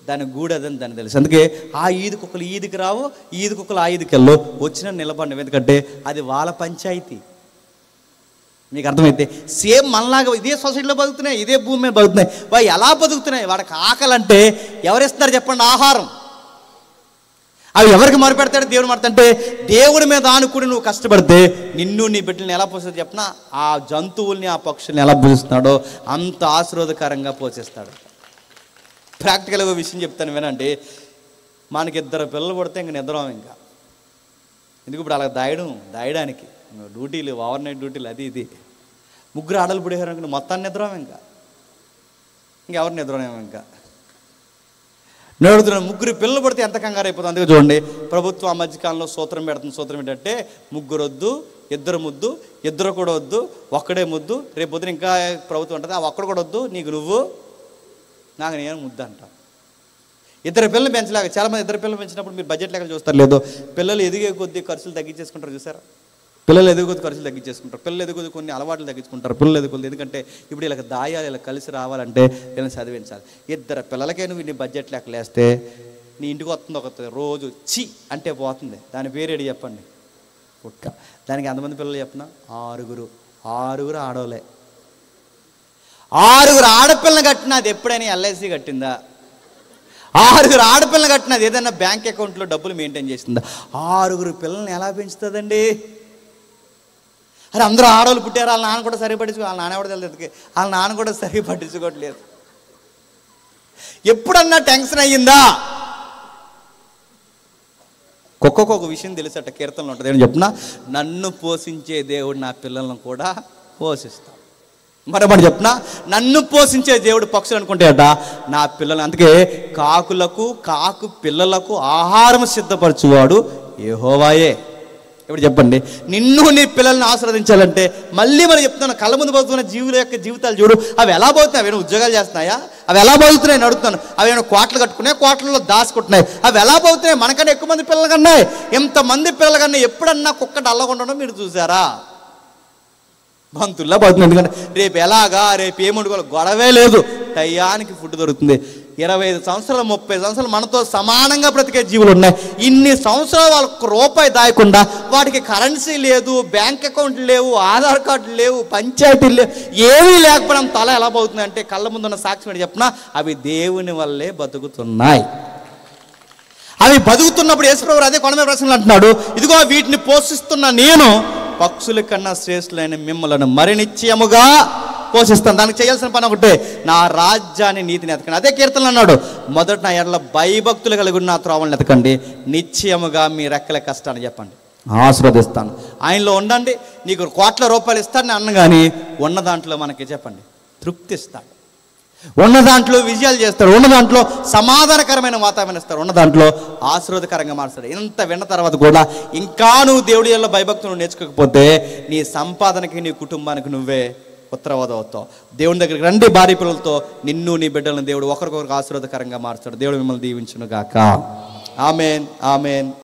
దాని గూడు అదని దానికి తెలుసు. అందుకే ఆ ఈది కుక్కలు ఈదికి రావు, ఈది కుక్కలు ఆ ఈదికి వెళ్ళు, వచ్చిన నిలబడినవి. ఎందుకంటే అది వాళ్ళ పంచాయతీ. మీకు అర్థమైతే సేమ్ మనలాగా ఇదే సొసైటీలో బతుకుతున్నాయి, ఇదే భూమి మీద బతుకుతున్నాయి. వాడు ఎలా బతుకుతున్నాయి? వాడికి ఆకలంటే ఎవరిస్తారు చెప్పండి? ఆహారం. అవి ఎవరికి మొరపెడతాడు? దేవుడు మొరతంటే దేవుడి మీద ఆనుకుని నువ్వు కష్టపడితే నిన్ను నీ బిడ్డల్ని ఎలా పోషిస్తాడు చెప్పినా, ఆ జంతువుల్ని ఆ పక్షుల్ని ఎలా పోషిస్తున్నాడో అంత ఆశీర్వాదకరంగా పోషిస్తాడు. ప్రాక్టికల్గా విషయం చెప్తాను వినండి. మనకి 2 పిల్లలు పడితే ఇంక నిద్రం. ఇంకా ఎందుకు ఇప్పుడు అలా దాయడానికి డ్యూటీలు, ఓవర్ నైట్ డ్యూటీలు, అది ఇది. 3 ఆడలు పుడేశారు అనుకుంటే మొత్తాన్ని నిద్రం. ఇంకెవరు నిద్రనేమో. ఇంకా నేడుతున్నాను, 3 పిల్లలు పడితే ఎంత కంగారు అయిపోతుంది. అందుకే చూడండి, ప్రభుత్వం ఆ మధ్యకాలంలో సూత్రం పెడుతుంది. సూత్రం ఏంటంటే 3 వద్దు, 2 ముద్దు, 2 కూడా వద్దు, 1 ముద్దు. రేపు పొద్దున ఇంకా ప్రభుత్వం ఉంటుంది, ఆ 1 కూడా వద్దు, నీకు నువ్వు, నాకు నేను ముద్దు అంట. 2 పిల్లలు పెంచలేక చాలామంది 2 పిల్లలు పెంచినప్పుడు మీరు బడ్జెట్ లెక్కలు చూస్తారు లేదో, పిల్లలు ఎదిగే కొద్దీ ఖర్చులు తగ్గించేసుకుంటారు. చూసారా? పిల్లలు ఎదుగుకొద్ది ఖర్చులు తగ్గించేసుకుంటారు, పిల్లలు ఎదుగుకొద్ది కొన్ని అలవాట్లు తగ్గించుకుంటారు, పిల్లలు ఎదుగుకొద్ది. ఎందుకంటే ఇప్పుడు వీళ్ళకి దాయాలి, ఇలా కలిసి రావాలంటే వీళ్ళని చదివించాలి. 2 పిల్లలకే నువ్వు నీ బడ్జెట్ లెక్కలు వేస్తే నీ ఇంటికి వస్తుంది ఒక రోజు చి అంటే పోతుంది. దాని పేరేడు చెప్పండి? కుక్క. దానికి ఎంతమంది పిల్లలు చెప్పినా? 6 ఆడోలే. 6 ఆడపిల్లని కట్టినా అది ఎప్పుడైనా ఎల్ఐసి కట్టిందా? 6 ఆడపిల్లని కట్టినది ఏదైనా బ్యాంక్ అకౌంట్లో డబ్బులు మెయింటైన్ చేసిందా? 6 పిల్లల్ని ఎలా పెంచుతుందండి? అరే అందరూ ఆడవాళ్ళు పుట్టారు, వాళ్ళ నాన్న కూడా సరిగ్గా పట్టించుకో, వాళ్ళ నాన్న ఎవడో తెలియదు, వాళ్ళ నాన్న కూడా సరిగ్గా పట్టించుకోవట్లేదు. ఎప్పుడన్నా టెన్షన్ అయ్యిందా? కుక్కకు ఒక విషయం తెలిసట, కీర్తనలు ఉంటుంది. ఏమని చెప్పినా, నన్ను పోషించే దేవుడు నా పిల్లలను కూడా పోషిస్తాడు. మరొకటి చెప్పినా, నన్ను పోషించే దేవుడు పక్షులు అనుకుంటాయట నా పిల్లలు. అందుకే కాకు పిల్లలకు ఆహారం సిద్ధపరచువాడు యెహోవాయే. ఇప్పుడు చెప్పండి, నిన్ను నీ పిల్లల్ని ఆశీర్వదించాలంటే మళ్ళీ మనం చెప్తున్నాను, కళ్ళ ముందు బతుకుతున్న జీవుల యొక్క జీవితాలు చూడు. అవి ఎలా బతుకుతున్నాయి? అవి ఉద్యోగాలు చేస్తున్నాయా? అవి ఎలా బతుకుతున్నాయి అడుగుతున్నాను. అవి ఏమైనా కోట్లు కట్టుకున్నాయి, కోట్లలో దాచుకుంటున్నాయి. అవి ఎలా బతుకుతున్నాయి? మనకన్నా ఎక్కువ మంది పిల్లలు కన్నాయి. ఎంతమంది పిల్లలు కన్నా ఎప్పుడన్నా కుక్క డల్లకుండా మీరు చూసారా? బంతుల్లా బతుకుతుంది. ఎందుకంటే రేపు ఎలాగా, రేపు ఏముండుకోవాలి, గొడవే లేదు, టయానికి ఫుడ్ దొరుకుతుంది. 25 సంవత్సరాలు 30 సంవత్సరాలు మనతో సమానంగా బ్రతికే జీవులు ఉన్నాయి. ఇన్ని సంవత్సరాలు వాళ్ళకు రూపాయి దాయకుండా, వాటికి కరెన్సీ లేదు, బ్యాంక్ అకౌంట్లు లేవు, ఆధార్ కార్డులు లేవు, పంచాయతీలు లేవు, ఏమీ లేకపోవడం తల ఎలా బతుకుతుంది అంటే కళ్ళ ముందున్న సాక్ష్యం ఏంటి చెప్పినా, అవి దేవుని వల్లే బతుకుతున్నాయి. అవి బతుకుతున్నప్పుడు యేసుప్రభువు అదే కొండ మీద ప్రసంగంలో అంటున్నాడు, ఇదిగో వీటిని పోషిస్తున్న నేను పక్షుల కన్నా శ్రేష్ఠులైన మిమ్మలను మరి నిశ్చయముగా పోషిస్తాను. దానికి చేయాల్సిన పని ఒకటే, నా రాజ్యాన్ని నీతిని ఎతకండి. అదే కీర్తనలు అన్నాడు, మొదట నా ఎడల భయభక్తులు కలిగి ఉన్న త్రోవలను ఎతకండి, నిశ్చయముగా మీ రెక్కల కష్టాన్ని చెప్పండి, ఆశీర్వదిస్తాను. ఆయనలో ఉండండి, నీకు కోట్ల రూపాయలు ఇస్తాడని అన్న కానీ ఉన్న దాంట్లో మనకి చెప్పండి తృప్తి ఇస్తాడు. ఉన్న దాంట్లో విజయాలు చేస్తాడు, ఉన్న దాంట్లో సమాధానకరమైన వాతావరణం ఇస్తాడు, ఉన్న దాంట్లో ఆశీర్వాదకరంగా మారుస్తాడు. ఇంత విన్న తర్వాత కూడా ఇంకా నువ్వు దేవుడి వల్ల భయభక్తులు నేర్చుకోకపోతే నీ సంపాదనకి, నీ కుటుంబానికి నువ్వే ఉత్తరవాదం అవుతావు. దేవుని దగ్గరికి రండి భార్య పిల్లలతో, నిన్ను నీ బిడ్డలను దేవుడు ఒకరికొకరికి ఆశీర్వాదకరంగా మారుస్తాడు. దేవుడు మిమ్మల్ని దీవించును గాక. Amen, amen.